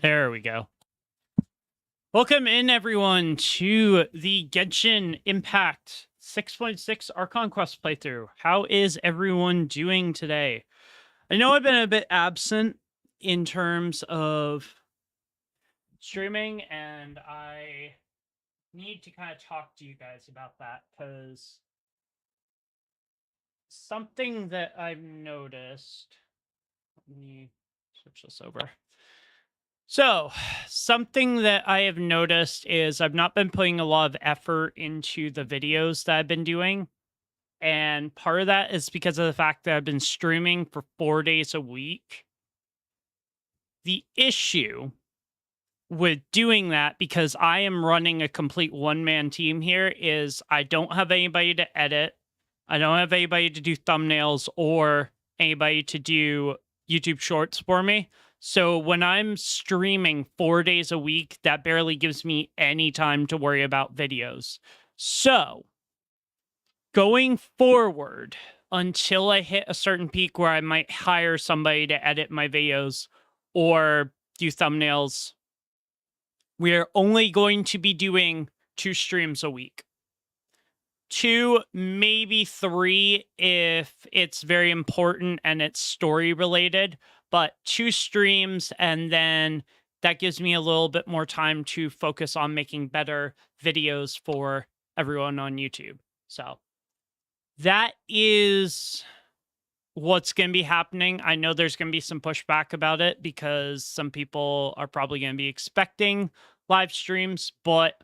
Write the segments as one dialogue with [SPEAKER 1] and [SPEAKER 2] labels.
[SPEAKER 1] There we go. Welcome in, everyone, to the Genshin Impact 6.6 Archon Quest playthrough. How is everyone doing today? I know I've been a bit absent in terms of streaming, and I need to kind of talk to you guys about that, because something that I've noticed... Let me switch this over. So, something that I have noticed is I've not been putting a lot of effort into the videos that I've been doing. And part of that is because of the fact that I've been streaming for 4 days a week. The issue with doing that, because I am running a complete one-man team here, is I don't have anybody to edit. I don't have anybody to do thumbnails or anybody to do YouTube shorts for me. So when I'm streaming 4 days a week, that barely gives me any time to worry about videos. So going forward, until I hit a certain peak where I might hire somebody to edit my videos or do thumbnails, we're only going to be doing 2 streams a week. 2, maybe 3 if it's very important and it's story related, but 2 streams, and then that gives me a little bit more time to focus on making better videos for everyone on YouTube. So that is what's going to be happening. I know there's going to be some pushback about it because some people are probably going to be expecting live streams, but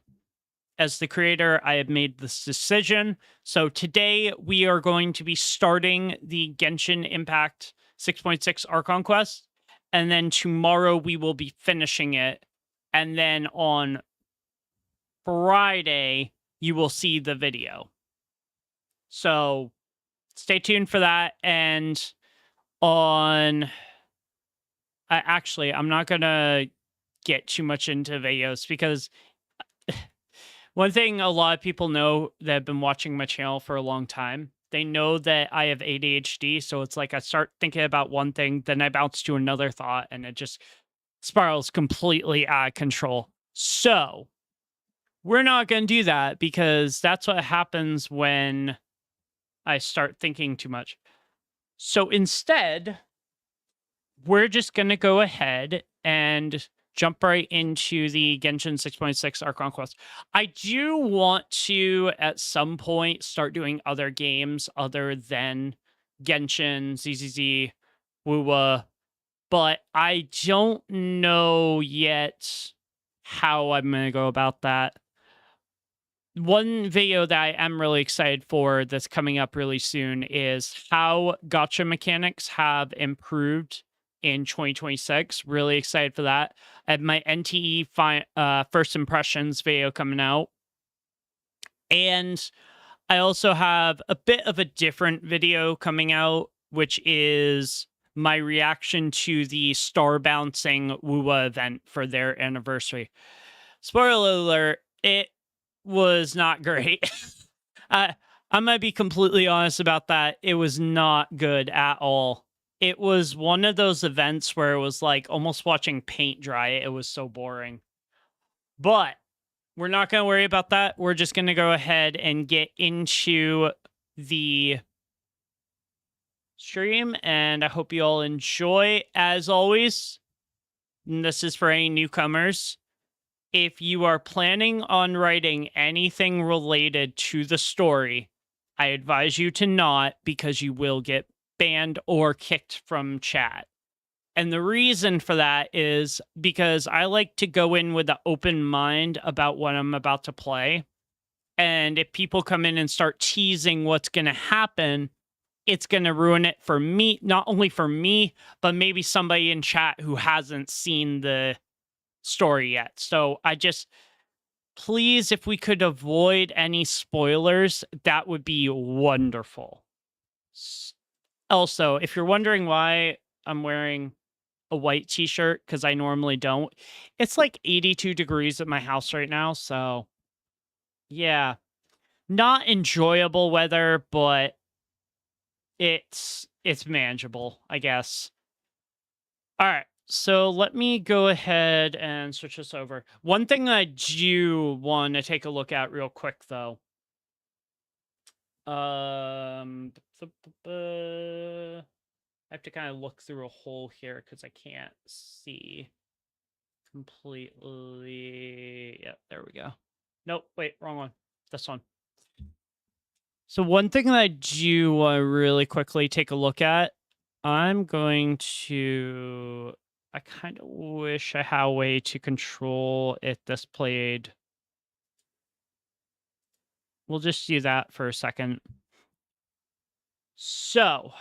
[SPEAKER 1] as the creator, I have made this decision. So today we are going to be starting the Genshin Impact 6.6 Archon Quest, and then tomorrow we will be finishing it, and then on Friday you will see the video. So stay tuned for that. And I'm not gonna get too much into videos because one thing a lot of people know that have been watching my channel for a long time, they know that I have ADHD. So it's like I start thinking about one thing, then I bounce to another thought, and it just spirals completely out of control. So we're not going to do that, because that's what happens when I start thinking too much. So instead, we're just going to go ahead and jump right into the Genshin 6.6 Archon Quest. I do want to, at some point, start doing other games other than Genshin, ZZZ, WUWA, but I don't know yet how I'm going to go about that. One video that I am really excited for that's coming up really soon is how gacha mechanics have improved in 2026. Really excited for that. I have my NTE first impressions video coming out. And I also have a bit of a different video coming out, which is my reaction to the star bouncing WUWA event for their anniversary. Spoiler alert, it was not great. I'm going to be completely honest about that. It was not good at all. It was one of those events where it was like almost watching paint dry. It was so boring. But we're not going to worry about that. We're just going to go ahead and get into the stream, and I hope you all enjoy. As always, and this is for any newcomers, if you are planning on writing anything related to the story, I advise you to not, because you will get banned or kicked from chat. And the reason for that is because I like to go in with an open mind about what I'm about to play. And if people come in and start teasing what's going to happen, it's going to ruin it for me, not only for me, but maybe somebody in chat who hasn't seen the story yet. So please, if we could avoid any spoilers, that would be wonderful. Also, if you're wondering why I'm wearing a white t-shirt, because I normally don't, it's like 82 degrees at my house right now, so yeah, not enjoyable weather, but it's manageable, I guess. All right, So let me go ahead and switch this over. One thing that I do want to take a look at real quick, though. I have to kind of look through a hole here because I can't see completely. Yep, there we go. Nope, wait, wrong one. This one. So one thing that I do want to really quickly take a look at, I'm going to... I kind of wish I had a way to control it displayed. We'll just do that for a second. So,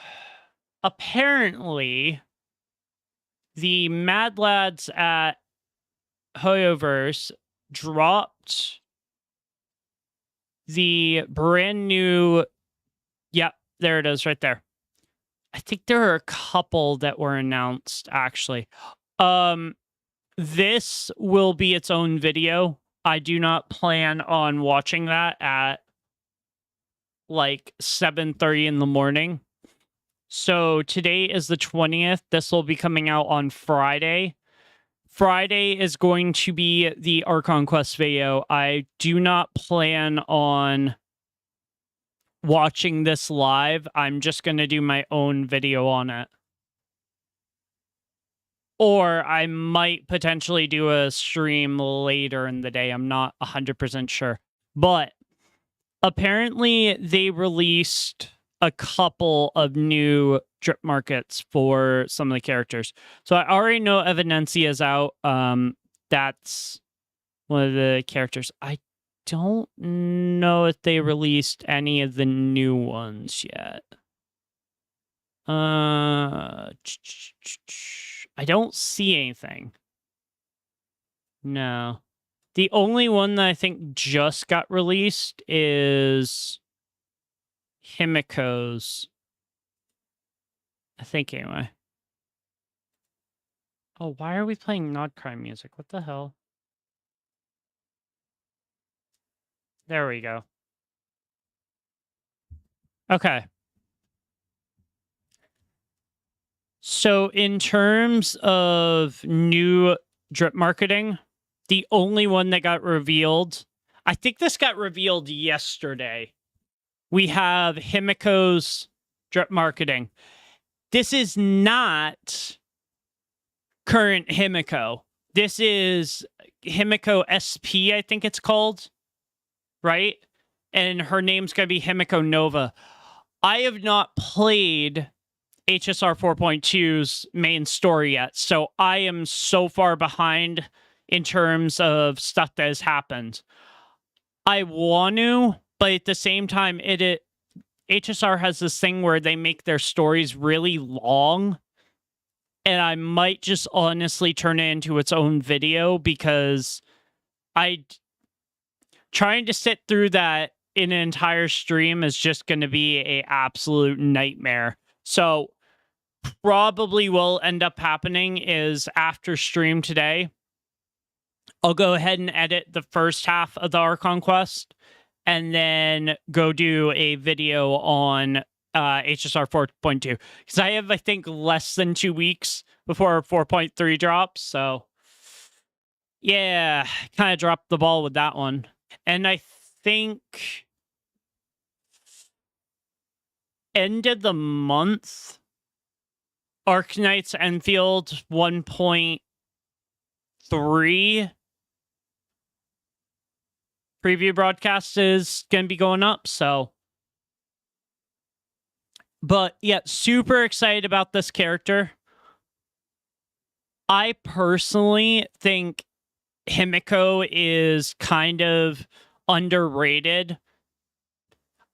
[SPEAKER 1] apparently, the Mad Lads at Hoyoverse dropped the brand new... Yep, there it is right there. I think there are a couple that were announced, actually. This will be its own video. I do not plan on watching that at like 7:30 in the morning. So today is the 20th. This will be coming out on Friday. Friday is going to be the Archon Quest video. I do not plan on watching this live. I'm just going to do my own video on it. Or I might potentially do a stream later in the day. I'm not 100% sure. But apparently they released a couple of new drip markets for some of the characters. So I already know Evidencia is out. That's one of the characters. I don't know if they released any of the new ones yet. I don't see anything. No. The only one that I think just got released is TIMECODES. I think, anyway. Oh, why are we playing Not Crime music? What the hell? There we go. Okay. So in terms of new drip marketing, the only one that got revealed, I think this got revealed yesterday. We have Himiko's drip marketing. This is not current Himiko. This is Himiko SP, I think it's called, right? And her name's going to be Himiko Nova. I have not played HSR 4.2's main story yet, so I am so far behind in terms of stuff that has happened. I want to, but at the same time, HSR has this thing where they make their stories really long, and I might just honestly turn it into its own video because trying to sit through that in an entire stream is just going to be an absolute nightmare. So probably will end up happening is after stream today, I'll go ahead and edit the first half of the Archon Quest and then go do a video on HSR 4.2. Because I have, I think, less than 2 weeks before 4.3 drops. So, yeah, kind of dropped the ball with that one. And I think end of the month, Arknights Enfield 1.3 preview broadcast is going to be going up, so. But, yeah, super excited about this character. I personally think Himiko is kind of underrated.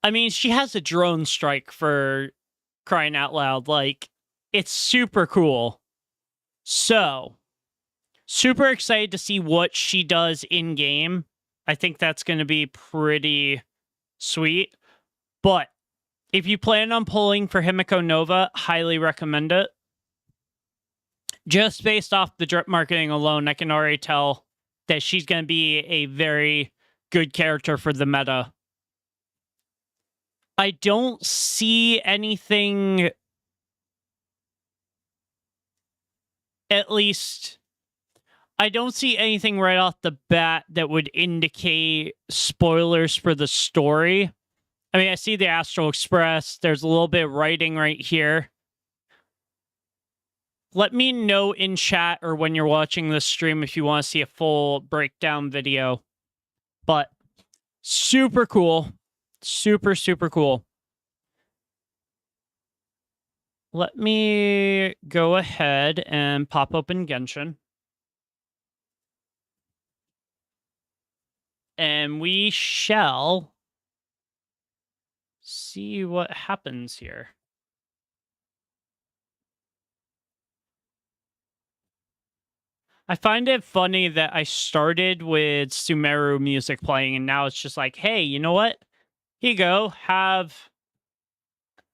[SPEAKER 1] I mean, she has a drone strike for crying out loud. Like, it's super cool. So, super excited to see what she does in-game. I think that's going to be pretty sweet. But if you plan on pulling for Himiko Nova, highly recommend it. Just based off the drip marketing alone, I can already tell that she's going to be a very good character for the meta. I don't see anything at least I don't see anything right off the bat that would indicate spoilers for the story. I mean, I see the Astral Express. There's a little bit of writing right here. Let me know in chat or when you're watching this stream if you want to see a full breakdown video. But super cool. Super, super cool. Let me go ahead and pop open Genshin. And we shall see what happens here. I find it funny that I started with Sumeru music playing and now it's just like, hey, you know what? Here you go. Have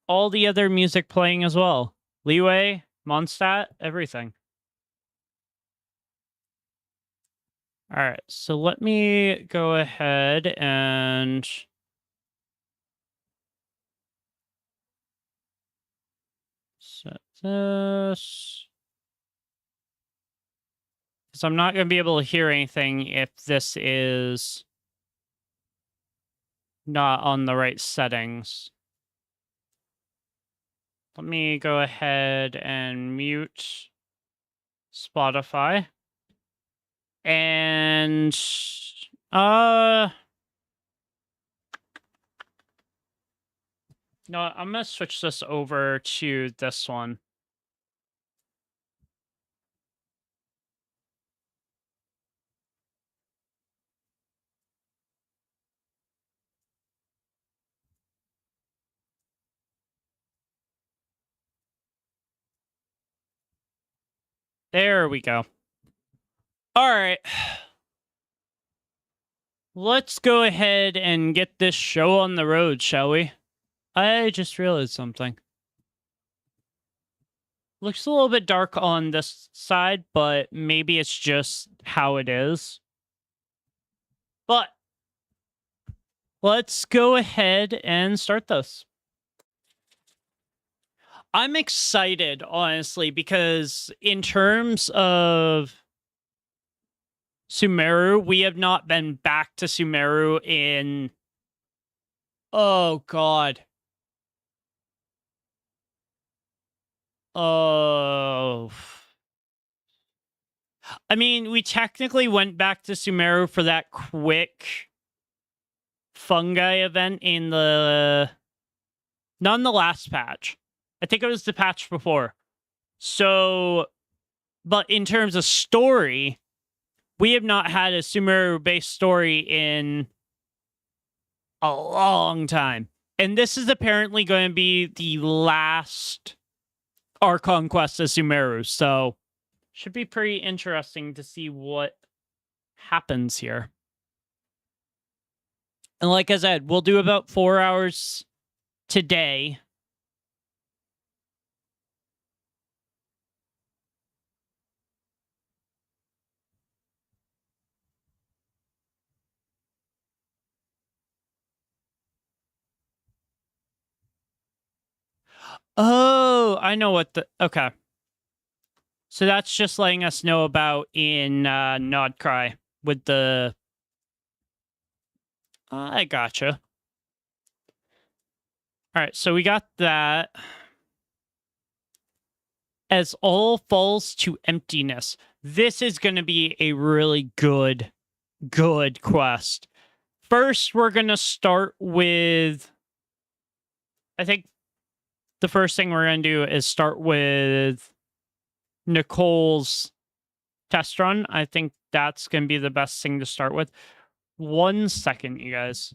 [SPEAKER 1] all the other music playing as well. Leeway, Mondstadt, everything. All right, so let me go ahead and set this. Because I'm not going to be able to hear anything if this is not on the right settings. Let me go ahead and mute Spotify. And no, I'm gonna switch this over to this one. There we go. All right. Let's go ahead and get this show on the road, shall we? I just realized something. Looks a little bit dark on this side, but maybe it's just how it is. But let's go ahead and start this. I'm excited, honestly, because in terms of Sumeru, we have not been back to Sumeru in... Oh, God. Oh... I mean, we technically went back to Sumeru for that quick fungi event in the... Not in the last patch. I think it was the patch before. So... But in terms of story, we have not had a Sumeru-based story in a long time. And this is apparently going to be the last Archon quest of Sumeru. So, should be pretty interesting to see what happens here. And like I said, we'll do about 4 hours today. Oh, I know what the... Okay. So that's just letting us know about in Nodcry with the... I gotcha. All right, so we got that. As all falls to emptiness. This is going to be a really good quest. First, we're going to start with... I think the first thing we're going to do is start with Nicole's test run. I think that's going to be the best thing to start with. 1 second, you guys.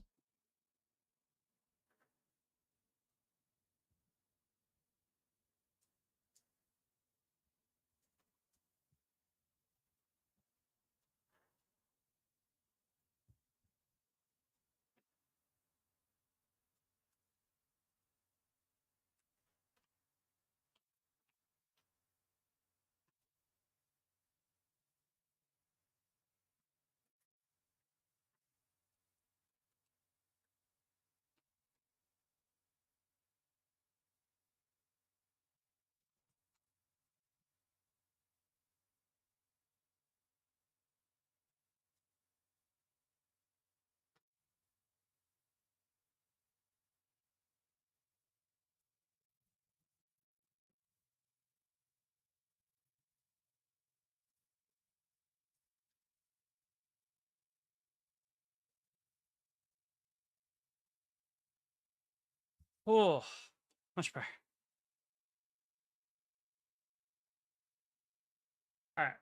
[SPEAKER 1] Oh, much better. All right.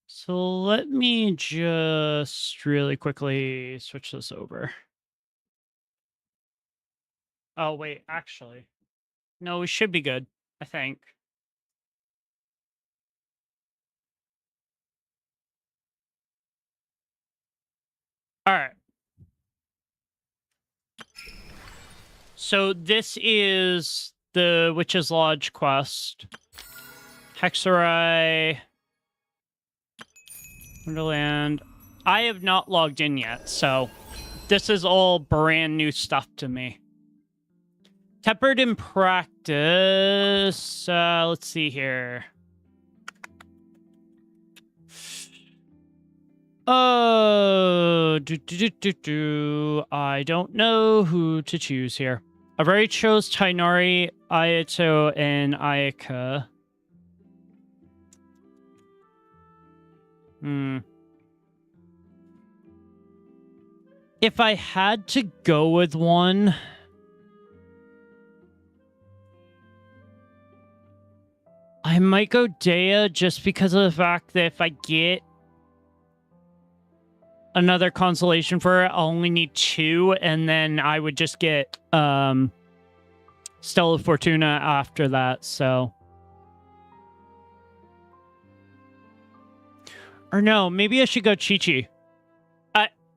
[SPEAKER 1] So let me just really quickly switch this over. Oh, wait, actually. No, we should be good, I think. All right. So this is the Witch's Lodge quest. Hexerai. Wonderland. I have not logged in yet, so this is all brand new stuff to me. Tempered in practice. Let's see here. Oh, I don't know who to choose here. I've already chose Tainari, Ayato, and Ayaka. If I had to go with one, I might go Dea just because of the fact that if I get another consolation for it, I'll only need 2, and then I would just get Stella Fortuna after that, so. Or no, maybe I should go Chi-Chi.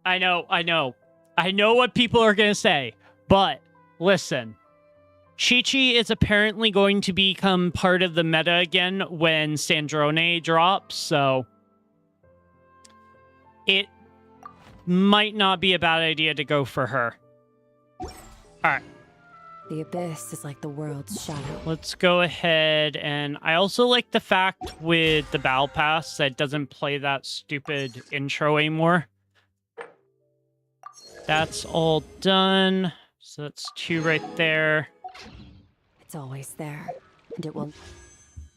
[SPEAKER 1] I know. I know what people are going to say, but listen. Chi-Chi is apparently going to become part of the meta again when Sandrone drops, so it might not be a bad idea to go for her. Alright.
[SPEAKER 2] The abyss is like the world's shadow.
[SPEAKER 1] Let's go ahead, and I also like the fact with the Battle Pass that it doesn't play that stupid intro anymore. That's all done. So that's 2 right there.
[SPEAKER 2] It's always there, and it will...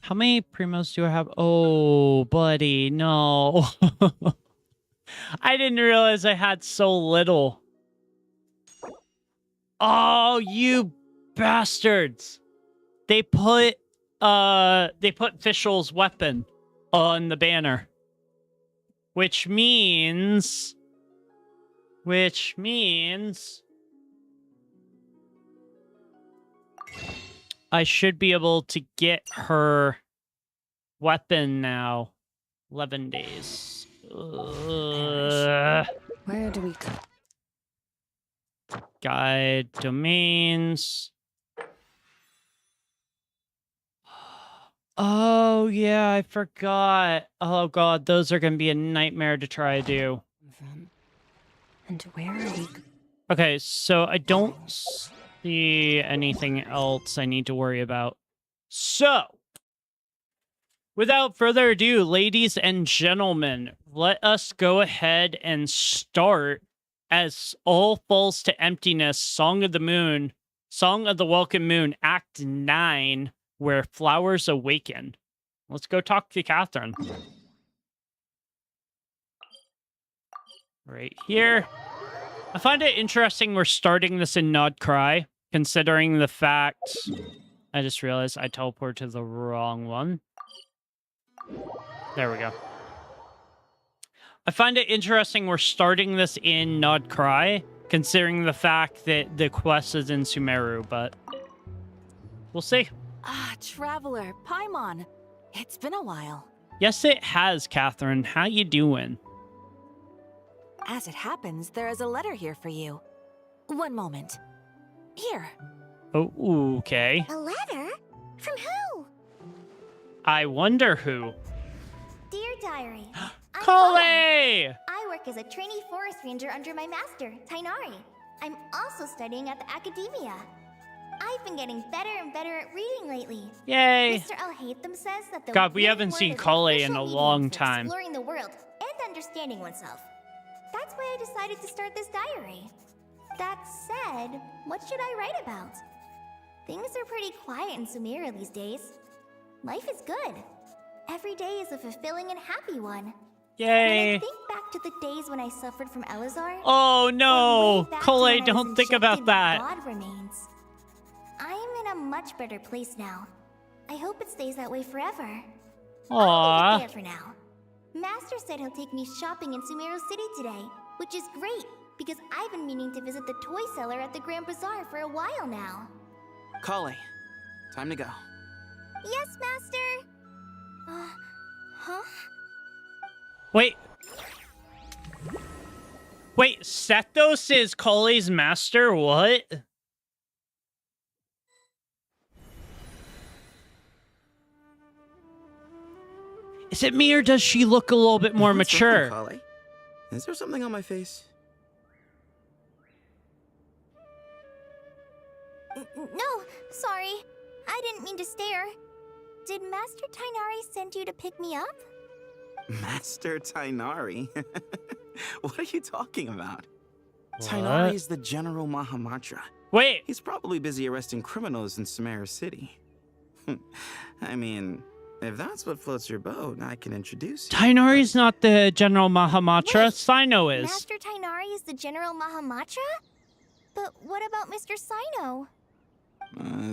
[SPEAKER 1] How many primos do I have? Oh, buddy, no. I didn't realize I had so little. Oh, you bastards. They put Fischl's weapon on the banner. Which means I should be able to get her weapon now. 11 days.
[SPEAKER 2] Where do we go?
[SPEAKER 1] Guide domains. Oh, yeah, I forgot. Oh, God, those are going to be a nightmare to try to do.
[SPEAKER 2] And where are we?
[SPEAKER 1] Okay, so I don't see anything else I need to worry about. So, without further ado, ladies and gentlemen, let us go ahead and start as All Falls to Emptiness, Song of the Moon, Song of the Welcome Moon, Act 9, Where Flowers Awaken. Let's go talk to Catherine. Right here. I find it interesting we're starting this in Nod Cry, considering the fact... I just realized I teleported to the wrong one. There we go. I find it interesting we're starting this in Nod Cry, considering the fact that the quest is in Sumeru, but we'll see.
[SPEAKER 2] Ah, Traveler, Paimon. It's been a while.
[SPEAKER 1] Yes, it has, Catherine. How you doing?
[SPEAKER 2] As it happens, there is a letter here for you. One moment. Here.
[SPEAKER 1] Oh, okay.
[SPEAKER 3] A letter? From who?
[SPEAKER 1] I wonder who.
[SPEAKER 3] Dear Diary, I'm
[SPEAKER 1] Cole!
[SPEAKER 3] I work as a trainee forest ranger under my master, Tainari. I'm also studying at the academia. I've been getting better and better at reading lately.
[SPEAKER 1] Yay!
[SPEAKER 3] Mr. Alhaitham says that the
[SPEAKER 1] God, we
[SPEAKER 3] reading
[SPEAKER 1] haven't
[SPEAKER 3] word
[SPEAKER 1] seen
[SPEAKER 3] is the
[SPEAKER 1] Kale in
[SPEAKER 3] official
[SPEAKER 1] a
[SPEAKER 3] medium
[SPEAKER 1] long
[SPEAKER 3] for
[SPEAKER 1] time.
[SPEAKER 3] Exploring the world and understanding oneself. That's why I decided to start this diary. That said, what should I write about? Things are pretty quiet in Sumeru these days. Life is good. Every day is a fulfilling and happy one. When
[SPEAKER 1] Yay.
[SPEAKER 3] I think back to the days when I suffered from Elazar,
[SPEAKER 1] Oh
[SPEAKER 3] or
[SPEAKER 1] no.
[SPEAKER 3] way back to
[SPEAKER 1] Cole,
[SPEAKER 3] when I was
[SPEAKER 1] don't think about
[SPEAKER 3] injected with
[SPEAKER 1] that.
[SPEAKER 3] God remains, I am in a much better place now. I hope it stays that way forever. I'll
[SPEAKER 1] Aww.
[SPEAKER 3] leave it there for now. Master said he'll take me shopping in Sumeru City today, which is great because I've been meaning to visit the toy seller at the Grand Bazaar for a while now.
[SPEAKER 4] Kale, time to go.
[SPEAKER 3] Yes, Master. Huh?
[SPEAKER 1] Wait. Wait, Sethos is Cole's master? What? Is it me or does she look a little bit more
[SPEAKER 4] What's
[SPEAKER 1] mature?
[SPEAKER 4] wrong, Kale? Is there something on my face?
[SPEAKER 3] No, sorry. I didn't mean to stare. Did Master Tainari send you to pick me up?
[SPEAKER 4] Master Tainari? What are you talking about?
[SPEAKER 1] What?
[SPEAKER 4] Tainari is the General Mahamatra.
[SPEAKER 1] Wait,
[SPEAKER 4] He's probably busy arresting criminals in Sumeru City. I mean, if that's what floats your boat, I can introduce you.
[SPEAKER 1] Tainari's not the General Mahamatra.
[SPEAKER 3] Wait,
[SPEAKER 1] Sino is.
[SPEAKER 3] Master Tainari is the General Mahamatra? But what about Mr. Sino?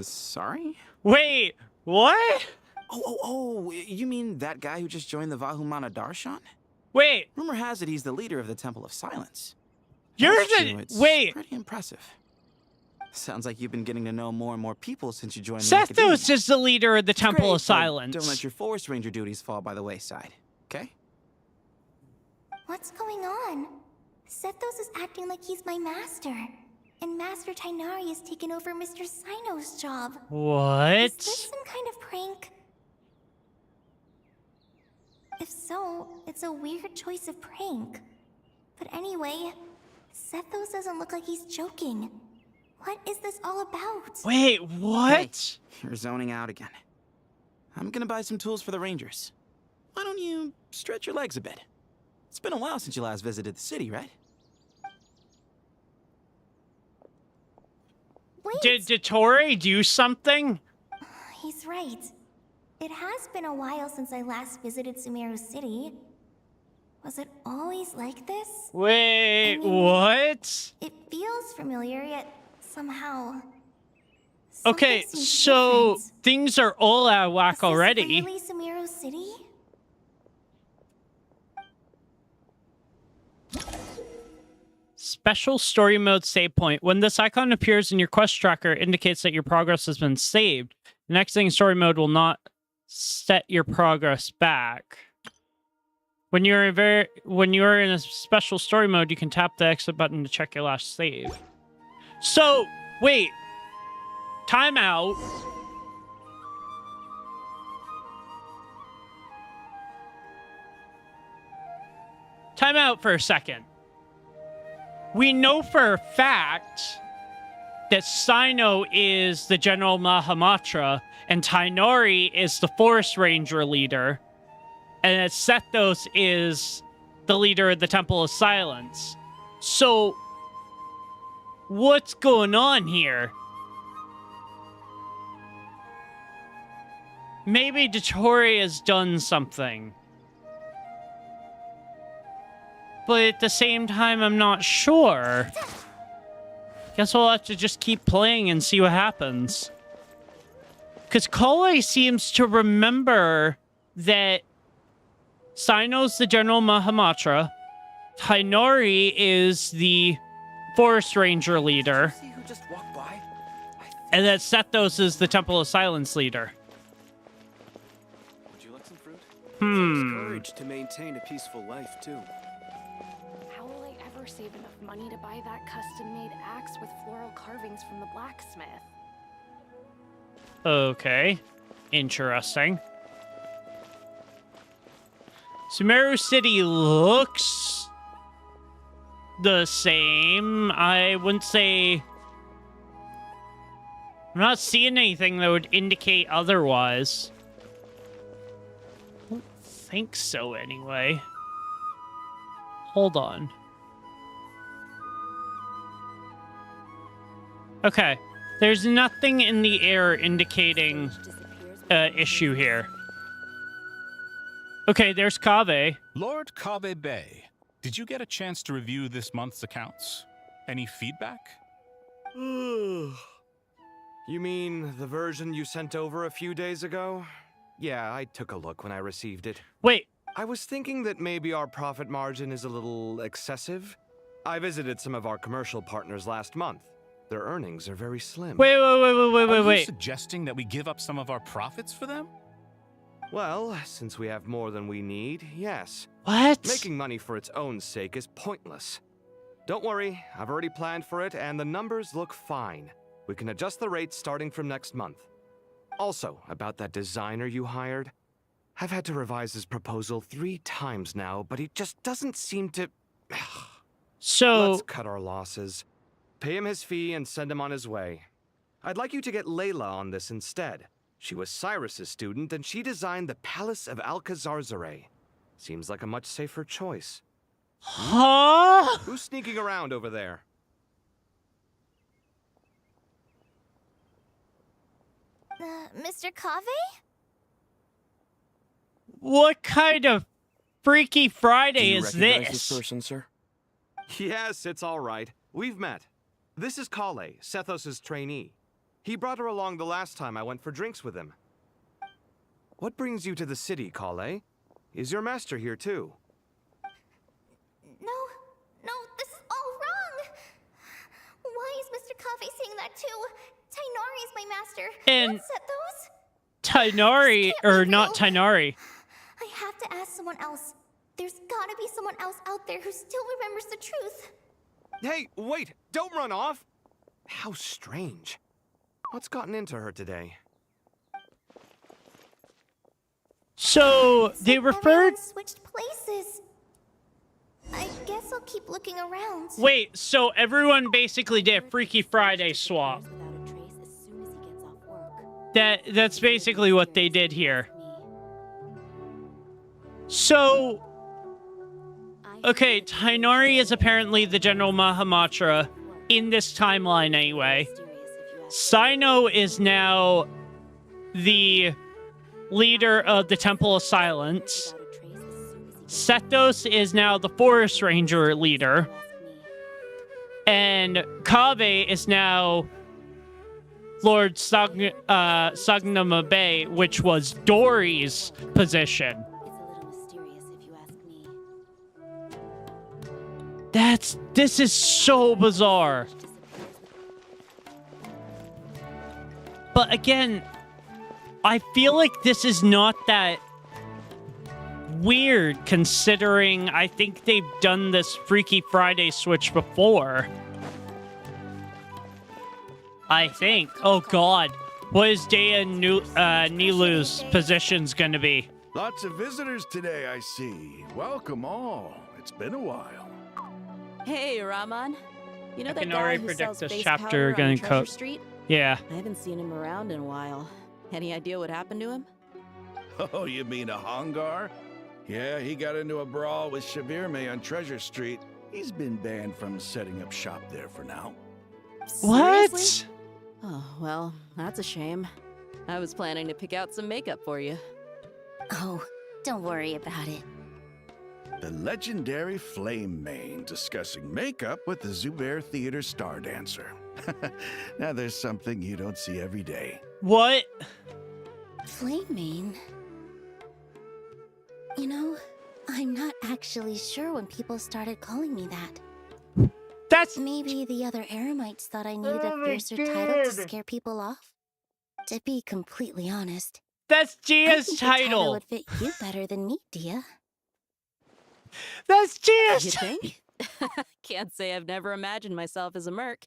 [SPEAKER 4] Sorry?
[SPEAKER 1] Wait, what?
[SPEAKER 4] Oh, you mean that guy who just joined the Vahumana Darshan?
[SPEAKER 1] Wait,
[SPEAKER 4] Rumor has it he's the leader of the Temple of Silence.
[SPEAKER 1] you're
[SPEAKER 4] That's
[SPEAKER 1] the...
[SPEAKER 4] true, it's
[SPEAKER 1] Wait,
[SPEAKER 4] pretty impressive. Sounds like you've been getting to know more and more people since you joined the Academia.
[SPEAKER 1] Sethos is the leader of the
[SPEAKER 4] It's
[SPEAKER 1] Temple
[SPEAKER 4] great,
[SPEAKER 1] of
[SPEAKER 4] but
[SPEAKER 1] Silence.
[SPEAKER 4] Don't let your Forest Ranger duties fall by the wayside, okay?
[SPEAKER 3] What's going on? Sethos is acting like he's my master. And Master Tainari has taken over Mr. Sino's job. Is
[SPEAKER 1] What?
[SPEAKER 3] this some kind of prank? If so, it's a weird choice of prank. But anyway, Sethos doesn't look like he's joking. What is this all about?
[SPEAKER 1] Wait, what?
[SPEAKER 4] You're zoning out again. I'm gonna buy some tools for the Rangers. Why don't you stretch your legs a bit? It's been a while since you last visited the city, right?
[SPEAKER 3] Wait!
[SPEAKER 1] Did Tori do something?
[SPEAKER 3] He's right. It has been a while since I last visited Sumeru City. Was it always like this?
[SPEAKER 1] Wait,
[SPEAKER 3] I mean-
[SPEAKER 1] what?
[SPEAKER 3] It feels familiar, yet somehow...
[SPEAKER 1] Okay,
[SPEAKER 3] something seems
[SPEAKER 1] so
[SPEAKER 3] different.
[SPEAKER 1] things are all out of whack
[SPEAKER 3] Is this
[SPEAKER 1] already.
[SPEAKER 3] really Sumeru City?
[SPEAKER 1] Special story mode save point. When this icon appears in your quest tracker, it indicates that your progress has been saved. The next thing story mode will not set your progress back. When you're in a special story mode, you can tap the exit button to check your last save. So, wait. Timeout. Time out for a second. We know for a fact that Sino is the General Mahamatra and Tainari is the Forest Ranger leader, and that Sethos is the leader of the Temple of Silence. So, what's going on here? Maybe Dotori has done something. But at the same time, I'm not sure. Guess we'll have to just keep playing and see what happens. Because Kole seems to remember that Sino's the General Mahamatra, Tainari is the Forest Ranger leader,
[SPEAKER 4] See who just walked by?
[SPEAKER 1] and that Sethos is the Temple of Silence leader.
[SPEAKER 5] Would you like some fruit?
[SPEAKER 6] Courage to maintain a peaceful life, too.
[SPEAKER 7] How will I ever save enough money to buy that custom-made axe with floral carvings from the blacksmith?
[SPEAKER 1] Okay. Interesting. Sumeru City looks the same. I wouldn't say... I'm not seeing anything that would indicate otherwise. I don't think so, anyway. Hold on. Okay. There's nothing in the air indicating issue here. Okay, there's Kaveh.
[SPEAKER 5] Lord Kaveh Bey, did you get a chance to review this month's accounts? Any feedback?
[SPEAKER 6] You mean the version you sent over a few days ago? Yeah, I took a look when I received it.
[SPEAKER 1] Wait,
[SPEAKER 6] I was thinking that maybe our profit margin is a little excessive. I visited some of our commercial partners last month. Their earnings are very slim.
[SPEAKER 1] wait.
[SPEAKER 5] Are you suggesting that we give up some of our profits for them?
[SPEAKER 6] Well, since we have more than we need, yes.
[SPEAKER 1] What?
[SPEAKER 6] Making money for its own sake is pointless. Don't worry, I've already planned for it, and the numbers look fine. We can adjust the rates starting from next month. Also, about that designer you hired, I've had to revise his proposal 3 times now, but he just doesn't seem to...
[SPEAKER 1] So,
[SPEAKER 6] Let's cut our losses. Pay him his fee and send him on his way. I'd like you to get Layla on this instead. She was Cyrus's student, and she designed the Palace of Alcazarzare. Seems like a much safer choice.
[SPEAKER 1] huh?
[SPEAKER 6] Who's sneaking around over there?
[SPEAKER 3] Mr. Kaveh?
[SPEAKER 1] What kind of Freaky
[SPEAKER 6] Do
[SPEAKER 1] Friday
[SPEAKER 6] you
[SPEAKER 1] is
[SPEAKER 6] recognize
[SPEAKER 1] this?
[SPEAKER 6] this person, sir? Yes, it's all right. We've met. This is Kale, Sethos' trainee. He brought her along the last time I went for drinks with him. What brings you to the city, Kale? Is your master here too?
[SPEAKER 3] No, this is all wrong. Why is Mr. Kaveh saying that too? Tainari is my master.
[SPEAKER 1] And-
[SPEAKER 3] Not Sethos.
[SPEAKER 1] Tainari,
[SPEAKER 3] This can't
[SPEAKER 1] or
[SPEAKER 3] be
[SPEAKER 1] not
[SPEAKER 3] real.
[SPEAKER 1] Tainari.
[SPEAKER 3] I have to ask someone else. There's gotta be someone else out there who still remembers the truth.
[SPEAKER 6] Hey, wait! Don't run off! How strange. What's gotten into her today?
[SPEAKER 1] So, they
[SPEAKER 3] Like
[SPEAKER 1] referred...
[SPEAKER 3] everyone switched places. I guess I'll keep looking around.
[SPEAKER 1] Wait, so everyone basically did a Freaky Friday swap. That's basically what they did here. So, okay, Tainari is apparently the General Mahamatra in this timeline anyway. Sino is now the leader of the Temple of Silence. Sethos is now the Forest Ranger leader. And Kaveh is now Lord Sagnama Bay, which was Dory's position. This is so bizarre. But again, I feel like this is not that weird, considering I think they've done this Freaky Friday switch before. I think. Oh god. What is Dea and Nilu's positions gonna be?
[SPEAKER 8] Lots of visitors today, I see. Welcome all. It's been a while.
[SPEAKER 9] Hey, Rahman. You know
[SPEAKER 1] I
[SPEAKER 9] that
[SPEAKER 1] can
[SPEAKER 9] guy
[SPEAKER 1] already
[SPEAKER 9] who
[SPEAKER 1] predict
[SPEAKER 9] sells
[SPEAKER 1] this
[SPEAKER 9] face
[SPEAKER 1] chapter
[SPEAKER 9] powder
[SPEAKER 1] gonna
[SPEAKER 9] on Treasure
[SPEAKER 1] coat.
[SPEAKER 9] Street?
[SPEAKER 1] Yeah.
[SPEAKER 9] I haven't seen him around in a while. Any idea what happened to him?
[SPEAKER 8] Oh, you mean a Hongar? Yeah, he got into a brawl with Shavirme on Treasure Street. He's been banned from setting up shop there for now.
[SPEAKER 1] What?
[SPEAKER 9] Seriously? Oh, well, that's a shame. I was planning to pick out some makeup for you.
[SPEAKER 3] Oh, don't worry about it.
[SPEAKER 8] The legendary Flame Mane discussing makeup with the Zubair Theater star dancer. Now there's something you don't see every day.
[SPEAKER 1] What?
[SPEAKER 3] Flame Mane? You know, I'm not actually sure when people started calling me that.
[SPEAKER 1] That's
[SPEAKER 3] Maybe the other Eremites thought I needed
[SPEAKER 1] Oh
[SPEAKER 3] a
[SPEAKER 1] my
[SPEAKER 3] fiercer title to
[SPEAKER 1] God.
[SPEAKER 3] scare people off. To be completely honest,
[SPEAKER 1] that's
[SPEAKER 3] I
[SPEAKER 1] Gia's
[SPEAKER 3] think the title
[SPEAKER 1] title.
[SPEAKER 3] would fit you better than me, Dia.
[SPEAKER 1] That's Gia's
[SPEAKER 9] You
[SPEAKER 1] title.
[SPEAKER 9] think? Can't say I've never imagined myself as a merc.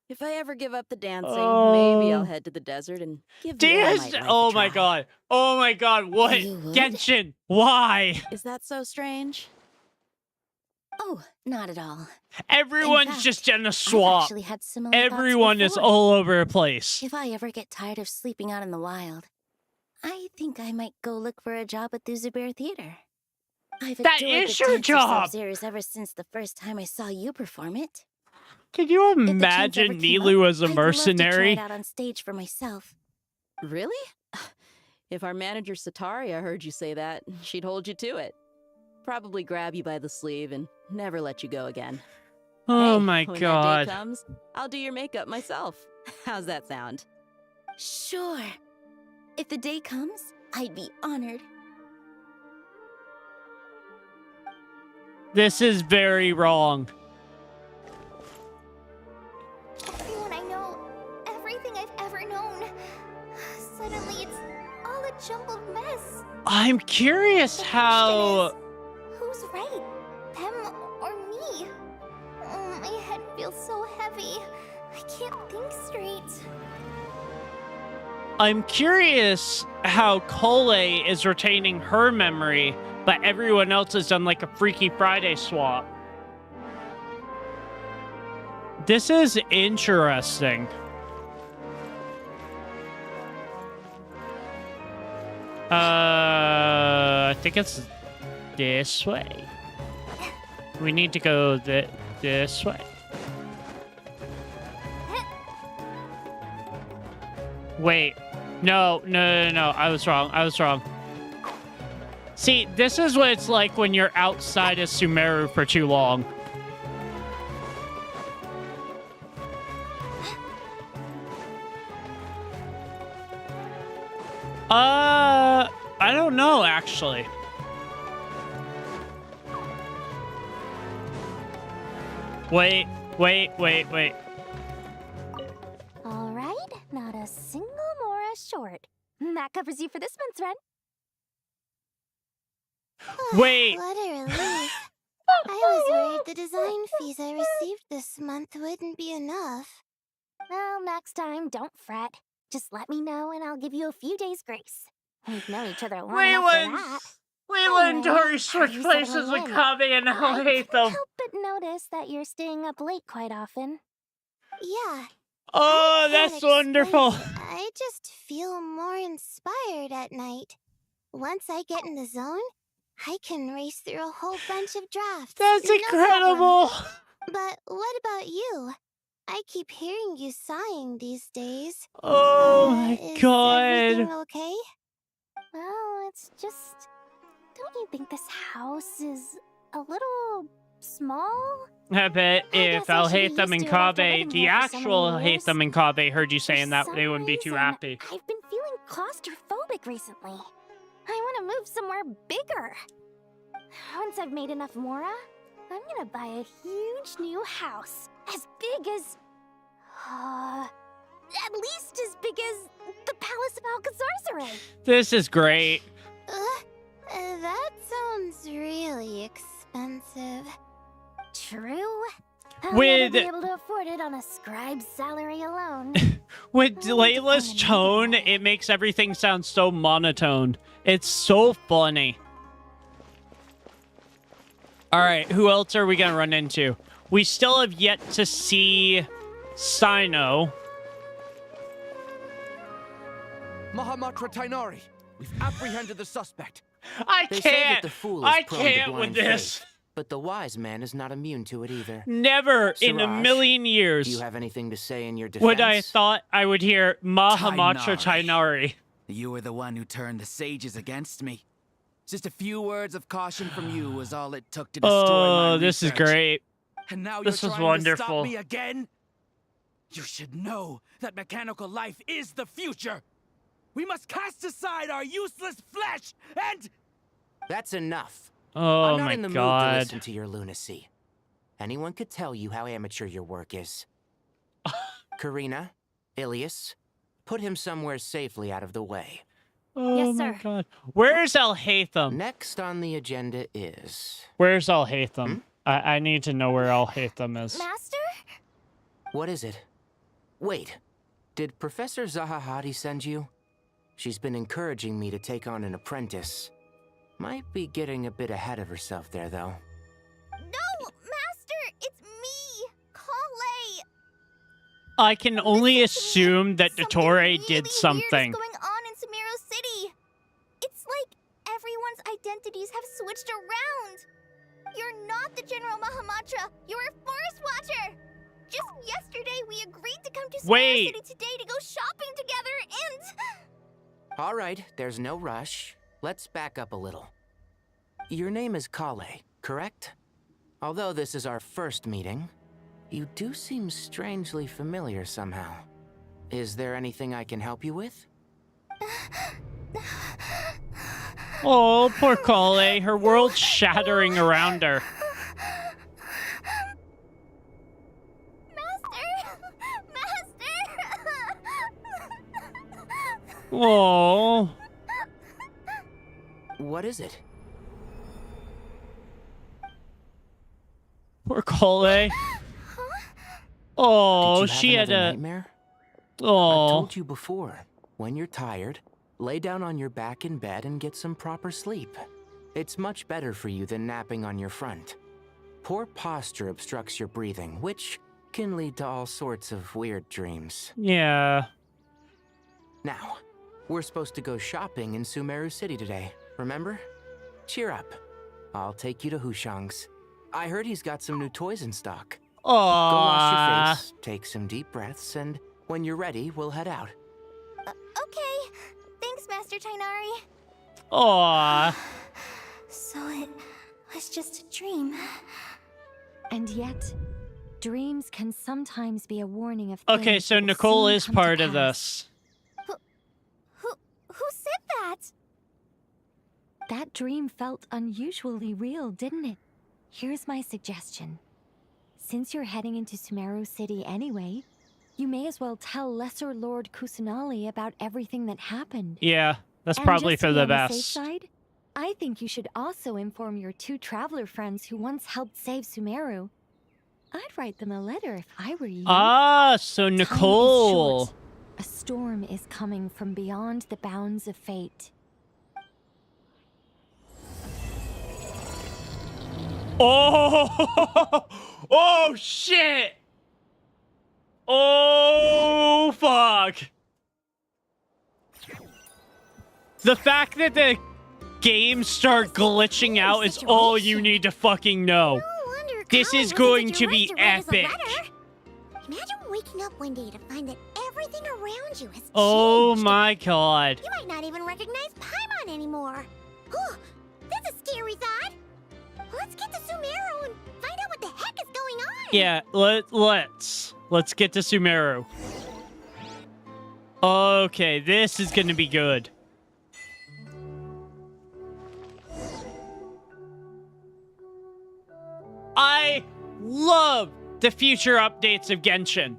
[SPEAKER 9] If I ever give up the dancing, maybe
[SPEAKER 1] Oh.
[SPEAKER 9] I'll head to the desert and give the
[SPEAKER 1] Gia's.
[SPEAKER 9] Eremite life a
[SPEAKER 1] Oh my
[SPEAKER 9] try.
[SPEAKER 1] god. Oh my god. What?
[SPEAKER 3] You would?
[SPEAKER 1] Genshin. Why?
[SPEAKER 9] Is that so strange?
[SPEAKER 3] Oh, not at all.
[SPEAKER 1] Everyone's
[SPEAKER 3] fact,
[SPEAKER 1] just in a
[SPEAKER 3] I've
[SPEAKER 1] swap.
[SPEAKER 3] actually had similar thoughts
[SPEAKER 1] Everyone is
[SPEAKER 3] before.
[SPEAKER 1] all over the place.
[SPEAKER 3] If I ever get tired of sleeping out in the wild, I think I might go look for a job at the Zubair Theater. I've
[SPEAKER 1] That
[SPEAKER 3] adored
[SPEAKER 1] is
[SPEAKER 3] the
[SPEAKER 1] your
[SPEAKER 3] dance of
[SPEAKER 1] job!
[SPEAKER 3] Sub-Zero's ever since the first time I saw you perform it.
[SPEAKER 1] Can you
[SPEAKER 3] If the chance
[SPEAKER 1] imagine
[SPEAKER 3] ever came
[SPEAKER 1] Nilu
[SPEAKER 3] up,
[SPEAKER 1] as a
[SPEAKER 3] I'd love to try
[SPEAKER 1] mercenary?
[SPEAKER 3] it out on stage for myself.
[SPEAKER 9] Really? If our manager Sataria heard you say that, she'd hold you to it. Probably grab you by the sleeve and never let you go again.
[SPEAKER 1] Oh
[SPEAKER 9] Hey,
[SPEAKER 1] my
[SPEAKER 9] when
[SPEAKER 1] god.
[SPEAKER 9] that day comes, I'll do your makeup myself. How's that sound?
[SPEAKER 2] Sure. If the day comes, I'd be honored.
[SPEAKER 1] This is very wrong.
[SPEAKER 3] Everyone I know, everything I've ever known. Suddenly it's all a jumbled mess.
[SPEAKER 1] I'm curious
[SPEAKER 3] The
[SPEAKER 1] how...
[SPEAKER 3] question is, who's right? Them or me? Oh, my head feels so heavy. I can't think straight.
[SPEAKER 1] I'm curious how Cole is retaining her memory, but everyone else has done like a Freaky Friday swap. This is interesting. I think it's this way. We need to go this way. Wait. No. I was wrong. See, this is what it's like when you're outside of Sumeru for too long. I don't know, actually. Wait.
[SPEAKER 3] All right, not a single Mora short. That covers you for this month's rent.
[SPEAKER 1] Wait.
[SPEAKER 3] What a relief. I was worried the design fees I received this month wouldn't be enough. Well, next time, don't fret. Just let me know and I'll give you a few days grace. We've known each other long enough for that.
[SPEAKER 1] Leland and Tori
[SPEAKER 3] Anyway,
[SPEAKER 1] switch
[SPEAKER 3] how you
[SPEAKER 1] places
[SPEAKER 3] settling
[SPEAKER 1] with
[SPEAKER 3] in?
[SPEAKER 1] Kabe and
[SPEAKER 3] I
[SPEAKER 1] I hate
[SPEAKER 3] couldn't
[SPEAKER 1] them.
[SPEAKER 3] help but notice that you're staying up late quite often. Yeah.
[SPEAKER 1] Oh,
[SPEAKER 3] I can't
[SPEAKER 1] that's wonderful.
[SPEAKER 3] explain it. I just feel more inspired at night. Once I get in the zone, I can race through a whole bunch of drafts.
[SPEAKER 1] That's
[SPEAKER 3] no problem.
[SPEAKER 1] incredible.
[SPEAKER 3] But what about you? I keep hearing you sighing these days.
[SPEAKER 1] Oh my
[SPEAKER 3] Is
[SPEAKER 1] god.
[SPEAKER 3] everything okay? Well, it's just... Don't you think this house is a little small?
[SPEAKER 1] I bet
[SPEAKER 3] I
[SPEAKER 1] if
[SPEAKER 3] guess I
[SPEAKER 1] I'll
[SPEAKER 3] should
[SPEAKER 1] hate
[SPEAKER 3] be
[SPEAKER 1] them
[SPEAKER 3] used
[SPEAKER 1] in
[SPEAKER 3] to it after
[SPEAKER 1] Kabe,
[SPEAKER 3] living
[SPEAKER 1] the
[SPEAKER 3] here for so
[SPEAKER 1] actual
[SPEAKER 3] many
[SPEAKER 1] hate
[SPEAKER 3] years.
[SPEAKER 1] them in Kabe heard you
[SPEAKER 3] For
[SPEAKER 1] saying that they
[SPEAKER 3] some
[SPEAKER 1] wouldn't be too
[SPEAKER 3] reason,
[SPEAKER 1] happy.
[SPEAKER 3] I've been feeling claustrophobic recently. I want to move somewhere bigger. Once I've made enough Mora, I'm gonna buy a huge new house. As big as... at least as big as the Palace of Alcazarzaray.
[SPEAKER 1] This is great.
[SPEAKER 3] That sounds really expensive. True. I'll never be able to afford it on a scribe's salary alone.
[SPEAKER 1] With
[SPEAKER 3] I'll need to
[SPEAKER 1] Layla's
[SPEAKER 3] find a
[SPEAKER 1] tone,
[SPEAKER 3] way.
[SPEAKER 1] it makes everything sound so monotone. It's so funny. Alright, who else are we gonna run into? We still have yet to see Sino.
[SPEAKER 10] Mahamatra Tainari, we've apprehended the suspect.
[SPEAKER 11] They say that the fool is
[SPEAKER 1] I
[SPEAKER 11] prone to
[SPEAKER 1] can't with
[SPEAKER 11] blind
[SPEAKER 1] this.
[SPEAKER 11] faith, but the wise man is not immune to it either.
[SPEAKER 1] Never in a
[SPEAKER 11] Siraj,
[SPEAKER 1] million
[SPEAKER 11] Do
[SPEAKER 1] years
[SPEAKER 11] you have anything to say in your defense?
[SPEAKER 1] would I thought I would hear Mahamatra Tainari.
[SPEAKER 4] You were the one who turned the sages against me. Just a few words of caution from you was all it took to destroy my
[SPEAKER 1] Oh, this is
[SPEAKER 4] research.
[SPEAKER 1] great.
[SPEAKER 4] And now
[SPEAKER 1] This
[SPEAKER 4] you're
[SPEAKER 1] is
[SPEAKER 4] trying to
[SPEAKER 1] wonderful.
[SPEAKER 4] stop me again? You should know that mechanical life is the future. We must cast aside our useless flesh and...
[SPEAKER 11] That's enough.
[SPEAKER 1] Oh
[SPEAKER 11] I'm not
[SPEAKER 1] my
[SPEAKER 11] in the mood to
[SPEAKER 1] god.
[SPEAKER 11] listen to your lunacy. Anyone could tell you how amateur your work is. Karina, Ilias, put him somewhere safely out of the way.
[SPEAKER 1] Oh
[SPEAKER 2] Yes,
[SPEAKER 1] my
[SPEAKER 2] sir.
[SPEAKER 1] god. Where's Al-Haytham?
[SPEAKER 11] Next on the agenda is...
[SPEAKER 1] Where's Al-Haytham? I need to know where Al-Haytham is.
[SPEAKER 3] Master?
[SPEAKER 11] What is it? Wait, did Professor Zahahati send you? She's been encouraging me to take on an apprentice. Might be getting a bit ahead of herself there, though.
[SPEAKER 3] No, Master! It's me! Kale!
[SPEAKER 1] I can only assume that
[SPEAKER 3] Something
[SPEAKER 1] Dottore
[SPEAKER 3] really
[SPEAKER 1] did
[SPEAKER 3] weird
[SPEAKER 1] something.
[SPEAKER 3] is going on in Sumeru City. It's like everyone's identities have switched around. You're not the General Mahamatra. You're a Forest Watcher. Just yesterday, we agreed to come to Sumeru
[SPEAKER 1] Wait.
[SPEAKER 3] City today to go shopping together, and
[SPEAKER 11] All right, there's no rush. Let's back up a little. Your name is Kale, correct? Although this is our first meeting, you do seem strangely familiar somehow. Is there anything I can help you with?
[SPEAKER 1] Oh, poor Kale. Her world's shattering around her. Oh.
[SPEAKER 11] What is it?
[SPEAKER 1] Poor Kale. Oh,
[SPEAKER 11] Did you
[SPEAKER 1] she
[SPEAKER 11] have
[SPEAKER 1] had
[SPEAKER 11] another
[SPEAKER 1] a
[SPEAKER 11] nightmare?
[SPEAKER 1] Oh.
[SPEAKER 11] I told you before, when you're tired, lay down on your back in bed and get some proper sleep. It's much better for you than napping on your front. Poor posture obstructs your breathing, which can lead to all sorts of weird dreams.
[SPEAKER 1] Yeah.
[SPEAKER 11] Now, we're supposed to go shopping in Sumeru City today, remember? Cheer up. I'll take you to Hushang's. I heard he's got some new toys in stock. Go wash your face, take some deep breaths, and when you're ready, we'll head out.
[SPEAKER 3] Okay. Thanks, Master Tainari.
[SPEAKER 1] Aww.
[SPEAKER 3] So it was just a dream.
[SPEAKER 12] And yet, dreams can sometimes be a warning of
[SPEAKER 1] Okay,
[SPEAKER 12] things
[SPEAKER 1] so
[SPEAKER 12] that will
[SPEAKER 1] Nicole
[SPEAKER 12] soon
[SPEAKER 1] is
[SPEAKER 12] come to
[SPEAKER 1] part of
[SPEAKER 12] pass.
[SPEAKER 1] this.
[SPEAKER 3] Who said that?
[SPEAKER 12] That dream felt unusually real, didn't it? Here's my suggestion. Since you're heading into Sumeru City anyway, you may as well tell Lesser Lord Kusanali about everything that happened.
[SPEAKER 1] Yeah, that's
[SPEAKER 12] And
[SPEAKER 1] probably
[SPEAKER 12] just to
[SPEAKER 1] for
[SPEAKER 12] be
[SPEAKER 1] the
[SPEAKER 12] on the safe
[SPEAKER 1] best.
[SPEAKER 12] side, I think you should also inform your 2 traveler friends who once helped save Sumeru. I'd write them a letter if I were you.
[SPEAKER 1] Ah, so
[SPEAKER 12] Time is
[SPEAKER 1] Nicole.
[SPEAKER 12] short. A storm is coming from beyond the bounds of fate.
[SPEAKER 1] Oh, oh shit! Oh fuck! The fact that the games start glitching out is all you need to fucking know. This is going to be epic.
[SPEAKER 3] Imagine waking up one day to find that everything around you has changed.
[SPEAKER 1] Oh my god.
[SPEAKER 3] You might not even recognize Paimon anymore. Oh, that's a scary thought. Let's get to Sumeru and find out what the heck is going on.
[SPEAKER 1] Yeah, let's get to Sumeru. Okay, this is gonna be good. I love the future updates of Genshin.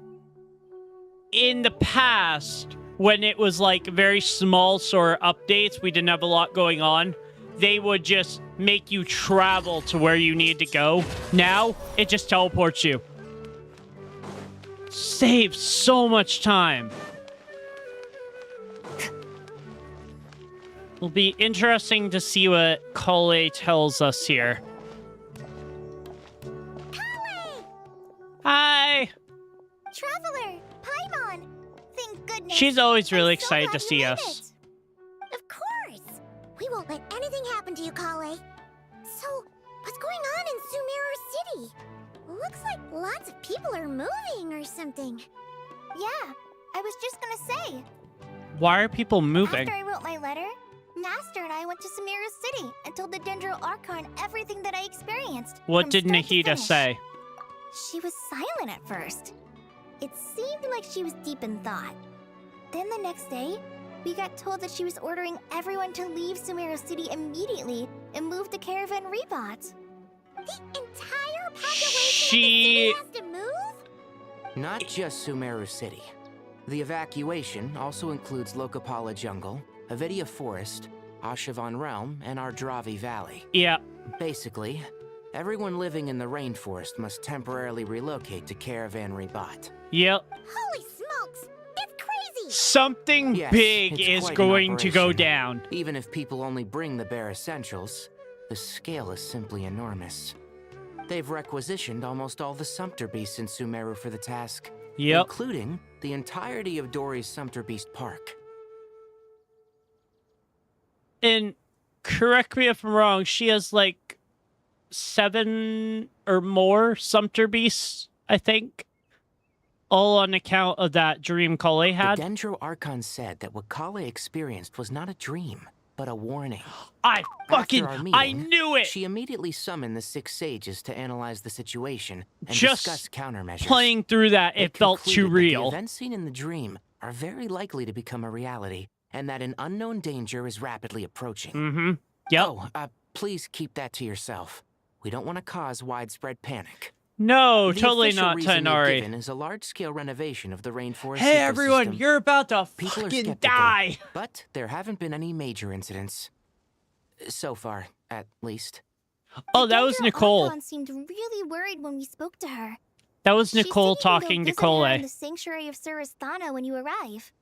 [SPEAKER 1] In the past, when it was like very small sort of updates, we didn't have a lot going on, they would just make you travel to where you need to go. Now, it just teleports you. Saves so much time. It'll be interesting to see what Kale tells us here. Hi!
[SPEAKER 3] Traveler, Paimon. Thank goodness.
[SPEAKER 1] She's always really
[SPEAKER 3] I'm so
[SPEAKER 1] excited to
[SPEAKER 3] glad
[SPEAKER 1] see
[SPEAKER 3] you made
[SPEAKER 1] us.
[SPEAKER 3] it. Of course. We won't let anything happen to you, Kale. So, what's going on in Sumeru City? Looks like lots of people are moving or something. Yeah, I was just gonna say.
[SPEAKER 1] Why are people moving?
[SPEAKER 3] After I wrote my letter, Master and I went to Sumeru City and told the Dendro Archon everything that I experienced.
[SPEAKER 1] What
[SPEAKER 3] from
[SPEAKER 1] did
[SPEAKER 3] start to
[SPEAKER 1] Nahida
[SPEAKER 3] finish.
[SPEAKER 1] say?
[SPEAKER 3] She was silent at first. It seemed like she was deep in thought. Then the next day, we got told that she was ordering everyone to leave Sumeru City immediately and move to Caravan Rebot. The entire population has to move?
[SPEAKER 11] Not just Sumeru City. The evacuation also includes Lokapala Jungle, Avidia Forest, Ashavan Realm, and Ardravi Valley.
[SPEAKER 1] Yeah.
[SPEAKER 11] Basically, everyone living in the rainforest must temporarily relocate to Caravan Rebot.
[SPEAKER 1] Yep.
[SPEAKER 3] Holy smokes! It's crazy!
[SPEAKER 1] Something
[SPEAKER 11] Yes,
[SPEAKER 1] big
[SPEAKER 11] it's
[SPEAKER 1] is
[SPEAKER 11] quite an
[SPEAKER 1] going to go
[SPEAKER 11] operation.
[SPEAKER 1] down.
[SPEAKER 11] Even if people only bring the bare essentials, the scale is simply enormous. They've requisitioned almost all the Sumpter Beasts in Sumeru for the task,
[SPEAKER 1] Yep.
[SPEAKER 11] including the entirety of Dory's Sumpter Beast Park.
[SPEAKER 1] And correct me if I'm wrong, she has like 7 or more Sumpter Beasts, I think. all on account of that dream Kale had.
[SPEAKER 11] The Dendro Archon said that what Kale experienced was not a dream, but a warning.
[SPEAKER 1] I
[SPEAKER 11] I
[SPEAKER 1] knew it!
[SPEAKER 11] She immediately summoned the 6 sages to analyze the situation and
[SPEAKER 1] Just
[SPEAKER 11] discuss countermeasures.
[SPEAKER 1] playing through that, it felt too
[SPEAKER 11] concluded that
[SPEAKER 1] real.
[SPEAKER 11] The events seen in the dream are very likely to become a reality, and that an unknown danger is rapidly approaching.
[SPEAKER 1] Mm-hmm. Yep.
[SPEAKER 11] Oh, please keep that to yourself. We don't want to cause widespread panic.
[SPEAKER 1] No,
[SPEAKER 11] The
[SPEAKER 1] totally
[SPEAKER 11] official
[SPEAKER 1] not,
[SPEAKER 11] reason they've
[SPEAKER 1] Tainari.
[SPEAKER 11] given is a large-scale renovation of the rainforest
[SPEAKER 1] Hey,
[SPEAKER 11] ecosystem.
[SPEAKER 1] everyone, you're about to
[SPEAKER 11] People are
[SPEAKER 1] fucking
[SPEAKER 11] skeptical,
[SPEAKER 1] die!
[SPEAKER 11] but there haven't been any major incidents. So far, at least.
[SPEAKER 1] Oh, that was Nicole.
[SPEAKER 3] Archon seemed really worried when we spoke to her.
[SPEAKER 1] That was
[SPEAKER 3] She
[SPEAKER 1] Nicole
[SPEAKER 3] said you can go
[SPEAKER 1] talking to
[SPEAKER 3] visit her
[SPEAKER 1] Kale.
[SPEAKER 3] in the sanctuary of Surasthana when you arrive.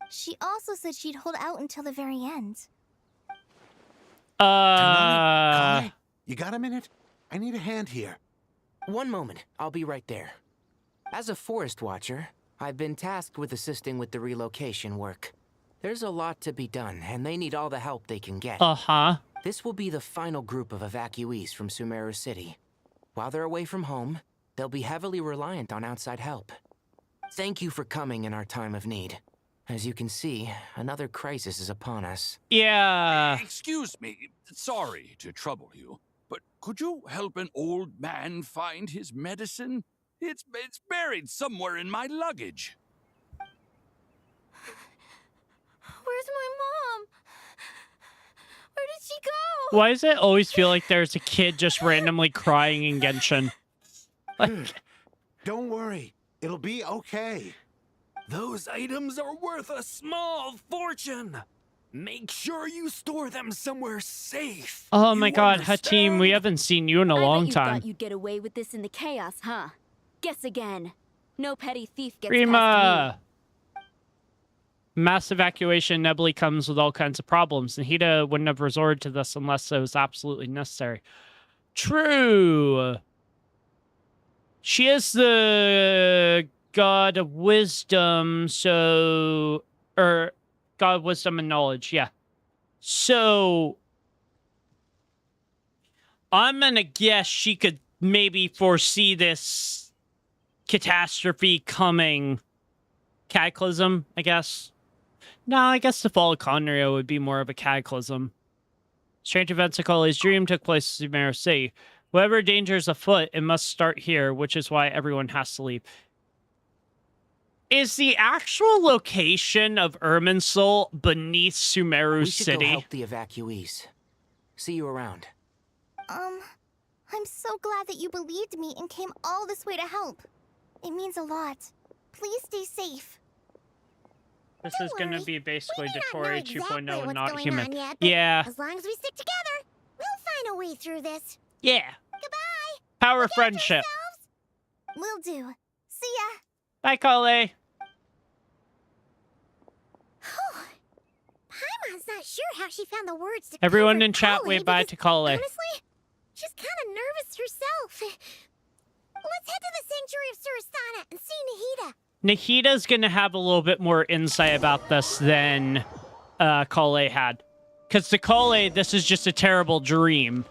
[SPEAKER 3] She also said she'd hold out until the very end.
[SPEAKER 8] Kale, you got a minute? I need a hand here.
[SPEAKER 11] One moment, I'll be right there. As a forest watcher, I've been tasked with assisting with the relocation work. There's a lot to be done, and they need all the help they can get.
[SPEAKER 1] Uh-huh.
[SPEAKER 11] This will be the final group of evacuees from Sumeru City. While they're away from home, they'll be heavily reliant on outside help. Thank you for coming in our time of need. As you can see, another crisis is upon us.
[SPEAKER 1] Yeah.
[SPEAKER 13] Excuse me, sorry to trouble you, but could you help an old man find his medicine? It's buried somewhere in my luggage.
[SPEAKER 3] Where's my mom? Where did she go?
[SPEAKER 1] Why does it always feel like there's a kid just randomly crying in Genshin?
[SPEAKER 8] Don't worry, it'll be okay.
[SPEAKER 10] Those items are worth a small fortune. Make sure you store them somewhere safe.
[SPEAKER 1] Oh my god, Hatim, we haven't seen you in a long time.
[SPEAKER 14] Thought you'd get away with this in the chaos, huh? Guess again. No petty thief gets past
[SPEAKER 1] Rima! Mass evacuation inevitably comes with all kinds of problems, and Hida wouldn't have resorted to this unless it was absolutely necessary. True. She is the god of wisdom, so... God of wisdom and knowledge, yeah. So... I'm gonna guess she could maybe foresee this catastrophe coming. Cataclysm, I guess. No, I guess the fall of Conrio would be more of a cataclysm. Strange events of Kale's dream took place in Sumeru City. Whatever danger is afoot, it must start here, which is why everyone has to leave. Is the actual location of Irminsul beneath Sumeru
[SPEAKER 11] We should
[SPEAKER 1] City?
[SPEAKER 11] go help the evacuees. See you around.
[SPEAKER 3] I'm so glad that you believed me and came all this way to help. It means a lot. Please stay safe.
[SPEAKER 1] This is going to be basically Dotori 2.0 and not
[SPEAKER 3] going
[SPEAKER 1] human.
[SPEAKER 3] on yet, but
[SPEAKER 1] Yeah.
[SPEAKER 3] As long as we stick together, we'll find a way through this.
[SPEAKER 1] Yeah.
[SPEAKER 3] Goodbye.
[SPEAKER 1] Power of friendship.
[SPEAKER 3] Will do. See ya.
[SPEAKER 1] Bye, Kale.
[SPEAKER 3] Paimon's not sure how she found the words to
[SPEAKER 1] Everyone
[SPEAKER 3] comfort
[SPEAKER 1] in chat,
[SPEAKER 3] Kale
[SPEAKER 1] wave bye
[SPEAKER 3] because,
[SPEAKER 1] to Kale.
[SPEAKER 3] Honestly, she's kind of nervous herself. Let's head to the Sanctuary of Surasthana and see Nahida.
[SPEAKER 1] Nahida's going to have a little bit more insight about this than Kale had. Because to Kale, this is just a terrible dream.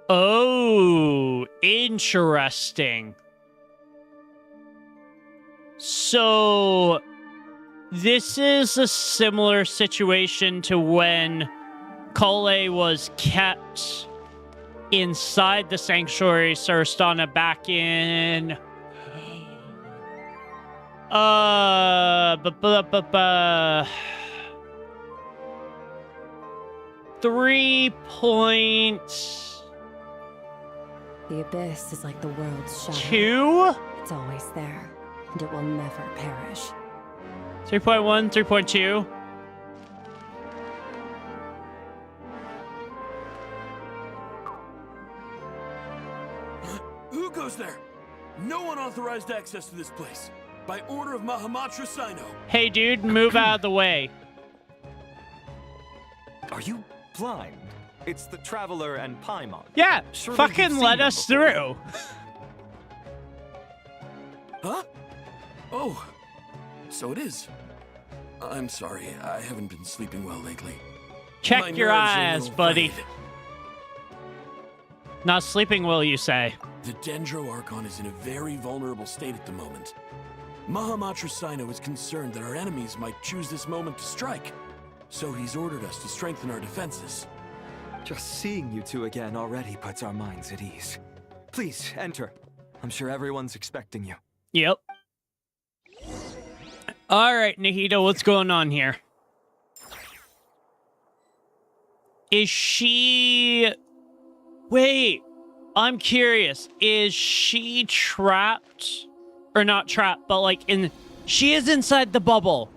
[SPEAKER 1] Oh, interesting. So, this is a similar situation to when Kale was kept inside the sanctuary Surasthana back in 3 point...
[SPEAKER 14] The abyss is like the world's shadow.
[SPEAKER 1] 2?
[SPEAKER 14] It's always there, and it will never perish.
[SPEAKER 1] 3.1, 3.2.
[SPEAKER 10] Who goes there? No unauthorized access to this place. By order of Mahamatra Sino.
[SPEAKER 1] Hey, dude, move out of the way.
[SPEAKER 15] Are you blind? It's the Traveler and Paimon.
[SPEAKER 1] Yeah,
[SPEAKER 15] Surely
[SPEAKER 1] fucking
[SPEAKER 15] you've seen
[SPEAKER 1] let
[SPEAKER 15] them
[SPEAKER 1] us
[SPEAKER 15] before.
[SPEAKER 1] through.
[SPEAKER 10] Huh? Oh, so it is. I'm sorry, I haven't been sleeping well lately.
[SPEAKER 1] Check
[SPEAKER 10] My
[SPEAKER 1] your
[SPEAKER 10] nerves are a
[SPEAKER 1] eyes,
[SPEAKER 10] little
[SPEAKER 1] buddy.
[SPEAKER 10] frayed.
[SPEAKER 1] Not sleeping well, you say?
[SPEAKER 10] The Dendro Archon is in a very vulnerable state at the moment. Mahamatra Sino is concerned that our enemies might choose this moment to strike. So he's ordered us to strengthen our defenses.
[SPEAKER 15] Just seeing you two again already puts our minds at ease. Please, enter. I'm sure everyone's expecting you.
[SPEAKER 1] Yep. All right, Nahida, what's going on here? Is she... Wait, I'm curious. Is she trapped? Or not trapped, but like in... She is inside the bubble.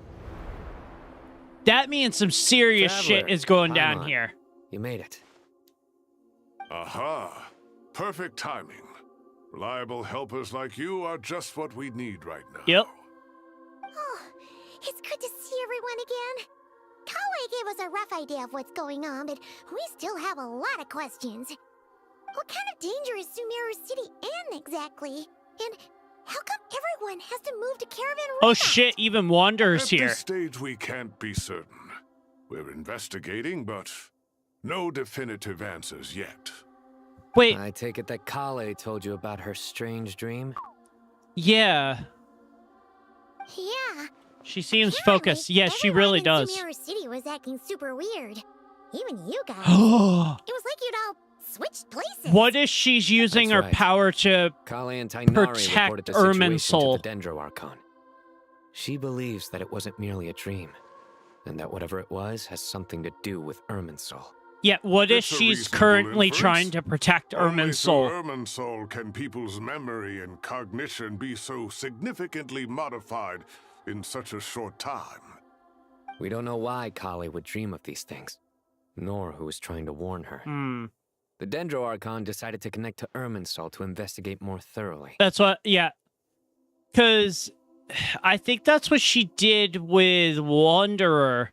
[SPEAKER 1] That means some serious
[SPEAKER 16] Traveler,
[SPEAKER 1] shit is going down
[SPEAKER 16] Paimon,
[SPEAKER 1] here.
[SPEAKER 16] You made it.
[SPEAKER 17] Aha! Perfect timing. Reliable helpers like you are just what we need right now.
[SPEAKER 1] Yep.
[SPEAKER 3] Oh, it's good to see everyone again. Kawaii gave us a rough idea of what's going on, but we still have a lot of questions. What kind of danger is Sumeru City in exactly? And how come everyone has to move to Caravan
[SPEAKER 1] Oh
[SPEAKER 3] Road?
[SPEAKER 1] shit, even Wanderer's
[SPEAKER 17] At
[SPEAKER 1] here.
[SPEAKER 17] this stage, we can't be certain. We're investigating, but no definitive answers yet.
[SPEAKER 1] Wait.
[SPEAKER 16] I take it that Kale told you about her strange dream?
[SPEAKER 1] Yeah.
[SPEAKER 3] Yeah.
[SPEAKER 1] She seems focused. Yes, she really does.
[SPEAKER 3] Sumeru City was acting super weird. Even you guys. It was like you'd all switched places.
[SPEAKER 1] What if she's using her
[SPEAKER 16] right.
[SPEAKER 1] power to
[SPEAKER 16] Kale and Tainari
[SPEAKER 1] protect
[SPEAKER 16] reported the situation
[SPEAKER 1] Irminsul?
[SPEAKER 16] to the Dendro Archon. She believes that it wasn't merely a dream, and that whatever it was has something to do with Irminsul.
[SPEAKER 1] Yeah, what if
[SPEAKER 17] It's a
[SPEAKER 1] she's
[SPEAKER 17] reasonable
[SPEAKER 1] currently
[SPEAKER 17] inference.
[SPEAKER 1] trying to protect
[SPEAKER 17] Only through
[SPEAKER 1] Irminsul?
[SPEAKER 17] Irminsul can people's memory and cognition be so significantly modified in such a short time.
[SPEAKER 16] We don't know why Kale would dream of these things, nor who was trying to warn her. The Dendro Archon decided to connect to Irminsul to investigate more thoroughly.
[SPEAKER 1] That's what, yeah. Because I think that's what she did with Wanderer.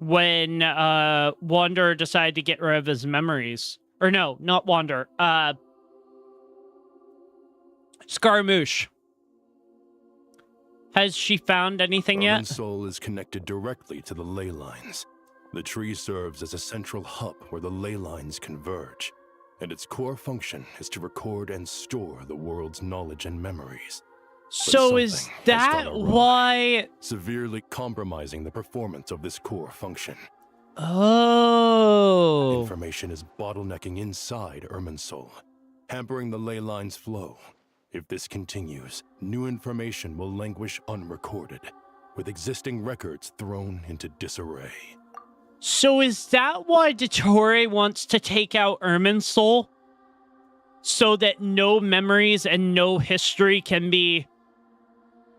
[SPEAKER 1] When Wanderer decided to get rid of his memories. Or no, not Wanderer. Scaramouche. Has she found anything yet?
[SPEAKER 18] Irminsul is connected directly to the ley lines. The tree serves as a central hub where the ley lines converge, and its core function is to record and store the world's knowledge and memories.
[SPEAKER 1] So is that why...
[SPEAKER 18] Severely compromising the performance of this core function.
[SPEAKER 1] Oh.
[SPEAKER 18] Information is bottlenecking inside Irminsul, hampering the ley lines' flow. If this continues, new information will languish unrecorded, with existing records thrown into disarray.
[SPEAKER 1] So is that why Dottore wants to take out Irminsul? So that no memories and no history can be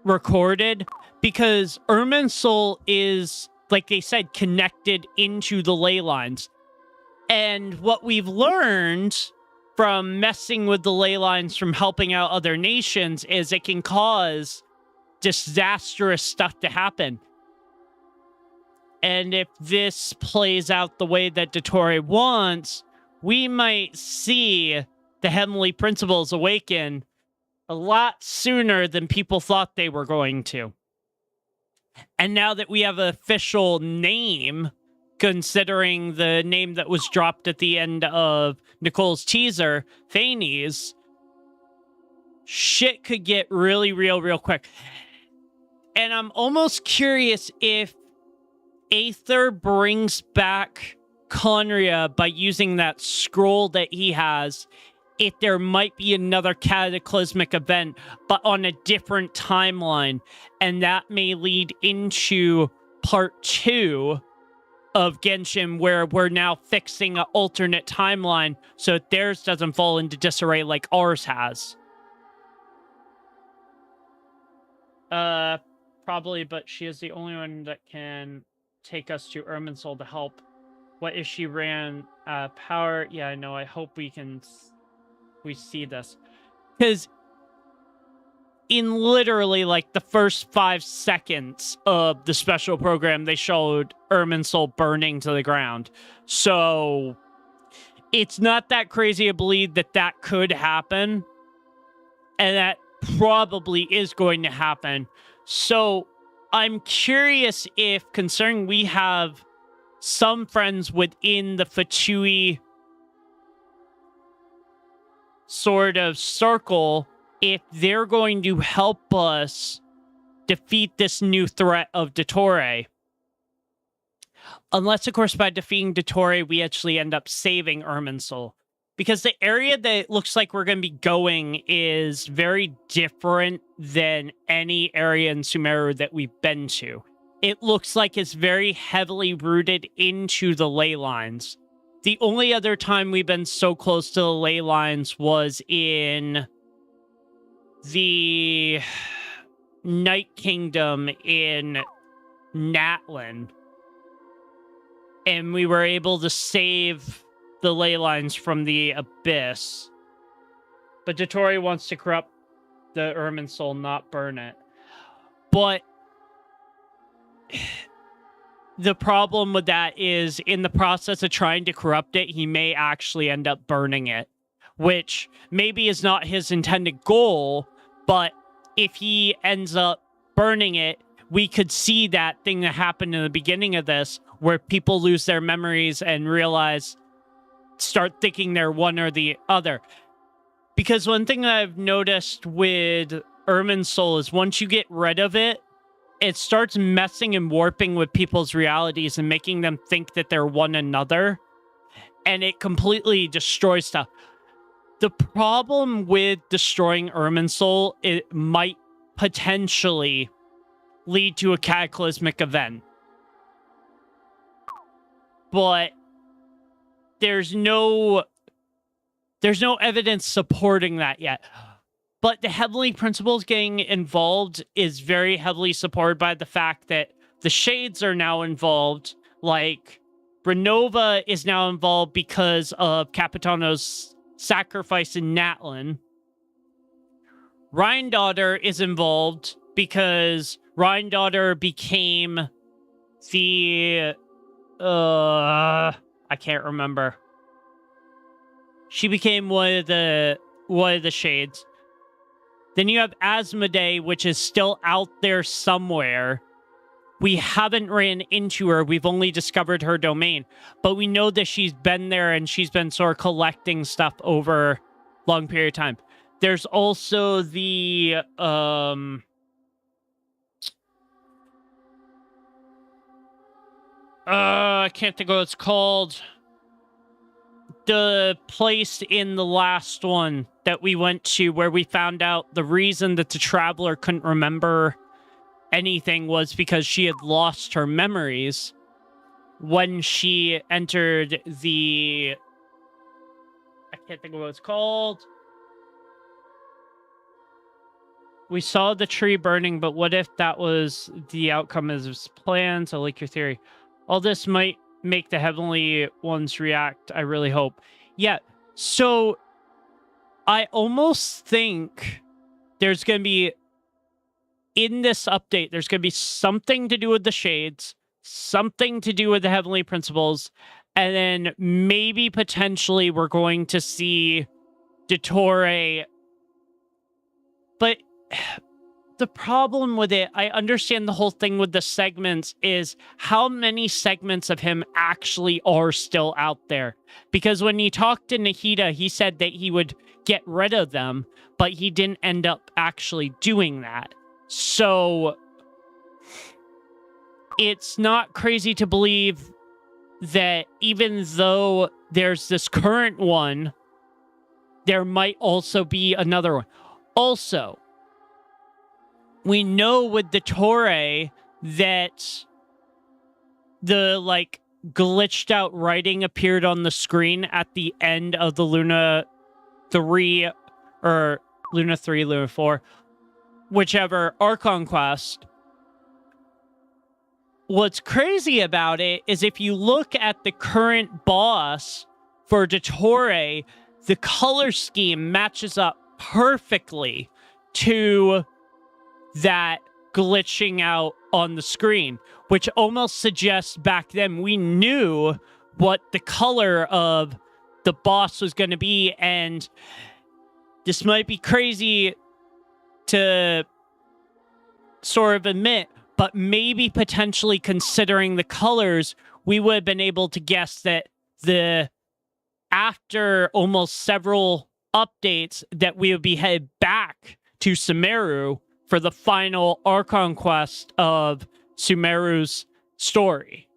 [SPEAKER 1] recorded? Because Irminsul is, like they said, connected into the ley lines. And what we've learned from messing with the ley lines, from helping out other nations, is it can cause disastrous stuff to happen. And if this plays out the way that Dottore wants, we might see the Heavenly Principles awaken a lot sooner than people thought they were going to. And now that we have an official name, considering the name that was dropped at the end of Nicole's teaser, Phanes, shit could get really real quick. And I'm almost curious if Aether brings back Conria by using that scroll that he has, if there might be another cataclysmic event, but on a different timeline. And that may lead into part 2 of Genshin, where we're now fixing an alternate timeline so that theirs doesn't fall into disarray like ours has. Probably, but she is the only one that can take us to Irminsul to help. What if she ran power? Yeah, I know. I hope we see this. Because in literally like the first 5 seconds of the special program, they showed Irminsul burning to the ground. So it's not that crazy to believe that that could happen. And that probably is going to happen. So I'm curious if, considering we have some friends within the Fatui sort of circle if they're going to help us defeat this new threat of Dottore. Unless, of course, by defeating Dottore, we actually end up saving Irminsul. Because the area that it looks like we're going to be going is very different than any area in Sumeru that we've been to. It looks like it's very heavily rooted into the ley lines. The only other time we've been so close to the ley lines was in the Night Kingdom in Natlin. And we were able to save the ley lines from the abyss. But Dottore wants to corrupt the Irminsul, not burn it. But the problem with that is, in the process of trying to corrupt it, he may actually end up burning it, which maybe is not his intended goal, but if he ends up burning it, we could see that thing that happened in the beginning of this, where people lose their memories and start thinking they're one or the other. Because one thing that I've noticed with Irminsul is once you get rid of it, it starts messing and warping with people's realities and making them think that they're one another. And it completely destroys stuff. The problem with destroying Irminsul, it might potentially lead to a cataclysmic event. But there's no evidence supporting that yet. But the Heavenly Principles getting involved is very heavily supported by the fact that the Shades are now involved. Like, Renova is now involved because of Capitano's sacrifice in Natlin. Rhindaughter is involved because Rhindaughter became the... I can't remember. She became one of the Shades. Then you have Asmodee, which is still out there somewhere. We haven't ran into her. We've only discovered her domain. But we know that she's been there and she's been sort of collecting stuff over a long period of time. There's also the... I can't think of what it's called. The place in the last one that we went to where we found out the reason that the Traveler couldn't remember anything was because she had lost her memories when she entered the... I can't think of what it's called. We saw the tree burning, but what if that was the outcome of his plans? I like your theory. All this might make the Heavenly Ones react, I really hope. Yeah, so I almost think there's going to be, in this update, there's going to be something to do with the Shades, something to do with the Heavenly Principles, and then maybe potentially we're going to see Dottore. But the problem with it, I understand the whole thing with the segments, is how many segments of him actually are still out there. Because when he talked to Nahida, he said that he would get rid of them, but he didn't end up actually doing that. So it's not crazy to believe that even though there's this current one, there might also be another one. Also, we know with the Dottore that the, like, glitched out writing appeared on the screen at the end of the Luna 3, or Luna 3, Luna 4, whichever Archon quest. What's crazy about it is if you look at the current boss for Dottore, the color scheme matches up perfectly to that glitching out on the screen, which almost suggests back then we knew what the color of the boss was going to be. And this might be crazy to sort of admit, but maybe potentially considering the colors, we would have been able to guess that after almost several updates that we would be headed back to Sumeru for the final Archon quest of Sumeru's story.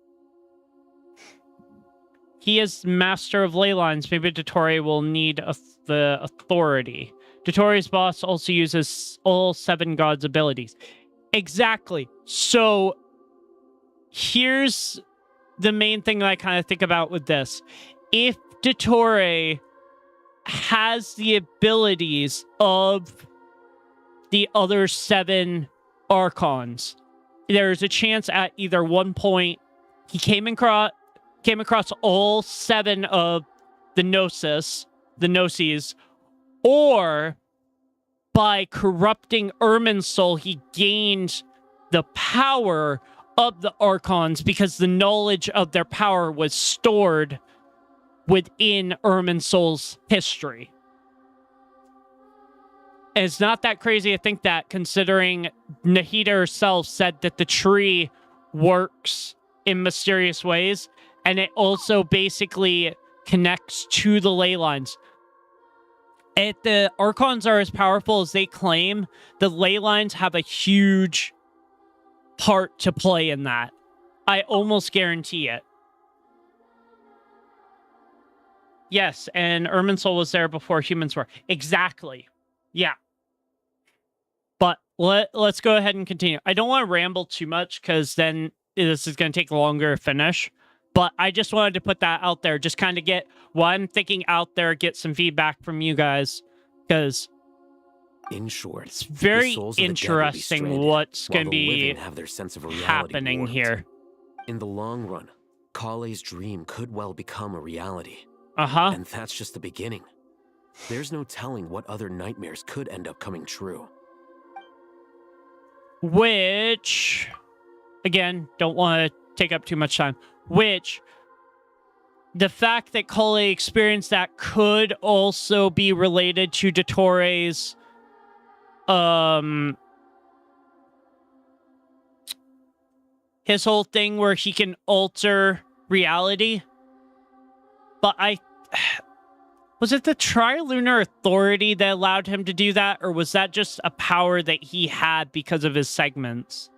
[SPEAKER 1] He is master of ley lines. Maybe Dottore will need the authority. Dottore's boss also uses all 7 gods' abilities. Exactly. So here's the main thing that I kind of think about with this. If Dottore has the abilities of the other 7 Archons, there's a chance at either one point he came across all 7 of the Gnosis, or by corrupting Irminsul, he gained the power of the Archons because the knowledge of their power was stored within Irminsul's history. And it's not that crazy to think that, considering Nahida herself said that the tree works in mysterious ways, and it also basically connects to the ley lines. If the Archons are as powerful as they claim, the ley lines have a huge part to play in that. I almost guarantee it. Yes, and Irminsul was there before humans were. Exactly. Yeah. But let's go ahead and continue. I don't want to ramble too much because then this is going to take longer to finish. But I just wanted to put that out there. Just kind of get what I'm thinking out there, get some feedback from you guys. Because
[SPEAKER 19] in short,
[SPEAKER 1] it's very interesting what's going to be
[SPEAKER 19] have their sense of reality
[SPEAKER 1] happening
[SPEAKER 19] warped.
[SPEAKER 1] here.
[SPEAKER 19] In the long run, Kale's dream could well become a reality.
[SPEAKER 1] And
[SPEAKER 19] that's just the beginning. There's no telling what other nightmares could end up coming true.
[SPEAKER 1] Which, again, don't want to take up too much time. Which, the fact that Kale experienced that could also be related to Dottore's his whole thing where he can alter reality. But was it the Trilunar Authority that allowed him to do that, or was that just a power that he had because of his segments?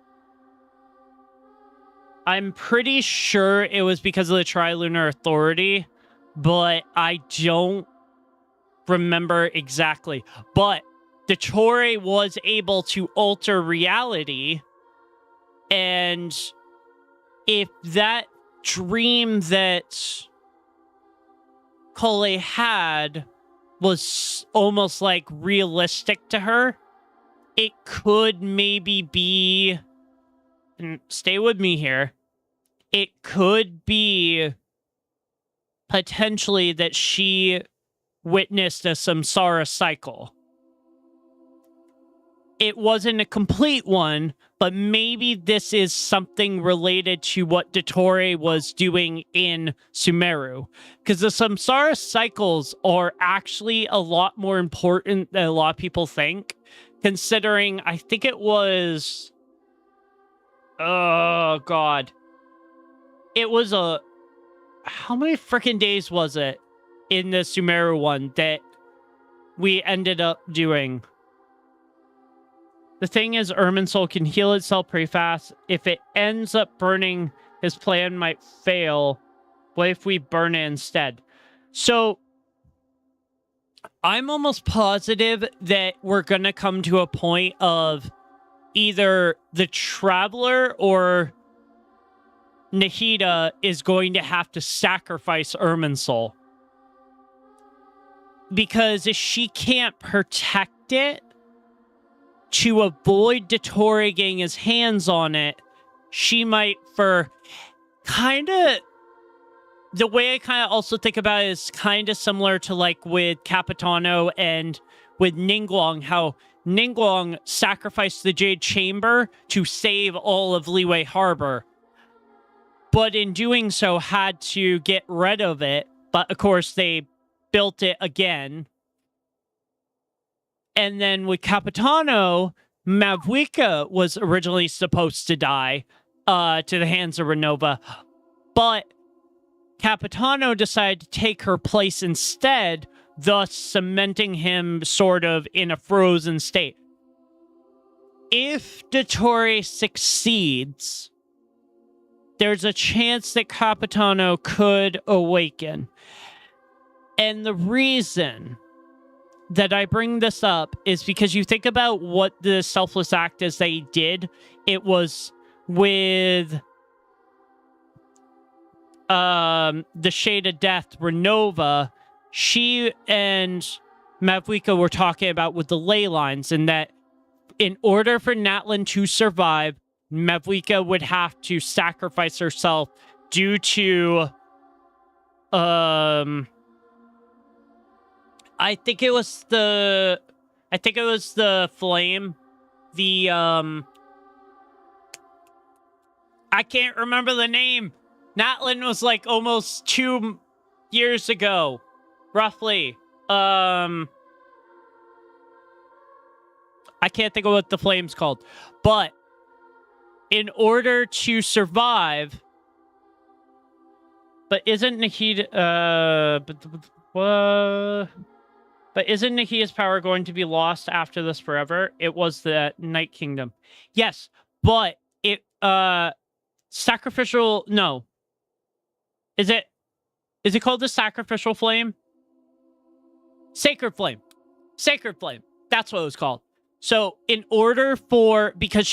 [SPEAKER 1] I'm pretty sure it was because of the Trilunar Authority, but I don't remember exactly. But Dottore was able to alter reality, and if that dream that Kale had was almost like realistic to her, it could maybe be, and stay with me here, it could be potentially that she witnessed a samsara cycle. It wasn't a complete one, but maybe this is something related to what Dottore was doing in Sumeru. Because the samsara cycles are actually a lot more important than a lot of people think. Considering, I think it was... Oh, God. It was a... How many freaking days was it in the Sumeru one that we ended up doing? The thing is, Irminsul can heal itself pretty fast. If it ends up burning, his plan might fail. What if we burn it instead? So, I'm almost positive that we're going to come to a point of either the Traveler or Nahida is going to have to sacrifice Irminsul. Because if she can't protect it, to avoid Dottore getting his hands on it, she might, for kind of... The way I kind of also think about it is kind of similar to like with Capitano and with Ningguang, how Ningguang sacrificed the Jade Chamber to save all of Liyue Harbor. But in doing so, had to get rid of it. But of course, they built it again. And then with Capitano, Mavuika was originally supposed to die to the hands of Renova. But Capitano decided to take her place instead thus cementing him sort of in a frozen state. If Dottore succeeds, there's a chance that Capitano could awaken. And the reason that I bring this up is because you think about what the selfless act is they did. It was with the Shade of Death, Renova. She and Mavwika were talking about with the ley lines, and that in order for Natlin to survive, Mavwika would have to sacrifice herself due to I think it was the flame. The I can't remember the name. Natlin was like almost 2 years ago, roughly. I can't think of what the flame's called. But in order to survive, but isn't Nahia's power going to be lost after this forever? It was the Night Kingdom. Yes, but it sacrificial, no. Is it called the sacrificial flame? Sacred flame. Sacred flame. That's what it was called. So in order for, because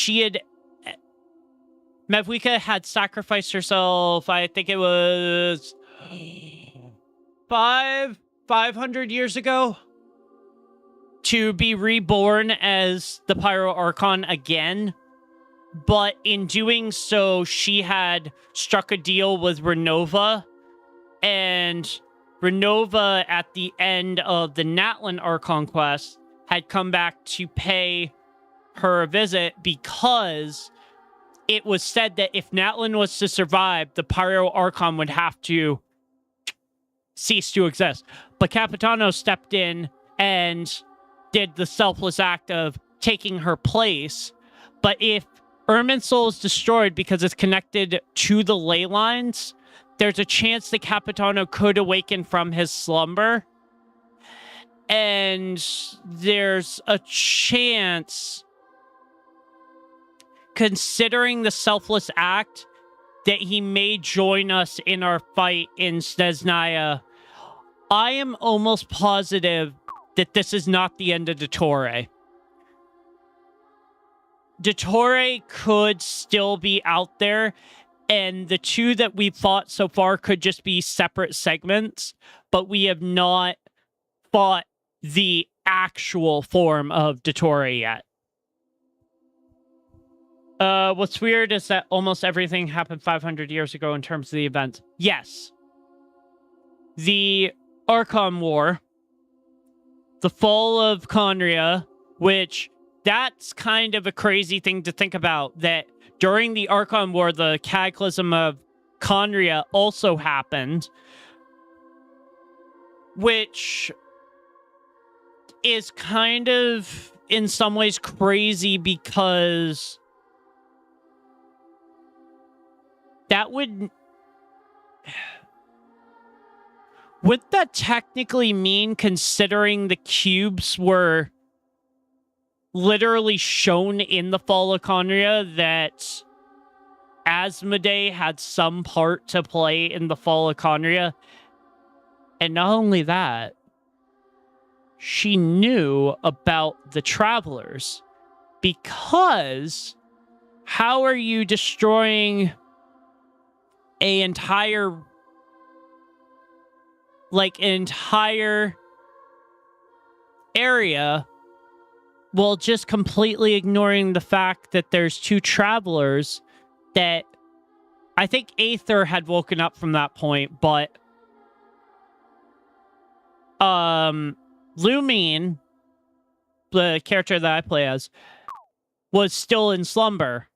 [SPEAKER 1] Mavwika had sacrificed herself, I think it was 500 years ago, to be reborn as the Pyro Archon again. But in doing so, she had struck a deal with Renova, and Renova, at the end of the Natlin Archon quest, had come back to pay her a visit because it was said that if Natlin was to survive, the Pyro Archon would have to cease to exist. But Capitano stepped in and did the selfless act of taking her place. But if Irminsul is destroyed because it's connected to the ley lines, there's a chance that Capitano could awaken from his slumber. And there's a chance, considering the selfless act, that he may join us in our fight in Snezhnaya. I am almost positive that this is not the end of Dottore. Dottore could still be out there, and the two that we've fought so far could just be separate segments, but we have not fought the actual form of Dottore yet. What's weird is that almost everything happened 500 years ago in terms of the events. Yes. The Archon War, the fall of Conria, which that's kind of a crazy thing to think about, that during the Archon War, the Cataclysm of Conria also happened, which is kind of, in some ways, crazy because that would that technically mean, considering the cubes were literally shown in the fall of Conria, that Asmodee had some part to play in the fall of Conria? And not only that, she knew about the travelers, because how are you destroying an entire area while just completely ignoring the fact that there's two travelers that I think Aether had woken up from that point, but Lumine, the character that I play as, was still in slumber.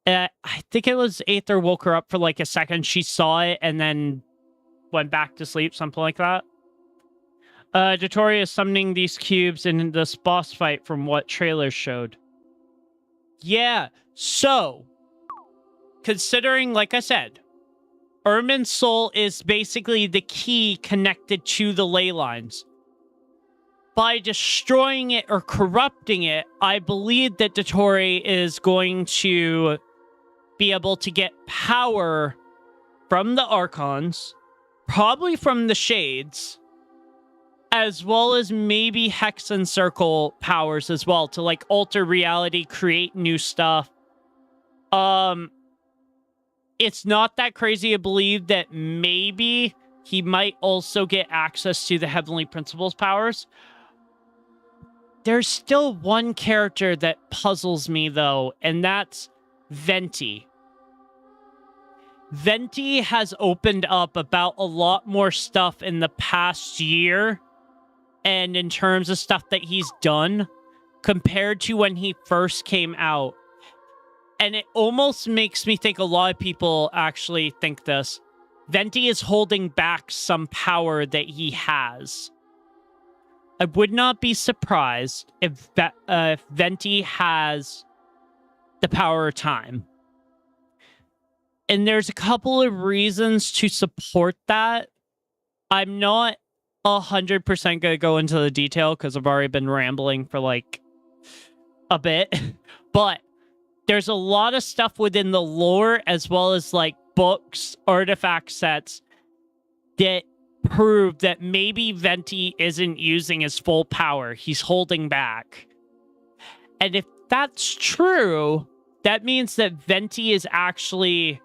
[SPEAKER 1] I think it was Aether woke her up for like a second. She saw it and then went back to sleep, something like that. Dottore is summoning these cubes in this boss fight from what trailers showed. Yeah, so, considering, like I said, Irminsul is basically the key connected to the ley lines. by destroying it or corrupting it, I believe that Dottore is going to be able to get power from the Archons, probably from the Shades, as well as maybe Hex and Circle powers as well to like alter reality, create new stuff. It's not that crazy to believe that maybe he might also get access to the Heavenly Principles powers. There's still one character that puzzles me, though, and that's Venti. Venti has opened up about a lot more stuff in the past year, and in terms of stuff that he's done, compared to when he first came out. And it almost makes me think a lot of people actually think this. Venti is holding back some power that he has. I would not be surprised if Venti has the power of time. And there's a couple of reasons to support that. I'm not 100% going to go into the detail because I've already been rambling for like a bit. But there's a lot of stuff within the lore as well as like books, artifact sets that prove that maybe Venti isn't using his full power. He's holding back. And if that's true, that means that Venti is actually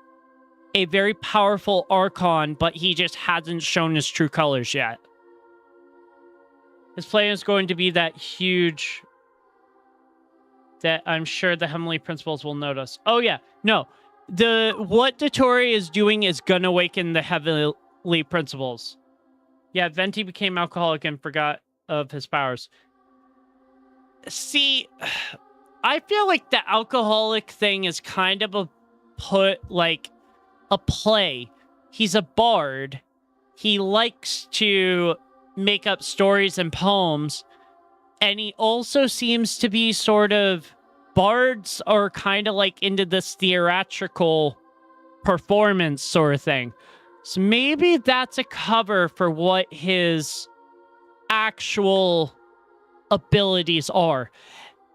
[SPEAKER 1] a very powerful Archon, but he just hasn't shown his true colors yet. His plan is going to be that huge that I'm sure the Heavenly Principles will notice. Oh yeah, no. What Dottore is doing is gonna awaken the Heavenly Principles. Yeah, Venti became alcoholic and forgot of his powers. See, I feel like the alcoholic thing is kind of a play. He's a bard. He likes to make up stories and poems. And he also seems to be sort of... Bards are kind of like into this theatrical performance sort of thing. So maybe that's a cover for what his actual abilities are.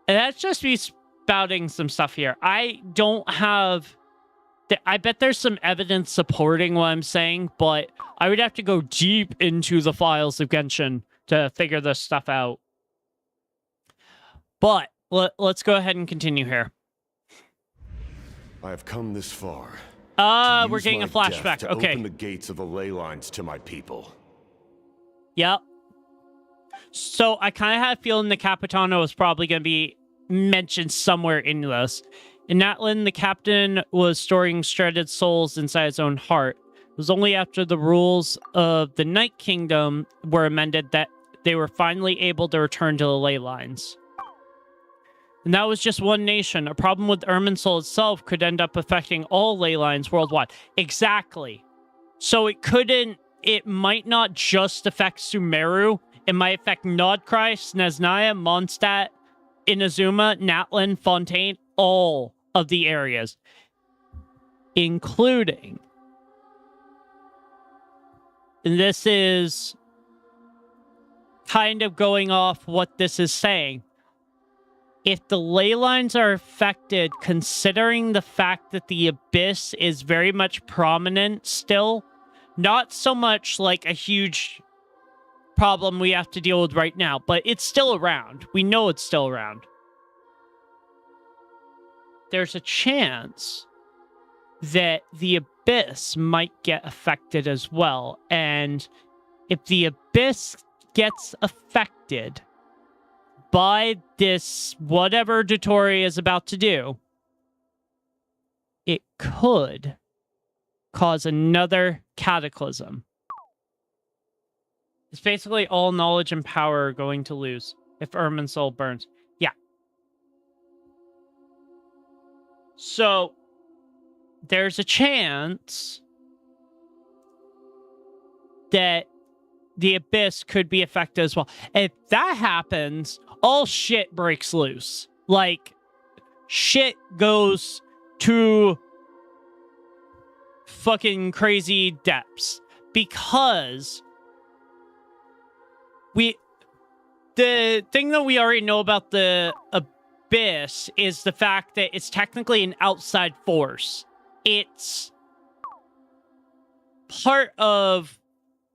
[SPEAKER 1] And that's just me spouting some stuff here. I don't have... I bet there's some evidence supporting what I'm saying, but I would have to go deep into the files of Genshin to figure this stuff out. But let's go ahead and continue here.
[SPEAKER 17] I have come this far.
[SPEAKER 1] We're getting a flashback.
[SPEAKER 17] To
[SPEAKER 1] okay.
[SPEAKER 17] Open the gates of the ley lines to my people.
[SPEAKER 1] Yep. So I kind of had a feeling the Capitano was probably going to be mentioned somewhere in this. In Natlan, the captain was storing shredded souls inside his own heart. It was only after the rules of the Night Kingdom were amended that they were finally able to return to the ley lines. And that was just one nation. A problem with Irminsul itself could end up affecting all ley lines worldwide. Exactly. So it might not just affect Sumeru. It might affect Nodkrai, Snezhnaya, Mondstadt, Inazuma, Natlan, Fontaine, all of the areas. Including... And this is kind of going off what this is saying. If the ley lines are affected, considering the fact that the Abyss is very much prominent still, not so much like a huge problem we have to deal with right now, but it's still around. We know it's still around. There's a chance that the Abyss might get affected as well. And if the Abyss gets affected by this, whatever Dottore is about to do, it could cause another cataclysm. It's basically all knowledge and power are going to lose if Irminsul burns. Yeah. So, there's a chance that the Abyss could be affected as well. If that happens, all shit breaks loose. Like, shit goes to fucking crazy depths. Because the thing that we already know about the Abyss is the fact that it's technically an outside force. It's part of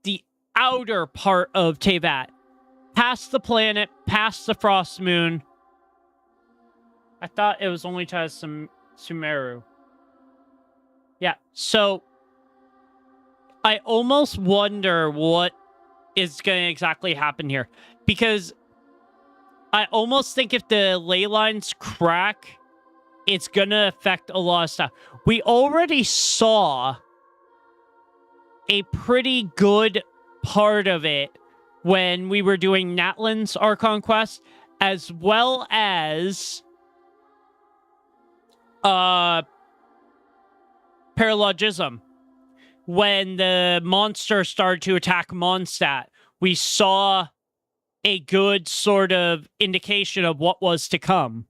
[SPEAKER 1] the outer part of Teyvat. Past the planet, past the Frost Moon. I thought it was only to Sumeru. Yeah, so I almost wonder what is going to exactly happen here. Because I almost think if the ley lines crack, it's going to affect a lot of stuff. We already saw a pretty good part of it when we were doing Natlan's Archon quest, as well as Paralogism. When the monster started to attack Mondstadt, we saw a good sort of indication of what was to come.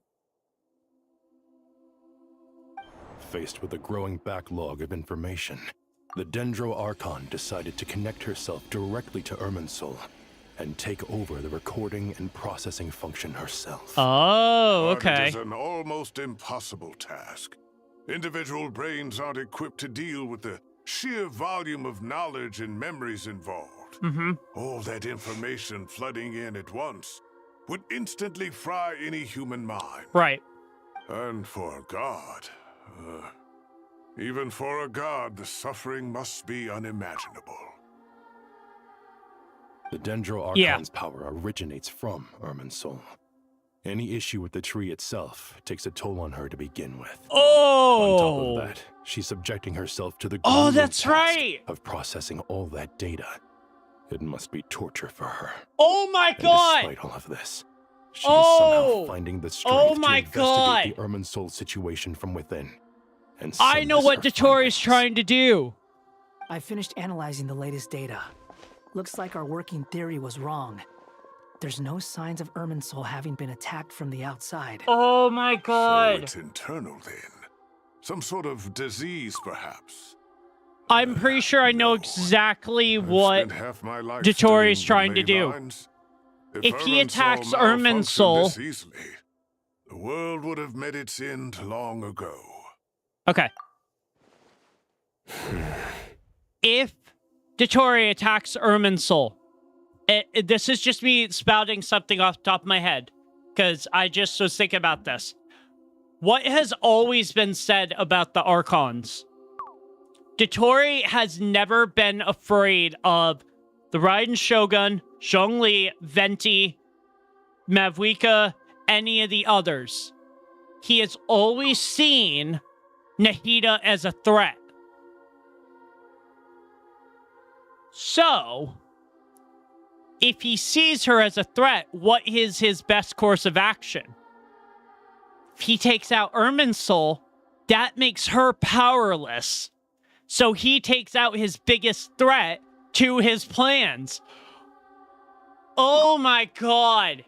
[SPEAKER 18] Faced with a growing backlog of information, the Dendro Archon decided to connect herself directly to Irminsul and take over the recording and processing function herself.
[SPEAKER 1] Oh,
[SPEAKER 17] But
[SPEAKER 1] okay.
[SPEAKER 17] it is an almost impossible task. Individual brains aren't equipped to deal with the sheer volume of knowledge and memories involved.
[SPEAKER 1] Mm-hmm.
[SPEAKER 17] All that information flooding in at once would instantly fry any human mind.
[SPEAKER 1] Right.
[SPEAKER 17] And for a god, even for a god, the suffering must be unimaginable.
[SPEAKER 18] The Dendro Archon's power originates from Irminsul. Any issue with the tree itself takes a toll on her to begin with.
[SPEAKER 1] Oh!
[SPEAKER 18] On top of that, she's subjecting herself to the
[SPEAKER 1] Oh,
[SPEAKER 18] grueling
[SPEAKER 1] that's
[SPEAKER 18] task
[SPEAKER 1] right!
[SPEAKER 18] of processing all that data. It must be torture for her.
[SPEAKER 1] Oh my
[SPEAKER 18] And
[SPEAKER 1] god!
[SPEAKER 18] despite all of this, she is somehow finding the strength to investigate
[SPEAKER 1] god!
[SPEAKER 18] the Irminsul situation from within. And
[SPEAKER 1] I know what Dottore trying to do.
[SPEAKER 20] I finished analyzing the latest data. Looks like our working theory was wrong. There's no signs of Irminsul having been attacked from the outside.
[SPEAKER 1] Oh my
[SPEAKER 17] So
[SPEAKER 1] god.
[SPEAKER 17] it's internal then. Some sort of disease, perhaps.
[SPEAKER 1] I'm pretty sure I know exactly what
[SPEAKER 17] Spent half my life
[SPEAKER 1] Dottore is
[SPEAKER 17] studying
[SPEAKER 1] trying to
[SPEAKER 17] the ley
[SPEAKER 1] do.
[SPEAKER 17] lines.
[SPEAKER 1] If he
[SPEAKER 17] Irminsul
[SPEAKER 1] attacks
[SPEAKER 17] malfunctioned
[SPEAKER 1] Irminsul...
[SPEAKER 17] this easily, the world would have met its end long ago.
[SPEAKER 1] Okay. If Dottore attacks Irminsul, this is just me spouting something off the top of my head, because I just was thinking about this. What has always been said about the Archons? Dottore has never been afraid of the Raiden Shogun, Zhongli, Venti, Mavuika, any of the others. He has always seen Nahida as a threat. So, if he sees her as a threat, what is his best course of action? If he takes out Irminsul, that makes her powerless. So he takes out his biggest threat to his plans. Oh my god.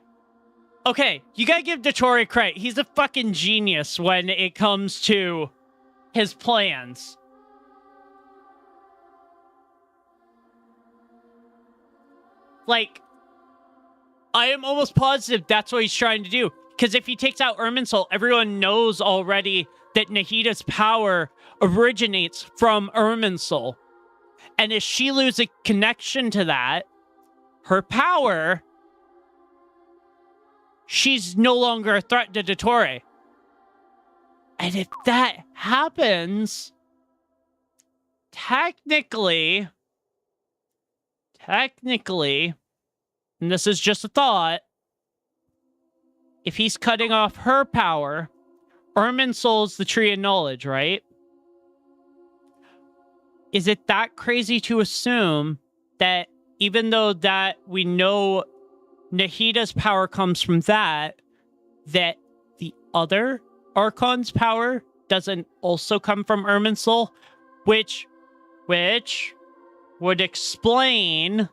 [SPEAKER 1] Okay, you gotta give Dottore credit. He's a fucking genius when it comes to his plans. Like, I am almost positive that's what he's trying to do. Because if he takes out Irminsul, everyone knows already that Nahida's power originates from Irminsul. And if she loses a connection to that, her power, she's no longer a threat to Dottore. And if that happens, technically, and this is just a thought, if he's cutting off her power, Irminsul's the tree of knowledge, right? Is it that crazy to assume that even though that we know Nahida's power comes from that the other Archon's power doesn't also come from Irminsul? Which would explain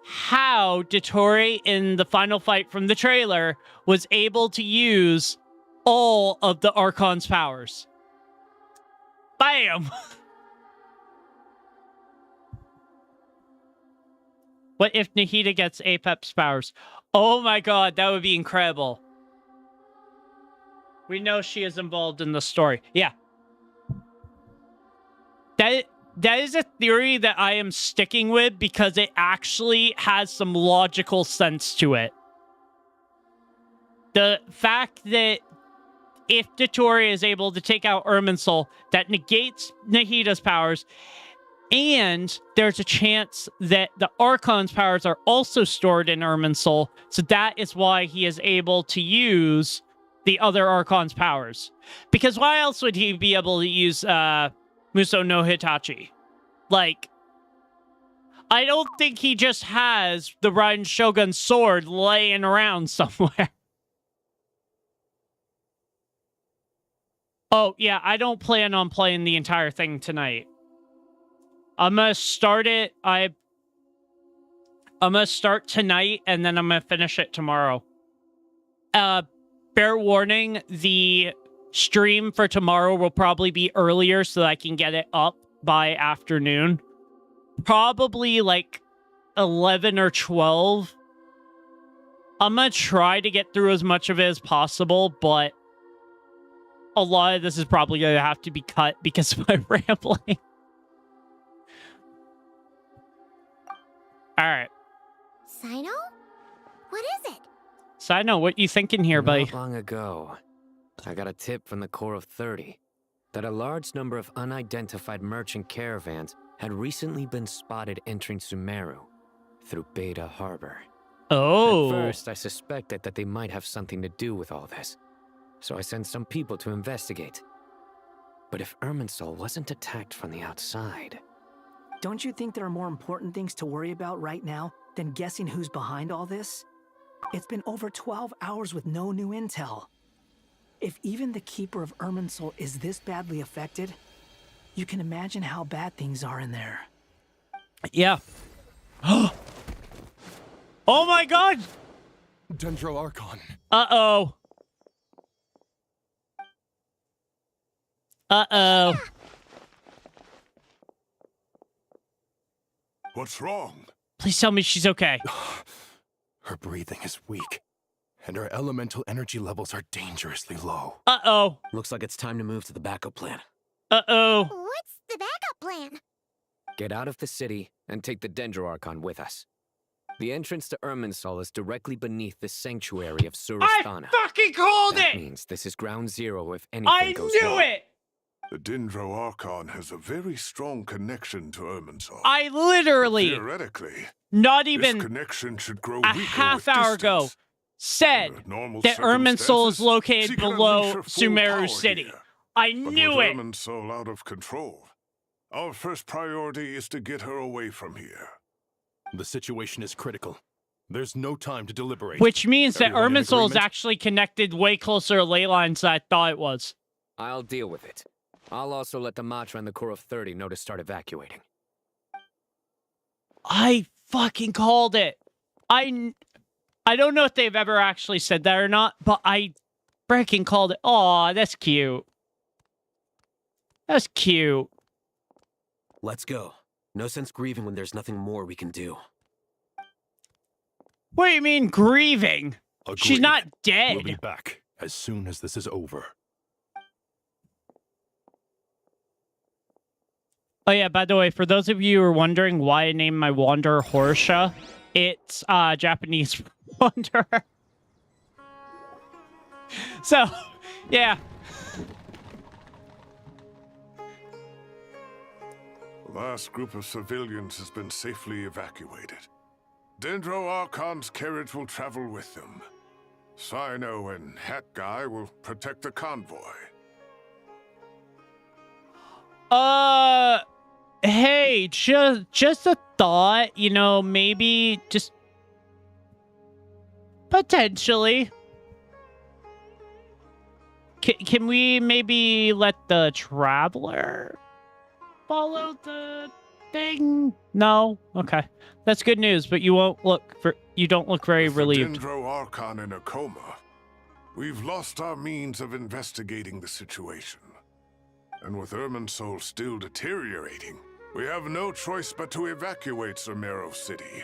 [SPEAKER 1] how Dottore in the final fight from the trailer was able to use all of the Archon's powers. Bam! What if Nahida gets Apex powers? Oh my god, that would be incredible. We know she is involved in the story. Yeah. That is a theory that I am sticking with because it actually has some logical sense to it. The fact that if Dottore is able to take out Irminsul, that negates Nahida's powers, and there's a chance that the Archon's powers are also stored in Irminsul, so that is why he is able to use the other Archon's powers. Because why else would he be able to use Muso no Hitachi? Like, I don't think he just has the Raiden Shogun sword laying around somewhere. Oh, yeah, I don't plan on playing the entire thing tonight. I'm gonna start it. I'm gonna start tonight, and then I'm gonna finish it tomorrow. Fair warning, the stream for tomorrow will probably be earlier so that I can get it up by afternoon. Probably like 11 or 12. I'm gonna try to get through as much of it as possible, but a lot of this is probably gonna have to be cut because of my rambling. Alright.
[SPEAKER 3] Sino? What is it?
[SPEAKER 1] Sino, what you thinking here, buddy?
[SPEAKER 16] Not long ago, I got a tip from the Corps of 30 that a large number of unidentified merchant caravans had recently been spotted entering Sumeru through Beta Harbor.
[SPEAKER 1] Oh.
[SPEAKER 16] At first, I suspected that they might have something to do with all this, so I sent some people to investigate. But if Irminsul wasn't attacked from the outside...
[SPEAKER 20] Don't you think there are more important things to worry about right now than guessing who's behind all this? It's been over 12 hours with no new intel. If even the Keeper of Irminsul is this badly affected, you can imagine how bad things are in there.
[SPEAKER 1] Yeah. Oh my god!
[SPEAKER 18] Dendro Archon.
[SPEAKER 1] Uh-oh. Uh-oh.
[SPEAKER 17] What's wrong?
[SPEAKER 1] Please tell me she's okay.
[SPEAKER 18] Her breathing is weak, and her elemental energy levels are dangerously low.
[SPEAKER 1] Uh-oh.
[SPEAKER 19] Looks like it's time to move to the backup plan.
[SPEAKER 1] Uh-oh.
[SPEAKER 3] What's the backup plan?
[SPEAKER 16] Get out of the city and take the Dendro Archon with us. The entrance to Irminsul is directly beneath the sanctuary of Surasthana.
[SPEAKER 1] I fucking called
[SPEAKER 16] that
[SPEAKER 1] it!
[SPEAKER 16] means this is ground zero if anything goes wrong.
[SPEAKER 1] I knew it!
[SPEAKER 17] The Dendro Archon has a very strong connection to Irminsul.
[SPEAKER 1] I literally,
[SPEAKER 17] theoretically,
[SPEAKER 1] not even
[SPEAKER 17] this connection should grow
[SPEAKER 1] a half hour ago, said that Irminsul is located below Sumeru City.
[SPEAKER 17] Here.
[SPEAKER 1] I
[SPEAKER 17] But
[SPEAKER 1] knew
[SPEAKER 17] with
[SPEAKER 1] it!
[SPEAKER 17] Irminsul out of control, our first priority is to get her away from here.
[SPEAKER 18] The situation is critical. There's no time to deliberate.
[SPEAKER 1] Which means that
[SPEAKER 18] Everyone in
[SPEAKER 1] Irminsul is
[SPEAKER 18] agreement?
[SPEAKER 1] actually connected way closer to ley lines than I thought it was.
[SPEAKER 16] I'll deal with it. I'll also let the Matra and the Corps of 30 know to start evacuating.
[SPEAKER 1] I fucking called it. I don't know if they've ever actually said that or not, but I freaking called it. Aw, that's cute. That's cute.
[SPEAKER 19] Let's go. No sense grieving when there's nothing more we can do.
[SPEAKER 1] What do you mean grieving?
[SPEAKER 18] Agreed.
[SPEAKER 1] She's not dead.
[SPEAKER 18] We'll be back as soon as this is over.
[SPEAKER 1] Oh yeah, by the way, for those of you who are wondering why I named my Wanderer Horsha, it's Japanese Wanderer. So, yeah.
[SPEAKER 17] The last group of civilians has been safely evacuated. Dendro Archon's carriage will travel with them. Sino and Hat Guy will protect the convoy.
[SPEAKER 1] Hey, just a thought, you know, maybe just potentially. Can we maybe let the Traveler follow the thing? No? Okay. That's good news, but you don't look very relieved.
[SPEAKER 17] Dendro Archon in a coma, we've lost our means of investigating the situation. And with Irminsul still deteriorating, we have no choice but to evacuate Sumeru City.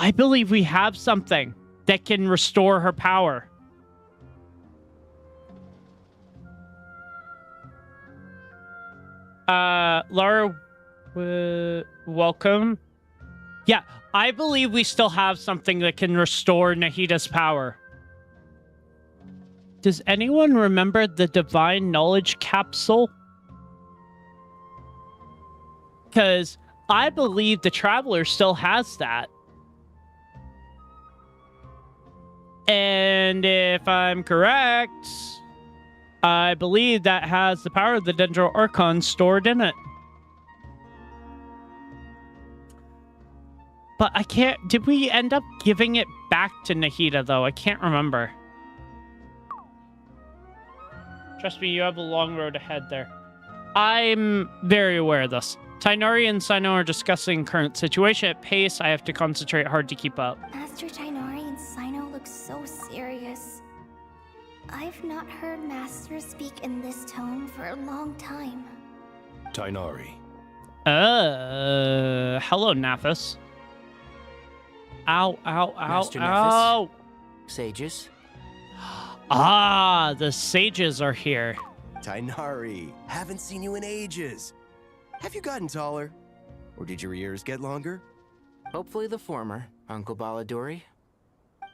[SPEAKER 1] I believe we have something that can restore her power. Laura, welcome. Yeah, I believe we still have something that can restore Nahida's power. Does anyone remember the Divine Knowledge Capsule? Because I believe the Traveler still has that. And if I'm correct, I believe that has the power of the Dendro Archon stored in it. But I can't... Did we end up giving it back to Nahida, though? I can't remember. Trust me, you have a long road ahead there. I'm very aware of this. Tainari and Sino are discussing current situation at pace. I have to concentrate hard to keep up.
[SPEAKER 3] Master Tainari and Sino look so serious. I've not heard Master speak in this tone for a long time.
[SPEAKER 18] Tainari.
[SPEAKER 1] Hello, Naphis. Ow, ow, ow,
[SPEAKER 11] Master
[SPEAKER 1] ow.
[SPEAKER 11] Nephis? Sages?
[SPEAKER 1] Ah, the sages are here.
[SPEAKER 5] Tainari, haven't seen you in ages. Have you gotten taller? Or did your ears get longer?
[SPEAKER 11] Hopefully the former, Uncle Baladori.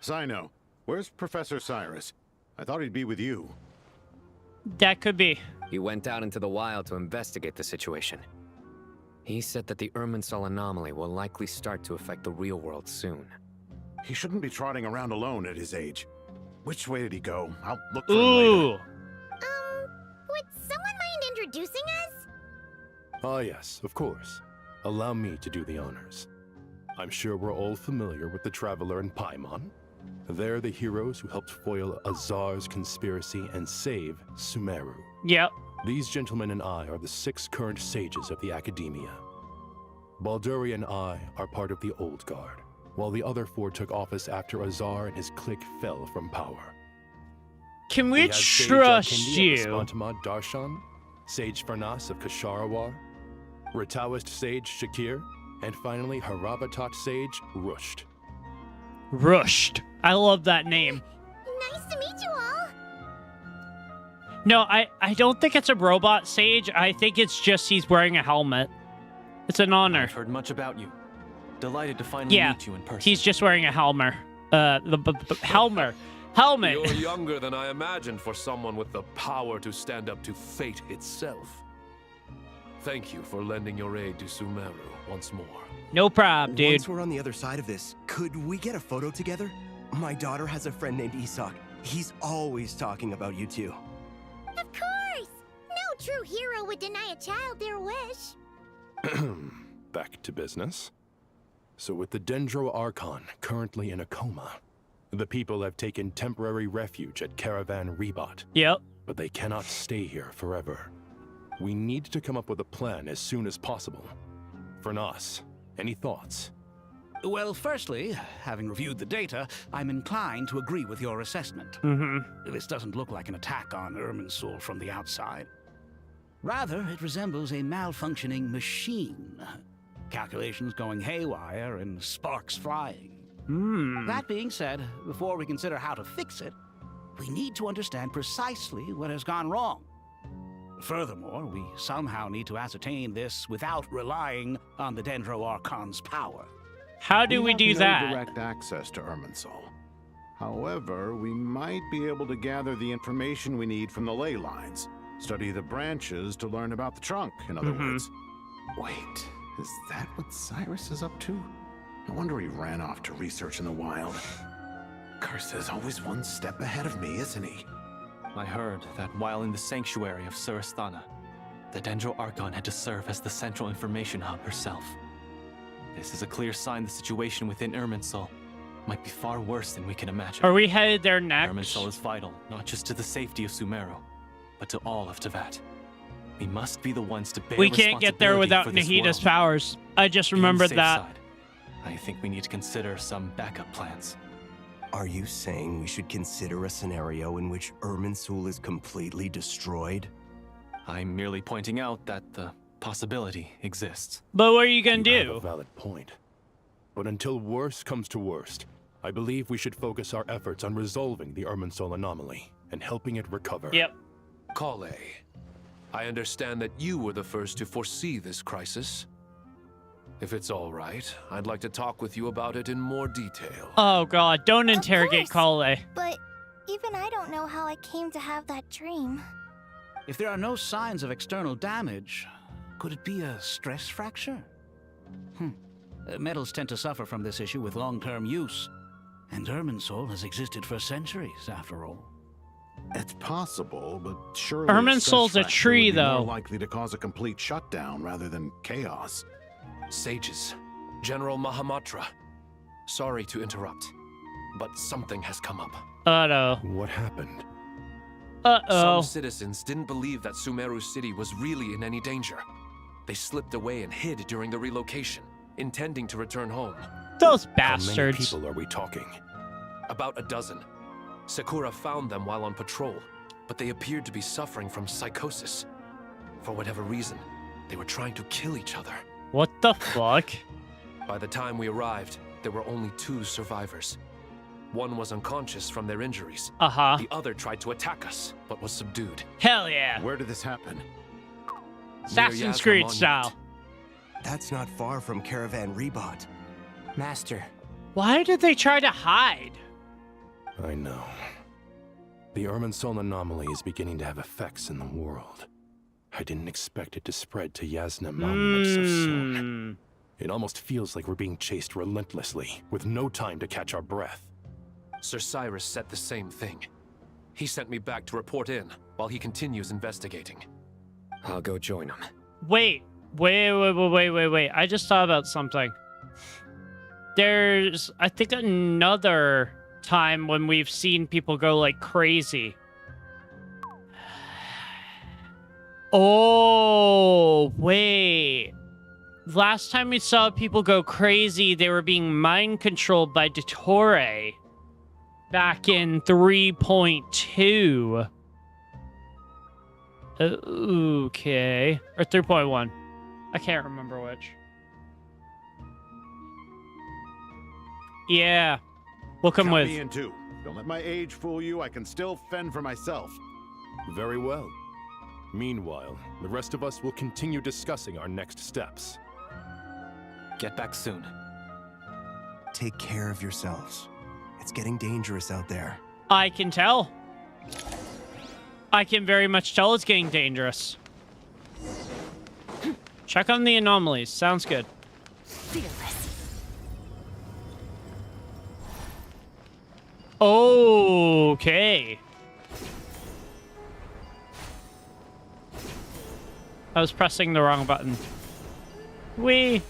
[SPEAKER 6] Sino, where's Professor Cyrus? I thought he'd be with you.
[SPEAKER 1] That could be.
[SPEAKER 16] He went out into the wild to investigate the situation. He said that the Irminsul anomaly will likely start to affect the real world soon.
[SPEAKER 6] He shouldn't be trotting around alone at his age. Which way did he go? I'll look for him
[SPEAKER 1] Ooh.
[SPEAKER 6] later.
[SPEAKER 3] Would someone mind introducing us?
[SPEAKER 18] Ah, yes, of course. Allow me to do the honors. I'm sure we're all familiar with the Traveler and Paimon. They're the heroes who helped foil Azar's conspiracy and save Sumeru.
[SPEAKER 1] Yep.
[SPEAKER 18] These gentlemen and I are the 6 current sages of the Academia. Balduri and I are part of the Old Guard, while the other 4 took office after Azar and his clique fell from power.
[SPEAKER 1] Can we
[SPEAKER 18] have Sage
[SPEAKER 1] trust
[SPEAKER 18] Alkindi
[SPEAKER 1] you?
[SPEAKER 18] of Spantamad Darshan, Sage Farnas of Kasharawar, Rataoist Sage Shakir, and finally Haravatat Sage Rusht.
[SPEAKER 1] Rushed. I love that name.
[SPEAKER 3] Nice to meet you all.
[SPEAKER 1] No, I don't think it's a robot sage. I think it's just he's wearing a helmet. It's an honor.
[SPEAKER 15] I've heard much about you. Delighted to finally meet you in person.
[SPEAKER 1] He's just wearing a helmet. Helmet.
[SPEAKER 7] You're younger than I imagined for someone with the power to stand up to fate itself. Thank you for lending your aid to Sumeru once more.
[SPEAKER 1] No problem, dude.
[SPEAKER 5] Once we're on the other side of this, could we get a photo together? My daughter has a friend named Isak. He's always talking about you two.
[SPEAKER 3] Of course! No true hero would deny a child their wish.
[SPEAKER 18] Back to business. So with the Dendro Archon currently in a coma, the people have taken temporary refuge at Caravan Rebot.
[SPEAKER 1] Yep.
[SPEAKER 18] But they cannot stay here forever. We need to come up with a plan as soon as possible. Farnas, any thoughts?
[SPEAKER 21] Well, firstly, having reviewed the data, I'm inclined to agree with your assessment. This doesn't look like an attack on Irminsul from the outside. Rather, it resembles a malfunctioning machine. Calculations going haywire and sparks flying. That being said, before we consider how to fix it, we need to understand precisely what has gone wrong. Furthermore, we somehow need to ascertain this without relying on the Dendro Archon's power.
[SPEAKER 1] How do we do
[SPEAKER 6] have
[SPEAKER 1] that?
[SPEAKER 6] No direct access to Irminsul. However, we might be able to gather the information we need from the ley lines. Study the branches to learn about the trunk, in other words. Wait, is that what Cyrus is up to? No wonder he ran off to research in the wild. Curse, always one step ahead of me, isn't he?
[SPEAKER 15] I heard that while in the sanctuary of Surasthana, the Dendro Archon had to serve as the central information hub herself. This is a clear sign the situation within Irminsul might be far worse than we can imagine.
[SPEAKER 1] Are we headed there next?
[SPEAKER 15] Irminsul is vital, not just to the safety of Sumeru, but to all of Teyvat. We must be the ones to bear
[SPEAKER 1] We can't get there without Nahida's powers. I just remembered that.
[SPEAKER 15] Side, I think we need to consider some backup plans.
[SPEAKER 5] Are you saying we should consider a scenario in which Irminsul is completely destroyed?
[SPEAKER 15] I'm merely pointing out that the possibility exists.
[SPEAKER 1] But what are you gonna
[SPEAKER 18] You have
[SPEAKER 1] do?
[SPEAKER 18] a valid point. But until worst comes to worst, I believe we should focus our efforts on resolving the Irminsul anomaly and helping it recover.
[SPEAKER 1] Yep.
[SPEAKER 7] Kale, I understand that you were the first to foresee this crisis. If it's all right, I'd like to talk with you about it in more detail.
[SPEAKER 1] Oh god, don't interrogate Kale.
[SPEAKER 3] But even I don't know how I came to have that dream.
[SPEAKER 21] If there are no signs of external damage, could it be a stress fracture? Metals tend to suffer from this issue with long-term use. And Irminsul has existed for centuries, after all.
[SPEAKER 6] It's possible, but surely
[SPEAKER 1] Irminsul's a tree,
[SPEAKER 6] would be
[SPEAKER 1] though.
[SPEAKER 6] more likely to cause a complete shutdown rather than chaos.
[SPEAKER 7] Sages, General Mahamatra, sorry to interrupt, but something has come up.
[SPEAKER 1] Uh-oh.
[SPEAKER 18] What happened?
[SPEAKER 1] Uh-oh.
[SPEAKER 7] Some citizens didn't believe that Sumeru City was really in any danger. They slipped away and hid during the relocation, intending to return home.
[SPEAKER 1] Those
[SPEAKER 18] How many
[SPEAKER 1] bastards.
[SPEAKER 18] people are we talking?
[SPEAKER 7] About a dozen. Sakura found them while on patrol, but they appeared to be suffering from psychosis. For whatever reason, they were trying to kill each other.
[SPEAKER 1] What the fuck?
[SPEAKER 7] By the time we arrived, there were only 2 survivors. One was unconscious from their injuries.
[SPEAKER 1] Uh-huh.
[SPEAKER 7] The other tried to attack us, but was subdued.
[SPEAKER 1] Hell yeah.
[SPEAKER 6] Where did this happen?
[SPEAKER 1] Assassin's Creed style.
[SPEAKER 5] That's not far from Caravan Rebot.
[SPEAKER 11] Master.
[SPEAKER 1] Why did they try to hide?
[SPEAKER 18] I know. The Irminsul anomaly is beginning to have effects in the world. I didn't expect it to spread to Yasna Monument so soon. It almost feels like we're being chased relentlessly, with no time to catch our breath.
[SPEAKER 7] Sir Cyrus said the same thing. He sent me back to report in, while he continues investigating.
[SPEAKER 16] I'll go join him.
[SPEAKER 1] Wait. I just thought about something. There's, I think, another time when we've seen people go like crazy. Oh, wait. Last time we saw people go crazy, they were being mind controlled by Dottore back in 3.2. Okay. Or 3.1. I can't remember which. Yeah. We'll come
[SPEAKER 6] Count
[SPEAKER 1] with.
[SPEAKER 6] me in too. Don't let my age fool you. I can still fend for myself.
[SPEAKER 18] Very well. Meanwhile, the rest of us will continue discussing our next steps.
[SPEAKER 15] Get back soon.
[SPEAKER 5] Take care of yourselves. It's getting dangerous out there.
[SPEAKER 1] I can tell. I can very much tell it's getting dangerous. Check on the anomalies. Sounds good. Okay. I was pressing the wrong button. Wee.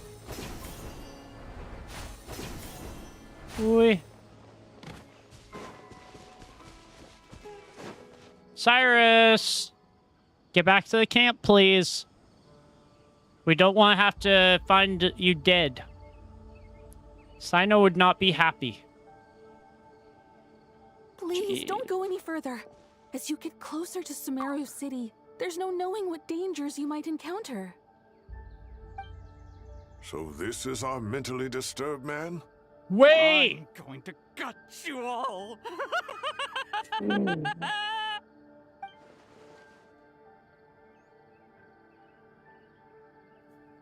[SPEAKER 1] Cyrus! Get back to the camp, please. We don't want to have to find you dead. Sino would not be happy.
[SPEAKER 2] Please, don't go any further. As you get closer to Sumeru City, there's no knowing what dangers you might encounter.
[SPEAKER 17] So this is our mentally disturbed man?
[SPEAKER 1] Wait!
[SPEAKER 10] I'm going to gut you all.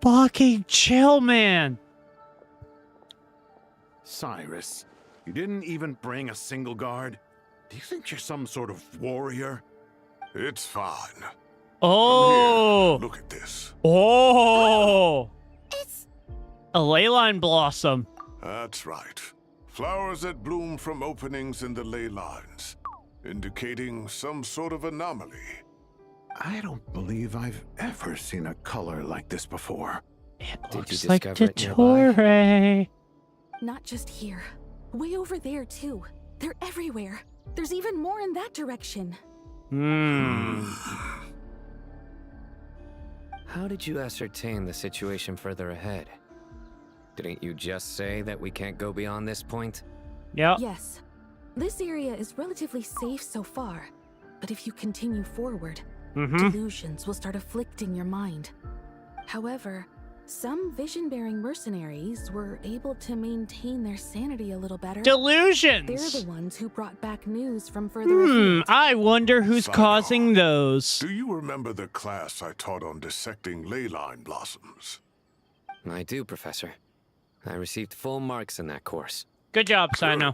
[SPEAKER 1] Fucking chill, man.
[SPEAKER 6] Cyrus, you didn't even bring a single guard? Do you think you're some sort of warrior?
[SPEAKER 17] It's fine.
[SPEAKER 1] Oh!
[SPEAKER 17] Here, look at this.
[SPEAKER 1] Oh! It's a ley line blossom.
[SPEAKER 17] That's right. Flowers that bloom from openings in the ley lines, indicating some sort of anomaly.
[SPEAKER 6] I don't believe I've ever seen a color like this before.
[SPEAKER 1] It
[SPEAKER 16] Did
[SPEAKER 1] looks
[SPEAKER 16] you
[SPEAKER 1] like
[SPEAKER 16] discover it nearby?
[SPEAKER 1] Dottore.
[SPEAKER 2] Not just here. Way over there, too. They're everywhere. There's even more in that direction.
[SPEAKER 16] How did you ascertain the situation further ahead? Didn't you just say that we can't go beyond this point?
[SPEAKER 1] Yeah.
[SPEAKER 2] Yes. This area is relatively safe so far. But if you continue forward, delusions will start afflicting your mind. However, Some vision-bearing mercenaries were able to maintain their sanity a little better.
[SPEAKER 1] Delusions!
[SPEAKER 2] They're the ones who brought back news from further afield.
[SPEAKER 1] I wonder who's causing those.
[SPEAKER 17] Do you remember the class I taught on dissecting ley line blossoms?
[SPEAKER 16] I do, Professor. I received full marks in that course.
[SPEAKER 1] Good job, Sino.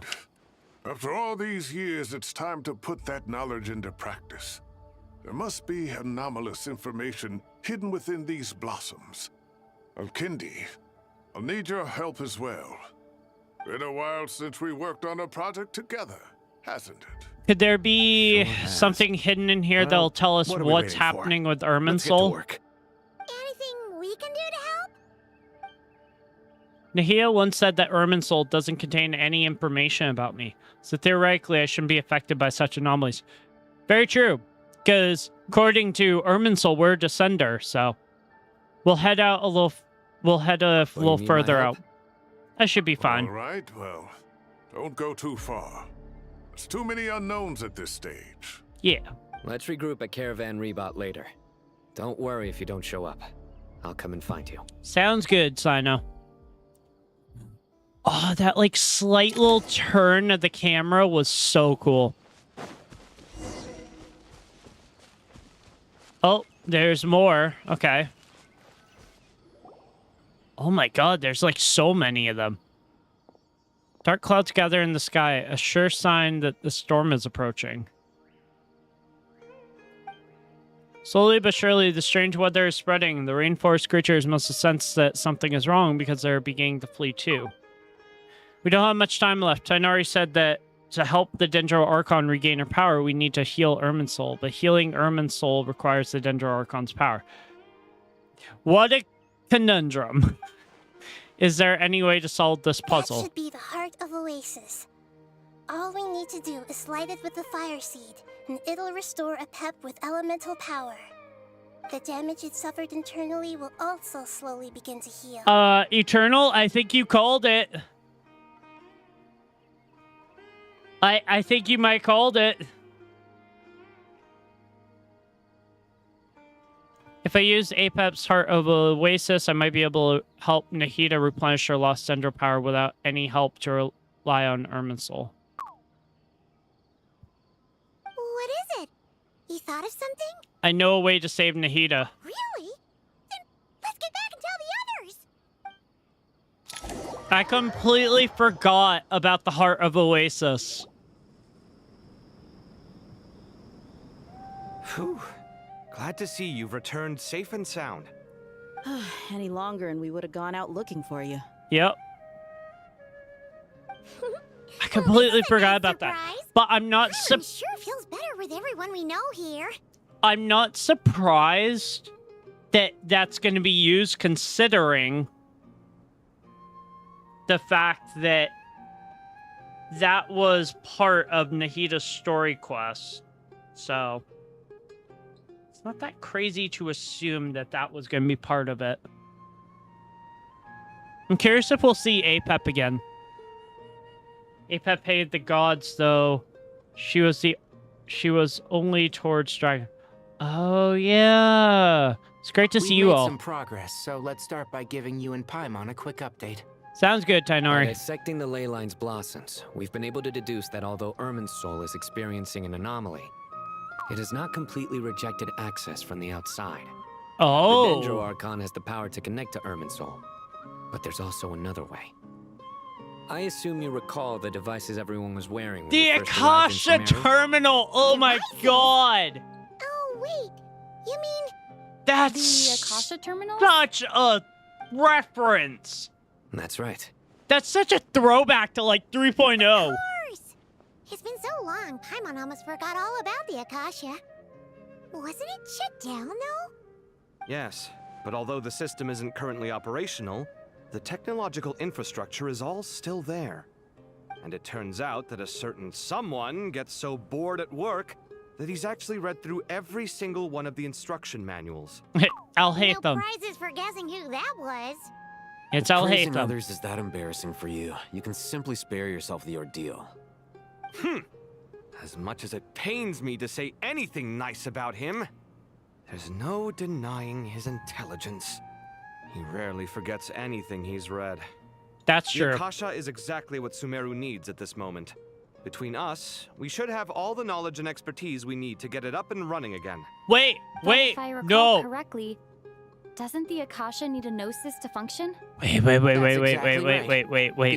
[SPEAKER 17] After all these years, it's time to put that knowledge into practice. There must be anomalous information hidden within these blossoms. Alkindi, I'll need your help as well. Been a while since we worked on a project together, hasn't it?
[SPEAKER 1] Could there be something hidden in here that'll tell us what's happening with Irminsul?
[SPEAKER 3] Anything we can do to help?
[SPEAKER 1] Nahia once said that Irminsul doesn't contain any information about me, so theoretically I shouldn't be affected by such anomalies. Very true, because according to Irminsul, we're a descender, so we'll head out a little. We'll head a little further out. That should be fine.
[SPEAKER 17] All right, well, don't go too far. There's too many unknowns at this stage.
[SPEAKER 1] Yeah.
[SPEAKER 16] Let's regroup at Caravan Rebot later. Don't worry if you don't show up. I'll come and find you.
[SPEAKER 1] Sounds good, Sino. Oh, that like slight little turn of the camera was so cool. Oh, there's more. Okay. Oh my god, there's like so many of them. Dark clouds gather in the sky, a sure sign that the storm is approaching. Slowly but surely, the strange weather is spreading. The rainforest creatures must have sensed that something is wrong because they're beginning to flee too. We don't have much time left. Tainari said that to help the Dendro Archon regain her power, we need to heal Irminsul, but healing Irminsul requires the Dendro Archon's power. What a conundrum. Is there any way to solve this puzzle?
[SPEAKER 3] That should be the heart of Oasis. All we need to do is light it with the fire seed, and it'll restore a pep with elemental power. The damage it suffered internally will also slowly begin to heal.
[SPEAKER 1] Eternal, I think you called it. I think you might called it. If I use Apep's Heart of Oasis, I might be able to help Nahida replenish her lost Dendro power without any help to rely on Irminsul.
[SPEAKER 3] What is it? You thought of something?
[SPEAKER 1] I know a way to save Nahida.
[SPEAKER 3] Really? Then let's get back and tell the others!
[SPEAKER 1] I completely forgot about the Heart of Oasis.
[SPEAKER 4] Whew. Glad to see you've returned safe and sound.
[SPEAKER 9] Any longer and we would have gone out looking for you.
[SPEAKER 1] Yep. I completely forgot about that. But I'm not
[SPEAKER 3] sure feels better with everyone we know here.
[SPEAKER 1] I'm not surprised that that's going to be used, considering the fact that that was part of Nahida's story quest. So it's not that crazy to assume that that was going to be part of it. I'm curious if we'll see Apep again. Apep hated the gods, though. She was only towards dragon. Oh yeah, it's great to see you all.
[SPEAKER 11] We made some progress, so let's start by giving you and Paimon a quick update.
[SPEAKER 1] Sounds good, Tainari.
[SPEAKER 16] By dissecting the ley line's blossoms, we've been able to deduce that although Irminsul is experiencing an anomaly, it has not completely rejected access from the outside.
[SPEAKER 1] Oh.
[SPEAKER 16] The Dendro Archon has the power to connect to Irminsul, but there's also another way. I assume you recall the devices everyone was wearing when
[SPEAKER 1] The
[SPEAKER 16] we first arrived in
[SPEAKER 1] Akasha
[SPEAKER 16] Sumeru?
[SPEAKER 1] Terminal! Oh my god!
[SPEAKER 3] Oh, wait. You mean...
[SPEAKER 1] That's
[SPEAKER 14] The Akasha Terminal?
[SPEAKER 1] such a reference!
[SPEAKER 16] That's right.
[SPEAKER 1] That's such a throwback to like 3.0.
[SPEAKER 3] Of course! It's been so long, Paimon almost forgot all about the Akasha. Wasn't it shut down, though?
[SPEAKER 4] Yes, but although the system isn't currently operational, the technological infrastructure is all still there. And it turns out that a certain someone gets so bored at work that he's actually read through every single one of the instruction manuals.
[SPEAKER 1] I'll hate
[SPEAKER 3] no
[SPEAKER 1] them.
[SPEAKER 3] prizes for guessing who that was.
[SPEAKER 1] It's I'll hate
[SPEAKER 19] Praising
[SPEAKER 1] them.
[SPEAKER 19] others is that embarrassing for you. You can simply spare yourself the ordeal.
[SPEAKER 4] As much as it pains me to say anything nice about him, there's no denying his intelligence. He rarely forgets anything he's read.
[SPEAKER 1] That's
[SPEAKER 4] The
[SPEAKER 1] true.
[SPEAKER 4] Akasha is exactly what Sumeru needs at this moment. Between us, we should have all the knowledge and expertise we need to get it up and running again.
[SPEAKER 1] Wait,
[SPEAKER 8] But
[SPEAKER 1] wait,
[SPEAKER 8] if I recall
[SPEAKER 1] no.
[SPEAKER 8] correctly, doesn't the Akasha need a gnosis to function?
[SPEAKER 1] Wait.
[SPEAKER 11] The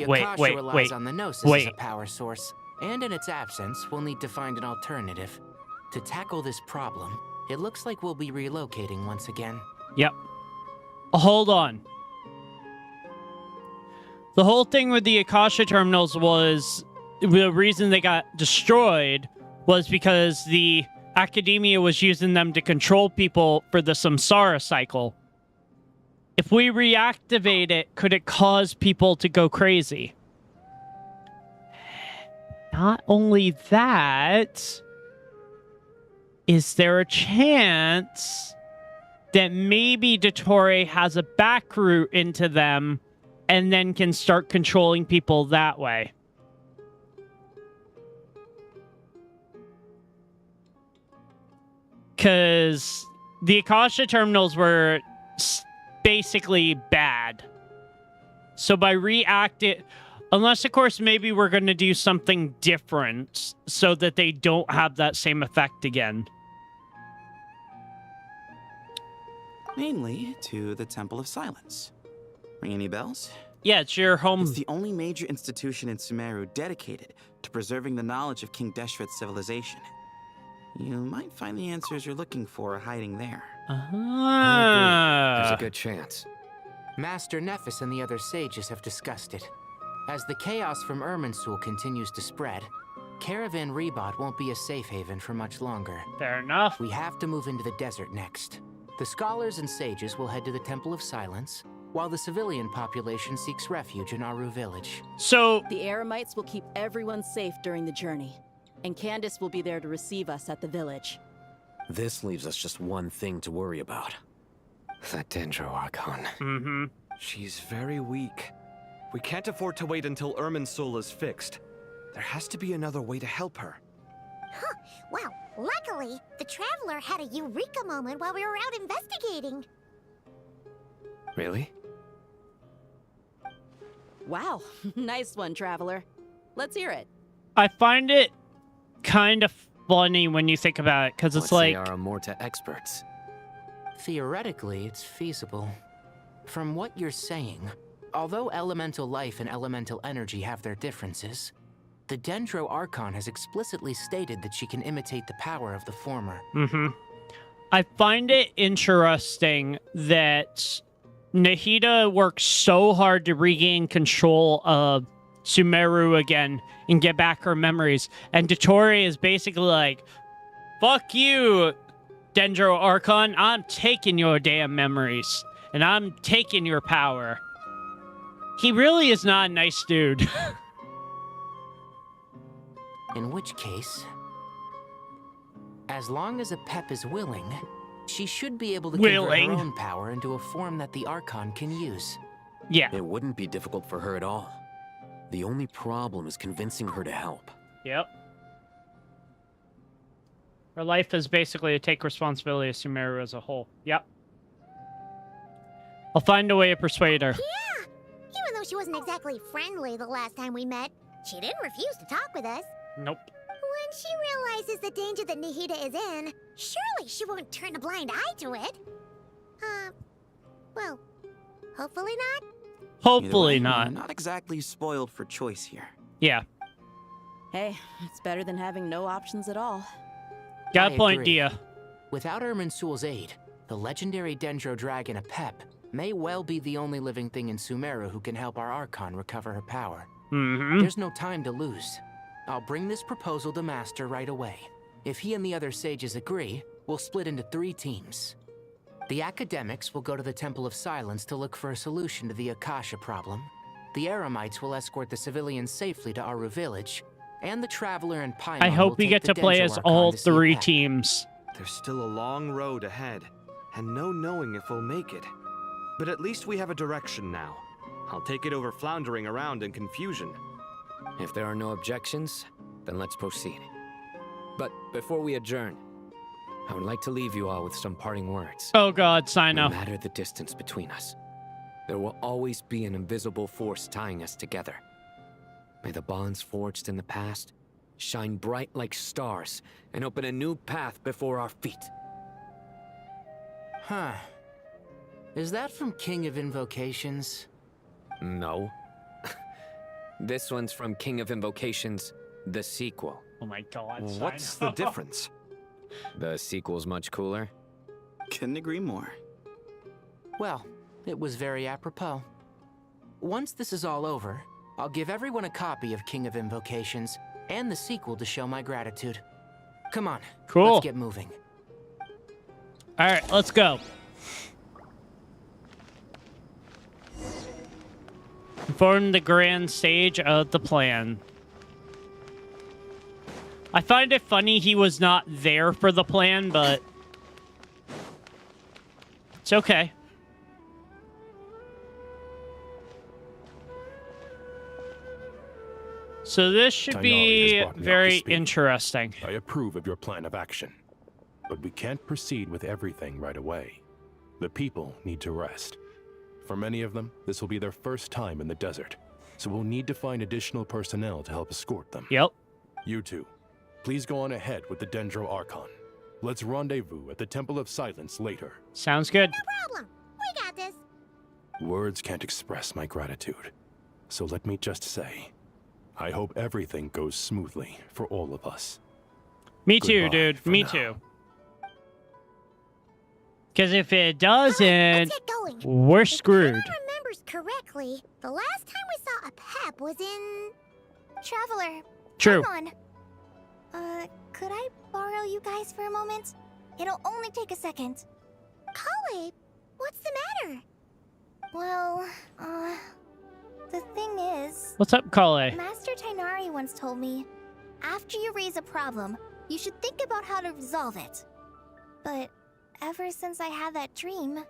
[SPEAKER 11] Akasha relies on the Gnosis as a power source, and in its absence, we'll need to find an alternative. To tackle this problem, it looks like we'll be relocating once again.
[SPEAKER 1] Yep. Hold on. The whole thing with the Akasha terminals was the reason they got destroyed was because the academia was using them to control people for the samsara cycle. If we reactivate it, could it cause people to go crazy? Not only that, is there a chance that maybe Dottore has a back route into them and then can start controlling people that way? Because the Akasha terminals were basically bad. So by unless of course maybe we're going to do something different so that they don't have that same effect again.
[SPEAKER 12] Mainly to the Temple of Silence. Ring any bells?
[SPEAKER 1] Yeah, it's your home.
[SPEAKER 12] It's the only major institution in Sumeru dedicated to preserving the knowledge of King Deshret's civilization. You might find the answers you're looking for hiding there.
[SPEAKER 11] There's
[SPEAKER 16] There's a good chance.
[SPEAKER 11] Master Nephis and the other sages have discussed it. As the chaos from Irminsul continues to spread, Caravan Rebot won't be a safe haven for much longer.
[SPEAKER 1] Fair enough.
[SPEAKER 11] We have to move into the desert next. The scholars and sages will head to the Temple of Silence, while the civilian population seeks refuge in Aru village.
[SPEAKER 1] So
[SPEAKER 9] the Eremites will keep everyone safe during the journey, and Candace will be there to receive us at the village.
[SPEAKER 19] This leaves us just one thing to worry about.
[SPEAKER 16] That Dendro Archon.
[SPEAKER 1] Mm-hmm.
[SPEAKER 4] She's very weak. We can't afford to wait until Irminsul is fixed. There has to be another way to help her.
[SPEAKER 3] Huh. Wow. Luckily, the Traveler had a eureka moment while we were out investigating.
[SPEAKER 16] Really?
[SPEAKER 9] Wow, nice one, Traveler. Let's hear it.
[SPEAKER 1] I find it kind of funny when you think about it, because it's like...
[SPEAKER 16] They are Amorta experts.
[SPEAKER 11] Theoretically, it's feasible. From what you're saying, although elemental life and elemental energy have their differences, the Dendro Archon has explicitly stated that she can imitate the power of the former.
[SPEAKER 1] Mm-hmm. I find it interesting that Nahida works so hard to regain control of Sumeru again and get back her memories. And Dottore is basically like, fuck you, Dendro Archon. I'm taking your damn memories. And I'm taking your power. He really is not a nice dude.
[SPEAKER 11] In which case, as long as Apep is willing, she should be able to convert her own power into a form that the Archon can use.
[SPEAKER 1] Yeah.
[SPEAKER 19] It wouldn't be difficult for her at all. The only problem is convincing her to help.
[SPEAKER 1] Yep. Her life is basically to take responsibility of Sumeru as a whole. Yep. I'll find a way to persuade her.
[SPEAKER 3] Yeah! Even though she wasn't exactly friendly the last time we met, she didn't refuse to talk with us.
[SPEAKER 1] Nope.
[SPEAKER 3] When she realizes the danger that Nahida is in, surely she won't turn a blind eye to it. Well, hopefully not.
[SPEAKER 1] Hopefully
[SPEAKER 12] Either way,
[SPEAKER 1] not.
[SPEAKER 12] we're not exactly spoiled for choice here.
[SPEAKER 1] Yeah.
[SPEAKER 9] Hey, it's better than having no options at all.
[SPEAKER 1] Got a point,
[SPEAKER 11] agree.
[SPEAKER 1] Dia.
[SPEAKER 11] Without Irminsul's aid, the legendary Dendro dragon Apep may well be the only living thing in Sumeru who can help our Archon recover her power.
[SPEAKER 1] Mm-hmm.
[SPEAKER 11] There's no time to lose. I'll bring this proposal to Master right away. If he and the other sages agree, we'll split into 3 teams. The academics will go to the Temple of Silence to look for a solution to the Akasha problem. The Eremites will escort the civilians safely to Aru village, and the Traveler and Paimon
[SPEAKER 1] I
[SPEAKER 11] will
[SPEAKER 1] hope we
[SPEAKER 11] take
[SPEAKER 1] get
[SPEAKER 11] the
[SPEAKER 1] to play
[SPEAKER 11] Dendro
[SPEAKER 1] as
[SPEAKER 11] Archon
[SPEAKER 1] all
[SPEAKER 11] to see
[SPEAKER 1] 3
[SPEAKER 11] Apep.
[SPEAKER 1] teams.
[SPEAKER 4] There's still a long road ahead, and no knowing if we'll make it. But at least we have a direction now. I'll take it over floundering around in confusion.
[SPEAKER 16] If there are no objections, then let's proceed. But before we adjourn, I would like to leave you all with some parting words.
[SPEAKER 1] Oh god, Sino.
[SPEAKER 16] No matter the distance between us, There will always be an invisible force tying us together. May the bonds forged in the past shine bright like stars and open a new path before our feet.
[SPEAKER 11] Huh. Is that from King of Invocations?
[SPEAKER 16] No. This one's from King of Invocations, the sequel.
[SPEAKER 1] Oh my god.
[SPEAKER 4] What's the difference?
[SPEAKER 16] The sequel's much cooler.
[SPEAKER 12] Couldn't agree more.
[SPEAKER 11] Well, it was very apropos. Once this is all over, I'll give everyone a copy of King of Invocations and the sequel to show my gratitude. Come on,
[SPEAKER 1] cool.
[SPEAKER 11] Let's get moving.
[SPEAKER 1] All right, let's go. Inform the grand stage of the plan. I find it funny he was not there for the plan, but it's okay. So this should be very interesting.
[SPEAKER 18] I approve of your plan of action, but we can't proceed with everything right away. The people need to rest. For many of them, this will be their first time in the desert, so we'll need to find additional personnel to help escort them.
[SPEAKER 1] Yep.
[SPEAKER 18] You two, please go on ahead with the Dendro Archon. Let's rendezvous at the Temple of Silence later.
[SPEAKER 1] Sounds good.
[SPEAKER 3] No problem. We got this.
[SPEAKER 18] Words can't express my gratitude, so let me just say, I hope everything goes smoothly for all of us.
[SPEAKER 1] Me too,
[SPEAKER 18] Goodbye
[SPEAKER 1] dude.
[SPEAKER 18] for
[SPEAKER 1] Me
[SPEAKER 18] now.
[SPEAKER 1] too. Because if it doesn't, we're screwed.
[SPEAKER 3] If I remembers correctly, the last time we saw a pep was in... Traveler.
[SPEAKER 1] True.
[SPEAKER 3] Come on. Could I borrow you guys for a moment? It'll only take a second. Kale, what's the matter? Well, the thing is...
[SPEAKER 1] What's up, Kale?
[SPEAKER 3] Master Tainari once told me, after you raise a problem, you should think about how to resolve it. But ever since I had that dream,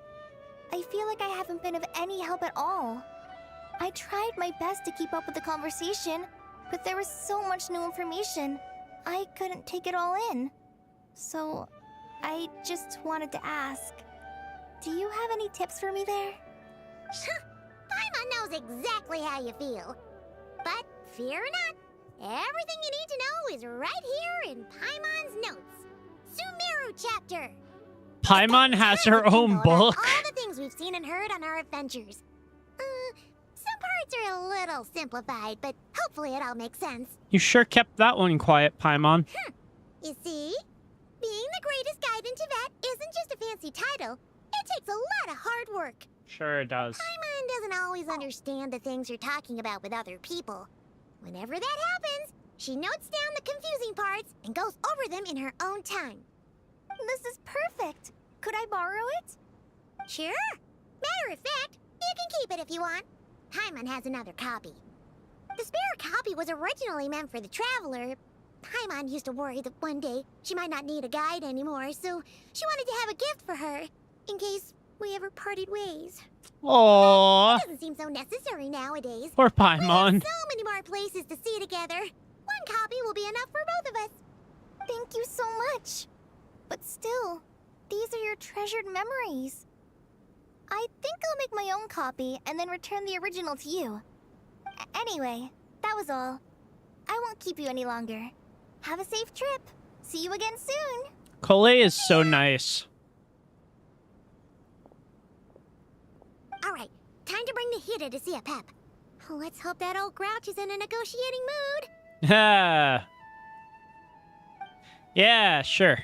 [SPEAKER 3] I feel like I haven't been of any help at all. I tried my best to keep up with the conversation, but there was so much new information, I couldn't take it all in. So, I just wanted to ask, do you have any tips for me there?
[SPEAKER 13] Paimon knows exactly how you feel. But fear not, everything you need to know is right here in Paimon's notes. Sumeru chapter.
[SPEAKER 1] Paimon has her own book.
[SPEAKER 13] All the things we've seen and heard on our adventures. Some parts are a little simplified, but hopefully it all makes sense.
[SPEAKER 1] You sure kept that one quiet, Paimon.
[SPEAKER 13] You see? Being the greatest guide in Tibet isn't just a fancy title. It takes a lot of hard work.
[SPEAKER 1] Sure it does.
[SPEAKER 13] Paimon doesn't always understand the things you're talking about with other people. Whenever that happens, she notes down the confusing parts and goes over them in her own time.
[SPEAKER 3] This is perfect. Could I borrow it?
[SPEAKER 13] Sure. Matter of fact, you can keep it if you want. Paimon has another copy. The spare copy was originally meant for the traveler. Paimon used to worry that one day she might not need a guide anymore, so she wanted to have a gift for her, in case we ever parted ways.
[SPEAKER 1] Aww.
[SPEAKER 13] It doesn't seem so necessary nowadays.
[SPEAKER 1] Poor
[SPEAKER 13] We have
[SPEAKER 1] Paimon.
[SPEAKER 13] so many more places to see together. One copy will be enough for both of us.
[SPEAKER 3] Thank you so much. But still, these are your treasured memories. I think I'll make my own copy and then return the original to you. Anyway, that was all. I won't keep you any longer. Have a safe trip. See you again soon.
[SPEAKER 1] Kale is so nice.
[SPEAKER 13] All right, time to bring the Hida to see a pep. Let's hope that old grouch is in a negotiating mood.
[SPEAKER 1] Yeah, sure.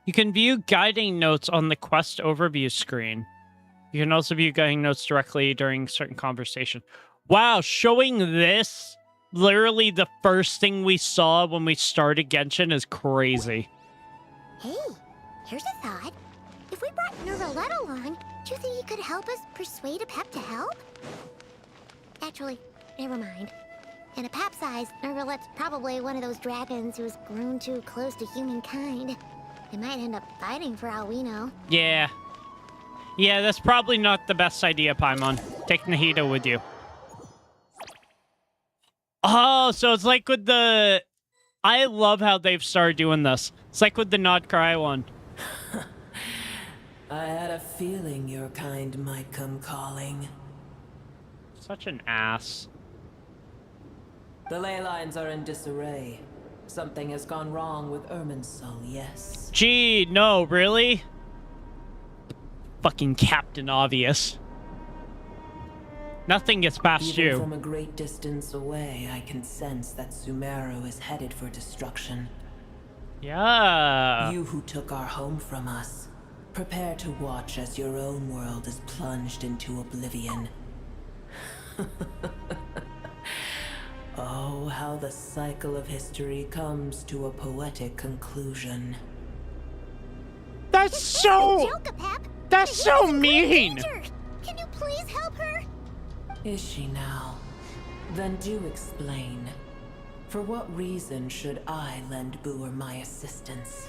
[SPEAKER 1] You can view guiding notes on the quest overview screen. You can also view guiding notes directly during certain conversation. Wow, showing this, literally the first thing we saw when we started Genshin, is crazy.
[SPEAKER 13] Hey, here's a thought. If we brought Nervalette along, do you think he could help us persuade a pep to help? Actually, never mind. In a pep size, Nervalette's probably one of those dragons who's grown too close to humankind. They might end up fighting for all we know.
[SPEAKER 1] Yeah. Yeah, that's probably not the best idea, Paimon. Take Nahida with you. Oh, so it's like with the... I love how they've started doing this. It's like with the Not Cry one.
[SPEAKER 20] I had had a feeling your kind might come calling.
[SPEAKER 1] Such an ass.
[SPEAKER 20] The ley lines are in disarray. Something has gone wrong with Irminsul, yes.
[SPEAKER 1] Gee, no, really? Fucking Captain Obvious. Nothing gets past
[SPEAKER 20] Even
[SPEAKER 1] you.
[SPEAKER 20] from a great distance away, I can sense that Sumeru is headed for destruction.
[SPEAKER 1] Yeah.
[SPEAKER 20] You who took our home from us, prepare to watch as your own world is plunged into oblivion. Oh, how the cycle of history comes to a poetic conclusion.
[SPEAKER 1] That's so... That's so mean!
[SPEAKER 13] Can you please help her?
[SPEAKER 20] Is she now? Then do explain. For what reason should I lend Boer my assistance?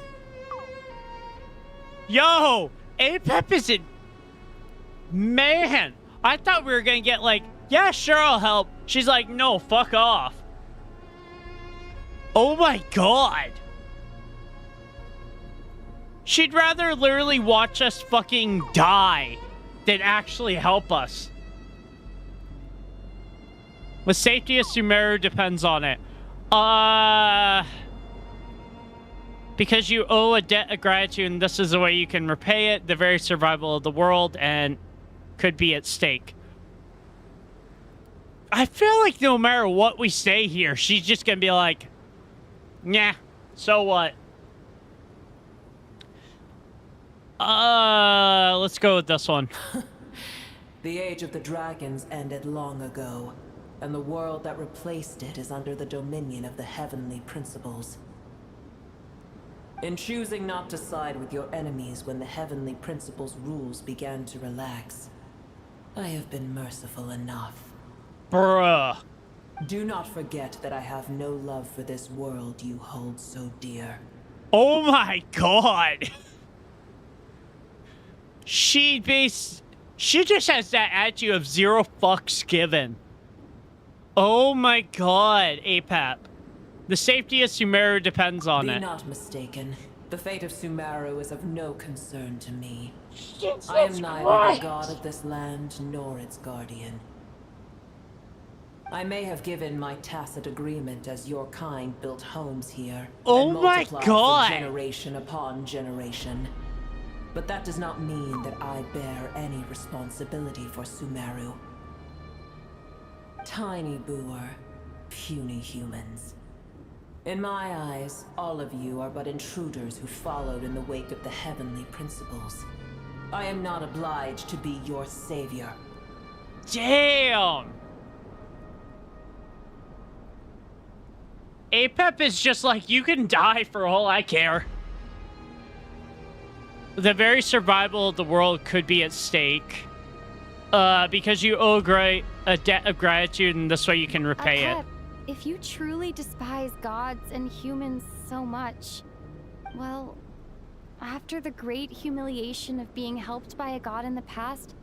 [SPEAKER 1] Yo! Apep is in... Man! I thought we were gonna get like, yeah, sure, I'll help. She's like, no, fuck off. Oh my god. She'd rather literally watch us fucking die than actually help us. The safety of Sumeru depends on it. Because you owe a debt of gratitude, and this is the way you can repay it. The very survival of the world and could be at stake. I feel like no matter what we say here, she's just gonna be like, nah, so what? Let's go with this one.
[SPEAKER 20] The age of the dragons ended long ago, and the world that replaced it is under the dominion of the heavenly principles. In choosing not to side with your enemies when the heavenly principles' rules began to relax, I have been merciful enough.
[SPEAKER 1] Bruh.
[SPEAKER 20] Do not forget that I have no love for this world you hold so dear.
[SPEAKER 1] Oh my god. She just has that attitude of zero fucks given. Oh my god, Apep. The safety of Sumeru depends on it.
[SPEAKER 20] Be not mistaken. The fate of Sumeru is of no concern to me.
[SPEAKER 1] Jesus
[SPEAKER 20] I am neither
[SPEAKER 1] Christ.
[SPEAKER 20] the god of this land nor its guardian. I may have given my tacit agreement as your kind built homes here.
[SPEAKER 1] Oh
[SPEAKER 20] and
[SPEAKER 1] my
[SPEAKER 20] multiplied
[SPEAKER 1] God.
[SPEAKER 20] for generation upon generation. But that does not mean that I bear any responsibility for Sumeru. Tiny Boer, puny humans. In my eyes, all of you are but intruders who followed in the wake of the heavenly principles. I am not obliged to be your savior.
[SPEAKER 1] Damn! Apep is just like, you can die for all I care. The very survival of the world could be at stake. Because you owe a debt of gratitude, and this way you can repay it.
[SPEAKER 8] If you truly despise gods and humans so much, well, after the great humiliation of being helped by a god in the past,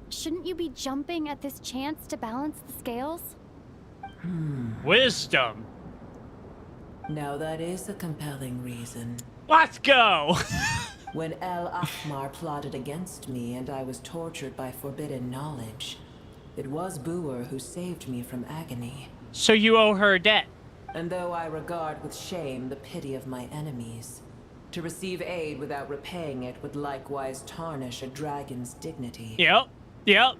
[SPEAKER 8] shouldn't you be jumping at this chance to balance the scales?
[SPEAKER 1] Wisdom.
[SPEAKER 20] Now that is a compelling reason.
[SPEAKER 1] Let's go!
[SPEAKER 20] When El Ahmar plotted against me and I was tortured by forbidden knowledge, it was Boer who saved me from agony.
[SPEAKER 1] So you owe her a debt.
[SPEAKER 20] And though I regard with shame the pity of my enemies, to receive aid without repaying it would likewise tarnish a dragon's dignity.
[SPEAKER 1] Yep. Yep.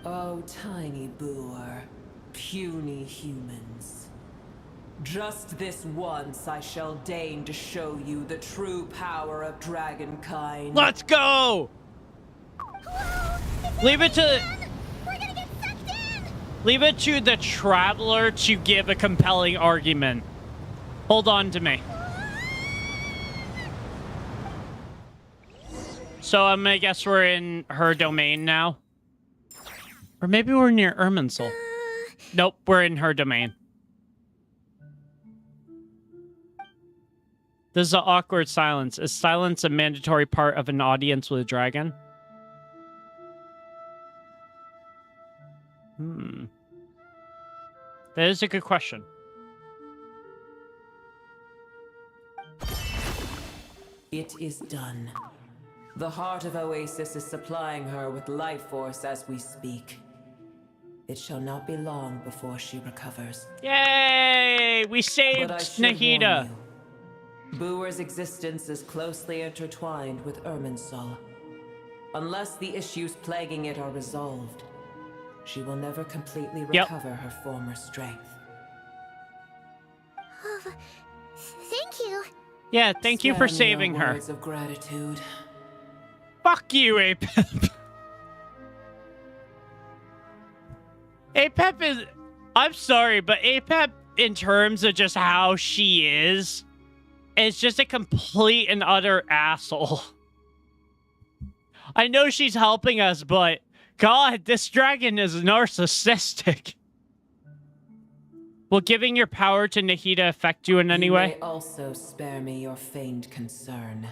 [SPEAKER 20] Oh, tiny Boer, puny humans. Just this once I shall deign to show you the true power of dragonkind.
[SPEAKER 1] Let's go! Leave it to... Leave it to the traveler to give a compelling argument. Hold on to me. So I'm gonna guess we're in her domain now. Or maybe we're near Irminsul. Nope, we're in her domain. This is an awkward silence. Is silence a mandatory part of an audience with a dragon? That is a good question.
[SPEAKER 20] It is done. The heart of Oasis is supplying her with life force as we speak. It shall not be long before she recovers.
[SPEAKER 1] Yay! We saved
[SPEAKER 20] But I should warn
[SPEAKER 1] Nahida.
[SPEAKER 20] you, Booer's existence is closely intertwined with Irminsul. Unless the issues plaguing it are resolved, she will never completely recover her former strength.
[SPEAKER 13] Oh, thank you.
[SPEAKER 1] Yeah, thank you for
[SPEAKER 20] Spare me
[SPEAKER 1] saving
[SPEAKER 20] your
[SPEAKER 1] her.
[SPEAKER 20] words of gratitude.
[SPEAKER 1] Fuck you, Apep. Apep is... I'm sorry, but Apep, in terms of just how she is just a complete and utter asshole. I know she's helping us, but... God, this dragon is narcissistic. Will giving your power to Nahida affect you in any way?
[SPEAKER 20] You may also spare me your feigned concern.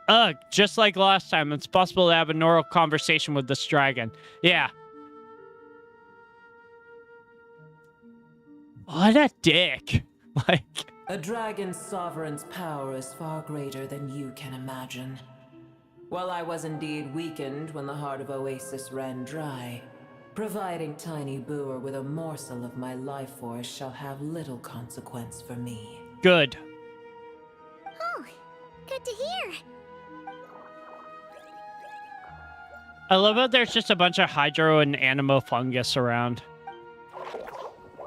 [SPEAKER 1] Ugh, just like last time, it's possible to have a normal conversation with this dragon. Yeah. What a dick. Like...
[SPEAKER 20] A dragon's sovereign's power is far greater than you can imagine. While I was indeed weakened when the heart of Oasis ran dry, providing Tiny Booer with a morsel of my life force shall have little consequence for me.
[SPEAKER 1] Good.
[SPEAKER 13] Oh, good to hear.
[SPEAKER 1] I love how there's just a bunch of hydro and animo fungus around.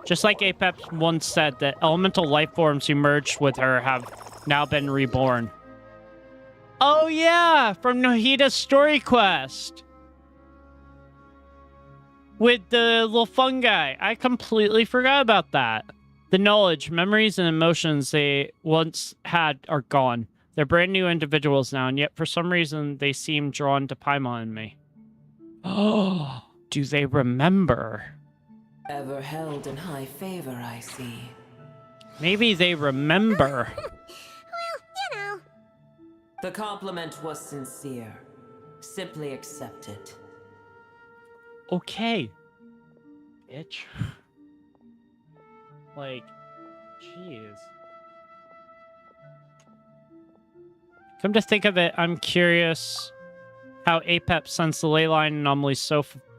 [SPEAKER 1] Just like Apep once said, that elemental life forms who merged with her have now been reborn. Oh yeah, from Nahida's story quest. With the little fungi. I completely forgot about that. The knowledge, memories, and emotions they once had are gone. They're brand new individuals now, and yet for some reason they seem drawn to Paimon and me. Oh, do they remember?
[SPEAKER 20] Ever held in high favor, I see.
[SPEAKER 1] Maybe they remember.
[SPEAKER 13] Well, you know.
[SPEAKER 20] The compliment was sincere. Simply accept it.
[SPEAKER 1] Okay. Bitch. Like, jeez. Come to think of it, I'm curious how Apep sensed the ley line anomaly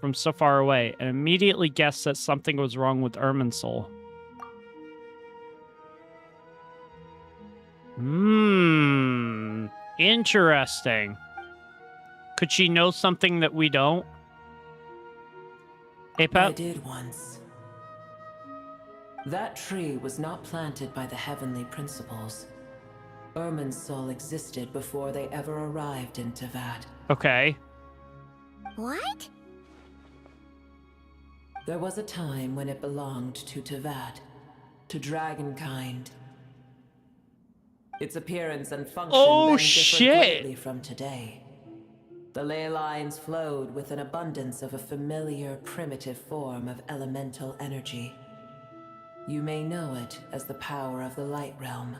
[SPEAKER 1] from so far away and immediately guessed that something was wrong with Irminsul. Interesting. Could she know something that we don't? Apep?
[SPEAKER 20] I did once. That tree was not planted by the heavenly principles. Irminsul existed before they ever arrived in Teyvat.
[SPEAKER 1] Okay.
[SPEAKER 13] What?
[SPEAKER 20] There was a time when it belonged to Teyvat, to dragonkind. Its appearance and function then differed greatly from today. The ley lines flowed with an abundance of a familiar, primitive form of elemental energy. You may know it as the power of the Light Realm.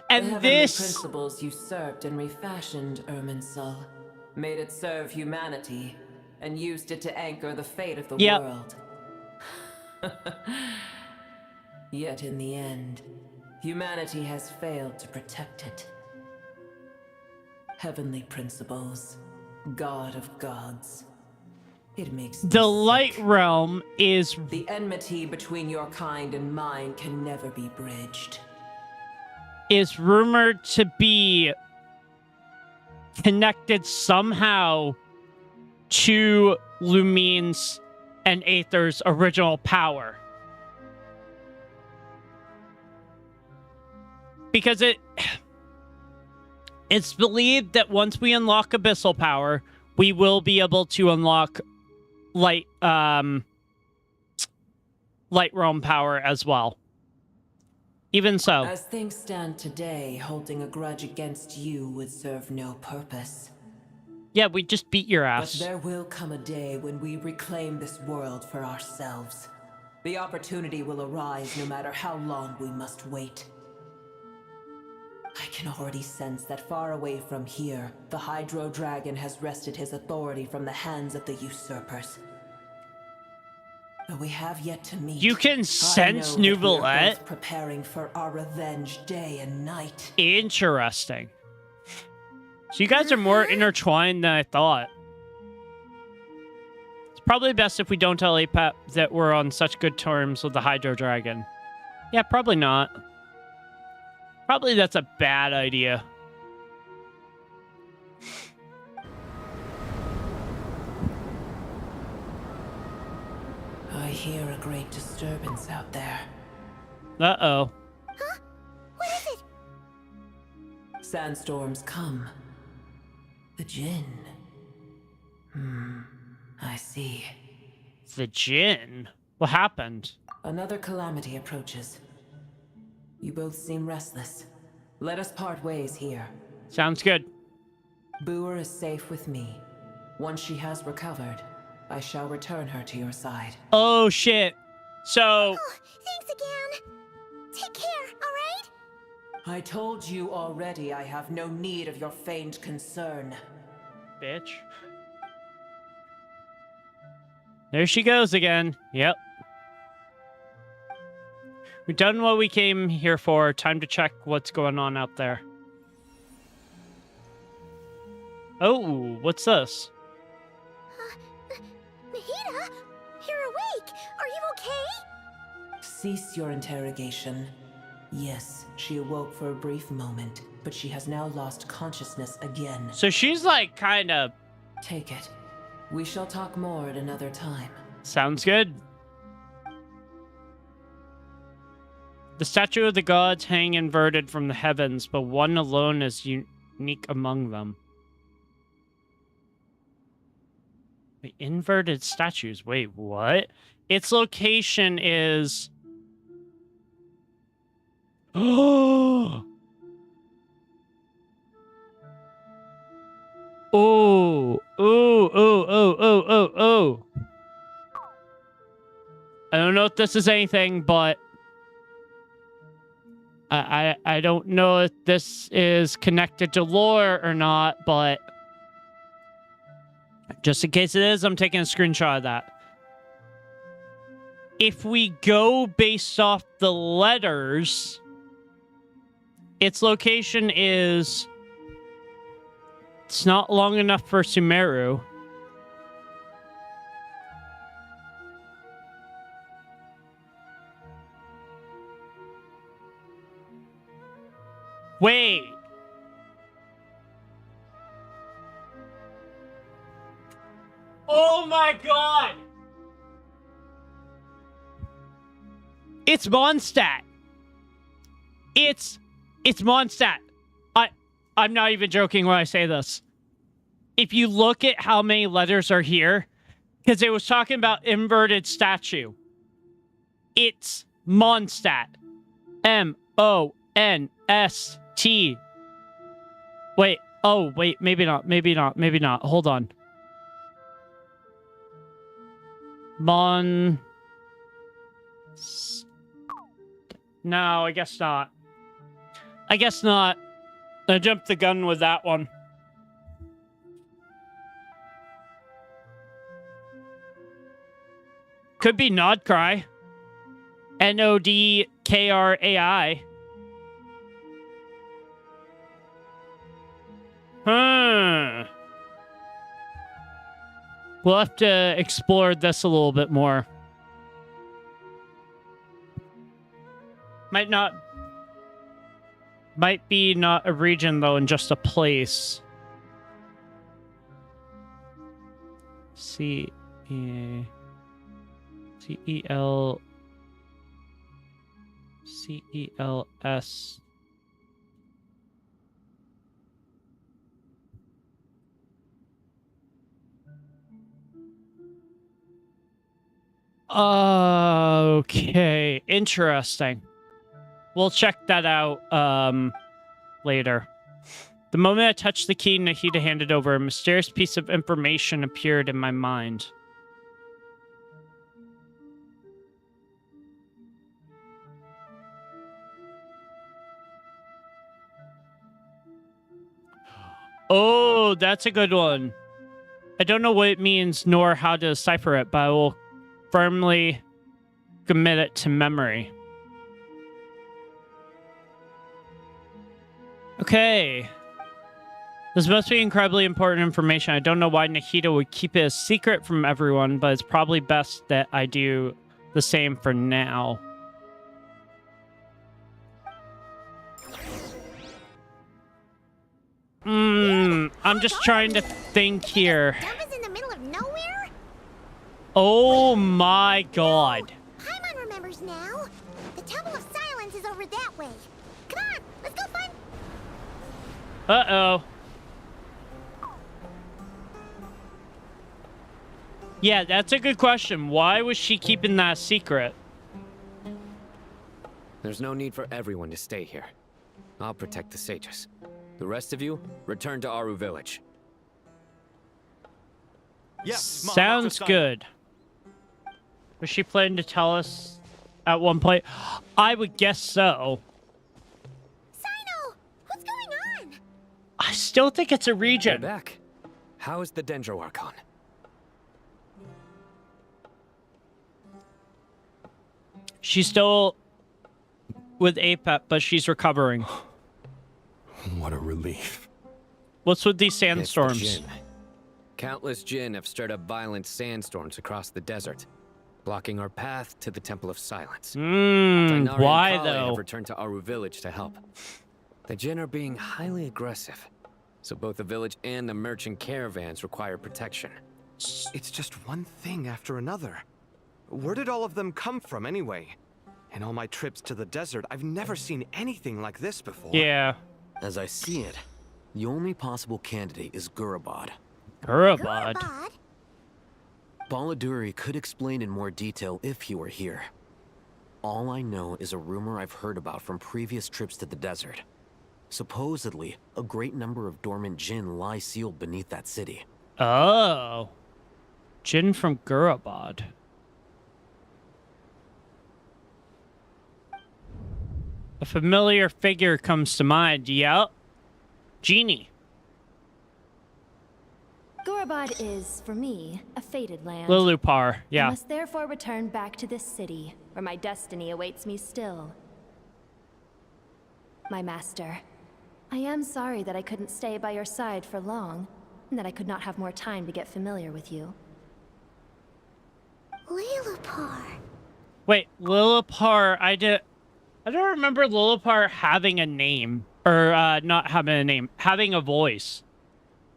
[SPEAKER 1] And
[SPEAKER 20] the heavenly principles usurped and refashioned Irminsul, made it serve humanity, and used it to anchor the fate of the world. Yet in the end, humanity has failed to protect it. Heavenly principles, God of gods. It makes
[SPEAKER 1] the Light Realm is...
[SPEAKER 20] The enmity between your kind and mine can never be bridged.
[SPEAKER 1] Is rumored to be connected somehow to Lumine's and Aether's original power. Because it's believed that once we unlock Abyssal power, we will be able to unlock Light Realm power as well. Even so.
[SPEAKER 20] As things stand today, holding a grudge against you would serve no purpose.
[SPEAKER 1] Yeah, we just beat your ass.
[SPEAKER 20] But there will come a day when we reclaim this world for ourselves. The opportunity will arise no matter how long we must wait. I can already sense that far away from here, the Hydro Dragon has wrested his authority from the hands of the usurpers. But we have yet to meet.
[SPEAKER 1] You can sense Nouvellette?
[SPEAKER 20] Preparing for our revenge day and night.
[SPEAKER 1] Interesting. So you guys are more intertwined than I thought. It's probably best if we don't tell Apep that we're on such good terms with the Hydro Dragon. Yeah, probably not. Probably that's a bad idea.
[SPEAKER 20] I hear a great disturbance out there.
[SPEAKER 1] Uh-oh.
[SPEAKER 13] Huh? What is it?
[SPEAKER 20] Sandstorms come. The Jinn. I see.
[SPEAKER 1] The Jinn? What happened?
[SPEAKER 20] Another calamity approaches. You both seem restless. Let us part ways here.
[SPEAKER 1] Sounds good.
[SPEAKER 20] Boer is safe with me. Once she has recovered, I shall return her to your side.
[SPEAKER 1] Oh, shit. So...
[SPEAKER 13] Oh, thanks again. Take care, alright?
[SPEAKER 20] I told you already I have no need of your feigned concern.
[SPEAKER 1] Bitch. There she goes again. Yep. We've done what we came here for. Time to check what's going on out there. Oh, what's this?
[SPEAKER 13] Mahita, you're awake. Are you okay?
[SPEAKER 20] Cease your interrogation. Yes, she awoke for a brief moment, but she has now lost consciousness again.
[SPEAKER 1] So she's like kind of...
[SPEAKER 20] Take it. We shall talk more at another time.
[SPEAKER 1] Sounds good. The statue of the gods hang inverted from the heavens, but one alone is unique among them. The inverted statues. Wait, what? Its location is... Oh! Oh! Oh! I don't know if this is anything, but... I don't know if this is connected to lore or not, but... Just in case it is, I'm taking a screenshot of that. If we go based off the letters, its location is... It's not long enough for Sumeru. Wait. Oh my god! It's Mondstadt. It's Mondstadt. I'm not even joking when I say this. If you look at how many letters are here, because it was talking about inverted statue. It's Mondstadt. M-O-N-S-T. Wait. Oh, wait. Maybe not. Maybe not. Maybe not. Hold on. No, I guess not. I guess not. I jumped the gun with that one. Could be Nodcry. Nodkrai. We'll have to explore this a little bit more. Might be not a region, though, and just a place. C-E-L... C-E-L-S... Okay, interesting. We'll check that out later. The moment I touched the key Nahida handed over, a mysterious piece of information appeared in my mind. Oh, that's a good one. I don't know what it means nor how to decipher it, but I will firmly commit it to memory. Okay. This must be incredibly important information. I don't know why Nikita would keep it a secret from everyone, but it's probably best that I do the same for now. I'm just trying to think here.
[SPEAKER 13] Dump is in the middle of nowhere?
[SPEAKER 1] Oh my god.
[SPEAKER 13] Paimon remembers now. The Temple of Silence is over that way. Come on, let's go find...
[SPEAKER 1] Uh-oh. Yeah, that's a good question. Why was she keeping that secret?
[SPEAKER 16] There's no need for everyone to stay here. I'll protect the sages. The rest of you, return to Aru Village.
[SPEAKER 1] Yes, sounds good. Was she planning to tell us at one point? I would guess so.
[SPEAKER 13] Sino, what's going on?
[SPEAKER 1] I still think it's a region.
[SPEAKER 16] You're back. How is the Dendro Archon?
[SPEAKER 1] She's still with APEP, but she's recovering.
[SPEAKER 18] What a relief.
[SPEAKER 1] What's with these
[SPEAKER 16] It's the
[SPEAKER 1] sandstorms?
[SPEAKER 16] Jinn. Countless Jinn have stirred up violent sandstorms across the desert, blocking our path to the Temple of Silence. Dainari and
[SPEAKER 1] Why
[SPEAKER 16] Kale
[SPEAKER 1] though?
[SPEAKER 16] have returned to Aru Village to help. The Jinn are being highly aggressive, so both the village and the merchant caravans require protection.
[SPEAKER 4] It's just one thing after another. Where did all of them come from anyway? In all my trips to the desert, I've never seen anything like this before.
[SPEAKER 1] Yeah.
[SPEAKER 19] As I see it, the only possible candidate is Gurabad.
[SPEAKER 1] Gurabad?
[SPEAKER 19] Baladuri could explain in more detail if he were here. All I know is a rumor I've heard about from previous trips to the desert. Supposedly, a great number of dormant Jinn lie sealed beneath that city.
[SPEAKER 1] Oh. Jinn from Gurabad. A familiar figure comes to mind. Yep. Genie.
[SPEAKER 22] Gurabad is, for me, a fated land.
[SPEAKER 1] Lilupar,
[SPEAKER 22] I
[SPEAKER 1] yeah.
[SPEAKER 22] must therefore return back to this city, where my destiny awaits me still. My master, I am sorry that I couldn't stay by your side for long, and that I could not have more time to get familiar with you.
[SPEAKER 13] Lilupar.
[SPEAKER 1] Wait, Lilupar, I don't remember Lilupar having a name. Or, not having a name. Having a voice.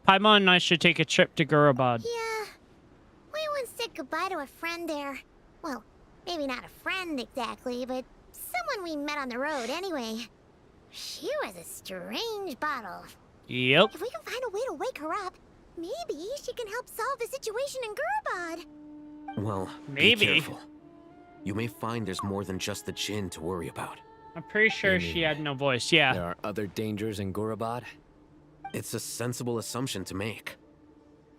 [SPEAKER 1] Paimon and I should take a trip to Gurabad.
[SPEAKER 13] Yeah. We once said goodbye to a friend there. Well, maybe not a friend exactly, but someone we met on the road anyway. She was a strange bottle.
[SPEAKER 1] Yep.
[SPEAKER 13] If we can find a way to wake her up, maybe she can help solve the situation in Gurabad.
[SPEAKER 19] Well,
[SPEAKER 1] Maybe.
[SPEAKER 19] be careful. You may find there's more than just the Jinn to worry about.
[SPEAKER 1] I'm pretty sure she had no voice, yeah.
[SPEAKER 16] There are other dangers in Gurabad?
[SPEAKER 19] It's a sensible assumption to make.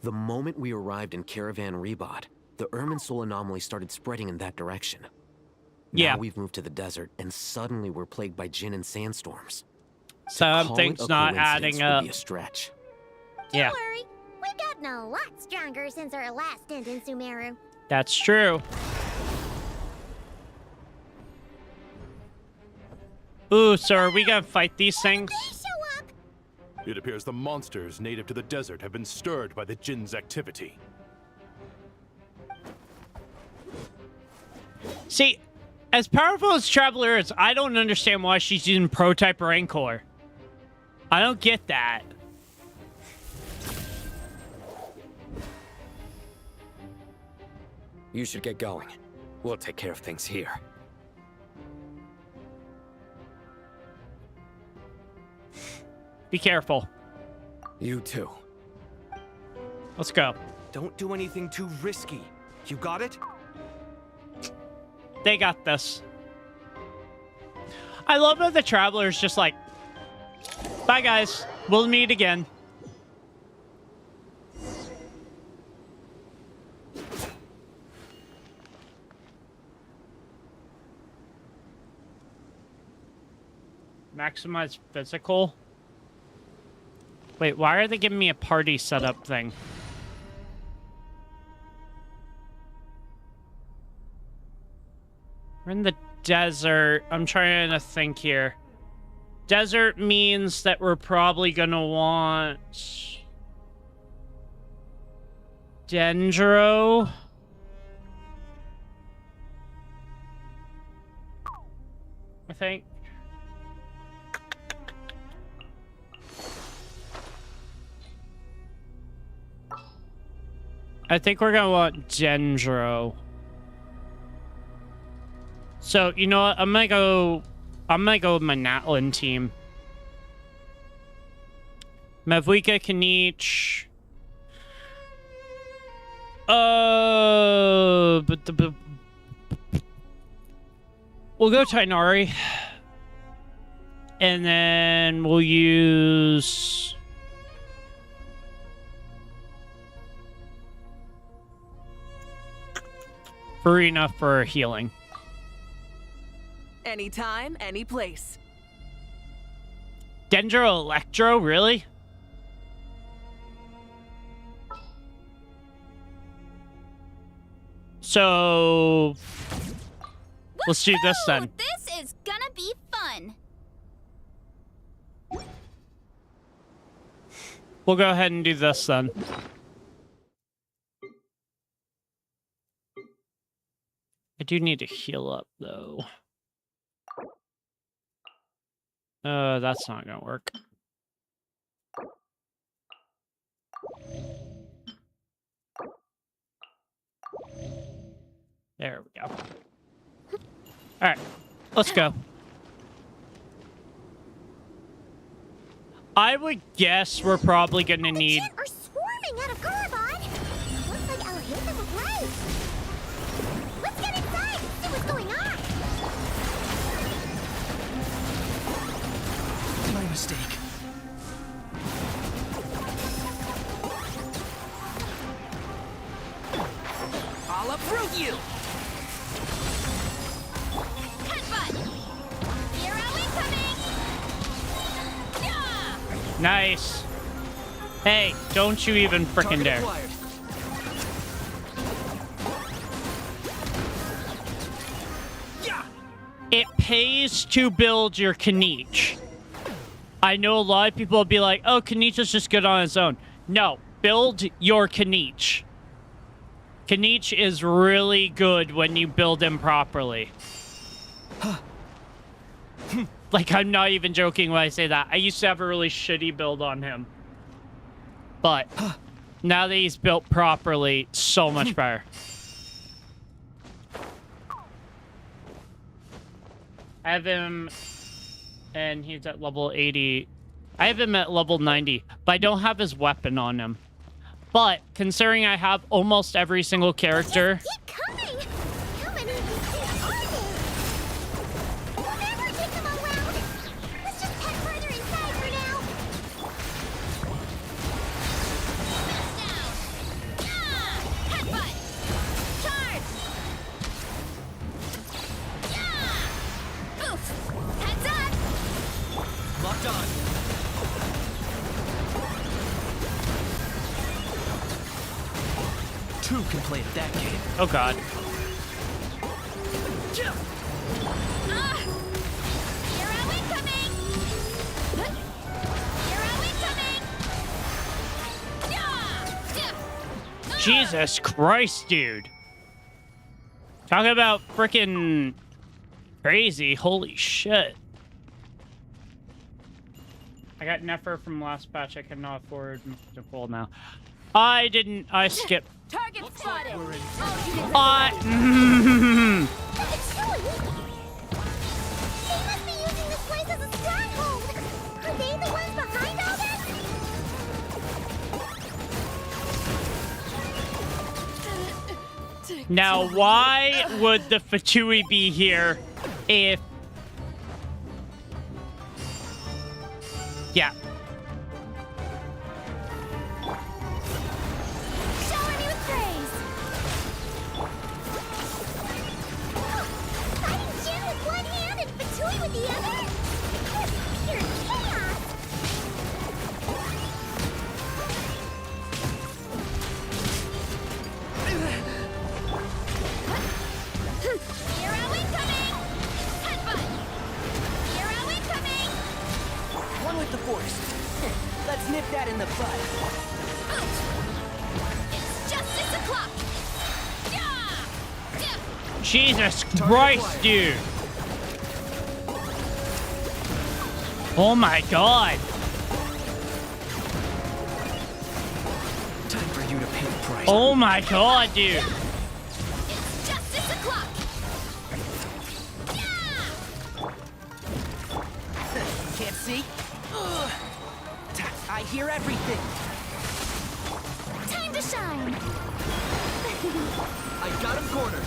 [SPEAKER 19] The moment we arrived in Caravan Rebod, the Irminsul anomaly started spreading in that direction.
[SPEAKER 1] Yeah.
[SPEAKER 19] Now we've moved to the desert, and suddenly we're plagued by Jinn and sandstorms.
[SPEAKER 1] Something's not adding up.
[SPEAKER 19] Would be a stretch.
[SPEAKER 1] Yeah,
[SPEAKER 13] Don't worry, we've gotten a lot stronger since our last stint in Sumeru.
[SPEAKER 1] that's true. Ooh, so are we gonna fight these things?
[SPEAKER 18] It appears the monsters native to the desert have been stirred by the Jinn's activity.
[SPEAKER 1] See, as powerful as Traveler is, I don't understand why she's using Prototype Rancor. I don't get that.
[SPEAKER 16] You should get going. We'll take care of things here.
[SPEAKER 1] Be careful.
[SPEAKER 4] You too.
[SPEAKER 1] Let's go.
[SPEAKER 4] Don't do anything too risky. You got it?
[SPEAKER 1] They got this. I love that the Traveler's just like, bye guys, we'll meet again. Maximize physical. Wait, why are they giving me a party setup thing? in the desert. I'm trying to think here. Desert means that we're probably gonna want Dendro. I think. I think we're gonna want Dendro. So, you know what? I'm gonna go with my Natlan team. Mavwika, Kanich. We'll go Tainari. And then we'll use Farina for healing.
[SPEAKER 7] Anytime, any place.
[SPEAKER 1] Dendro Electro, really? So let's do this then.
[SPEAKER 23] This is gonna be fun.
[SPEAKER 1] We'll go ahead and do this then. I do need to heal up though. That's not gonna work. There we go. Alright, let's go. I would guess we're probably gonna need...
[SPEAKER 13] The are swarming out of Garabon. Looks like I'll hit them with light. Let's get inside and see what's going on.
[SPEAKER 7] My mistake. I'll uproot you.
[SPEAKER 1] Nice. Hey, don't you even frickin' dare. It pays to build your Kanich. I know a lot of people will be like, oh, Kanich is just good on its own. No, build your Kanich. Kanich is really good when you build him properly. Like, I'm not even joking when I say that. I used to have a really shitty build on him. But now that he's built properly, so much better. I have him, and he's at level 80. I have him at level 90, but I don't have his weapon on him. But considering I have almost every single character...
[SPEAKER 13] Keep coming! How many of these things are there? We'll never take them all out. Let's just head further inside for now.
[SPEAKER 23] Headbutt! Charge! Yeah! Oof! Heads up!
[SPEAKER 7] Locked on. Two can play at that game.
[SPEAKER 1] Oh god.
[SPEAKER 23] Hero incoming! Hero incoming!
[SPEAKER 1] Jesus Christ, dude. Talking about frickin' crazy. Holy shit. I got Nefer from last patch. I cannot afford Nicole now. I didn't. I skipped.
[SPEAKER 23] Target spotted!
[SPEAKER 13] It's Chewie! They must be using this place as a stronghold! Are they the ones behind all this?
[SPEAKER 1] Now, why would the Fatui be here if... Yeah.
[SPEAKER 13] Shower me with praise! Fighting Jin with one hand and Fatui with the other? You're chaos!
[SPEAKER 23] Hero incoming!
[SPEAKER 7] the forest. Let's nip that in the bud.
[SPEAKER 23] It's justice o'clock.
[SPEAKER 1] Jesus Christ, dude. Oh my god.
[SPEAKER 7] Time for you to pay the price.
[SPEAKER 1] Oh my god, dude.
[SPEAKER 23] It's justice o'clock.
[SPEAKER 7] Can't see? Ugh. I hear everything.
[SPEAKER 23] Time to shine.
[SPEAKER 7] I got him cornered.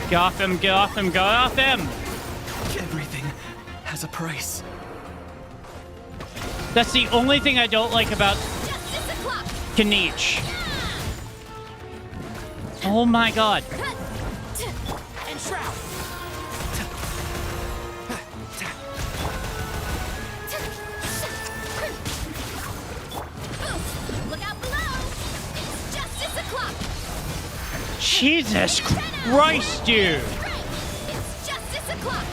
[SPEAKER 1] Get off him, get off him, get off him!
[SPEAKER 7] Everything has a price.
[SPEAKER 1] That's the only thing I don't like about Kanich. Oh my god.
[SPEAKER 7] And Shroud.
[SPEAKER 23] Look out below. It's justice o'clock.
[SPEAKER 1] Jesus Christ, dude!
[SPEAKER 23] It's justice o'clock.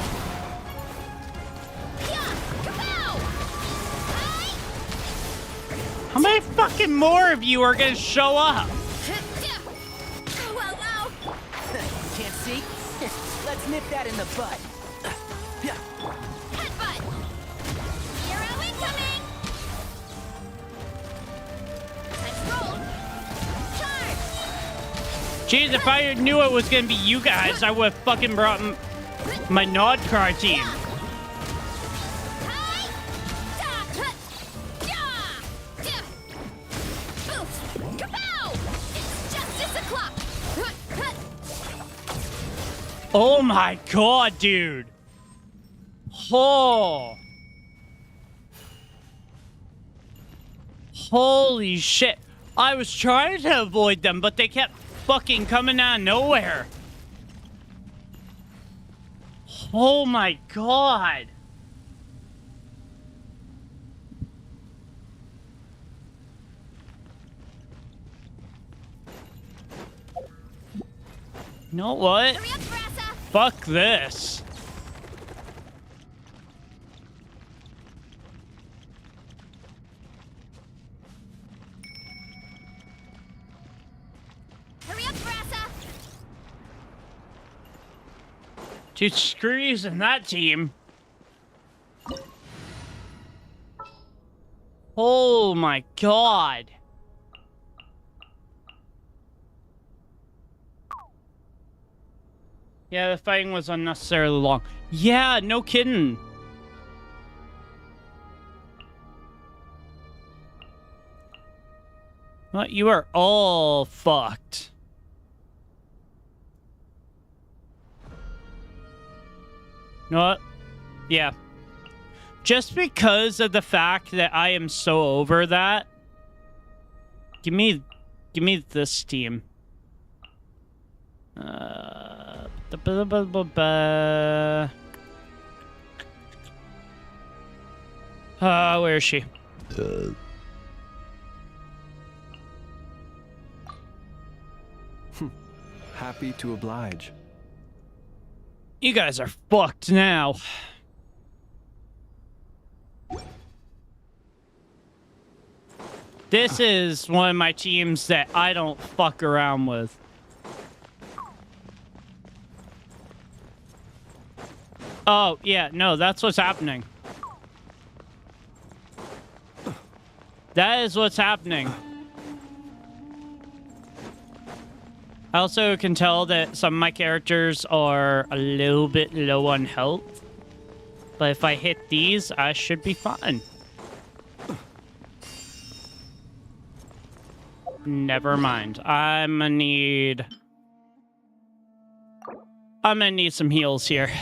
[SPEAKER 1] How many fucking more of you are gonna show up?
[SPEAKER 7] Can't see? Let's nip that in the bud.
[SPEAKER 23] Headbutt. Hero incoming. Let's roll. Charge.
[SPEAKER 1] Jeez, if I knew it was gonna be you guys, I would have fucking brought my Nod Card team. Oh my god, dude. Oh. Holy shit. I was trying to avoid them, but they kept fucking coming out of nowhere. Oh my god. You know what? Fuck this.
[SPEAKER 23] Hurry up, Brassa.
[SPEAKER 1] Dude, screw using that team. Oh my god. Yeah, the fighting was unnecessarily long. Yeah, no kidding. Well, you are all fucked. You know what? Yeah. Just because of the fact that I am so over that, give me this team. Where is she?
[SPEAKER 5] Happy to oblige.
[SPEAKER 1] You guys are fucked now. This is one of my teams that I don't fuck around with. Oh, yeah, no, that's what's happening. That is what's happening. I also can tell that some of my characters are a little bit low on health. But if I hit these, I should be fine. Never mind. I'm gonna need some heals here.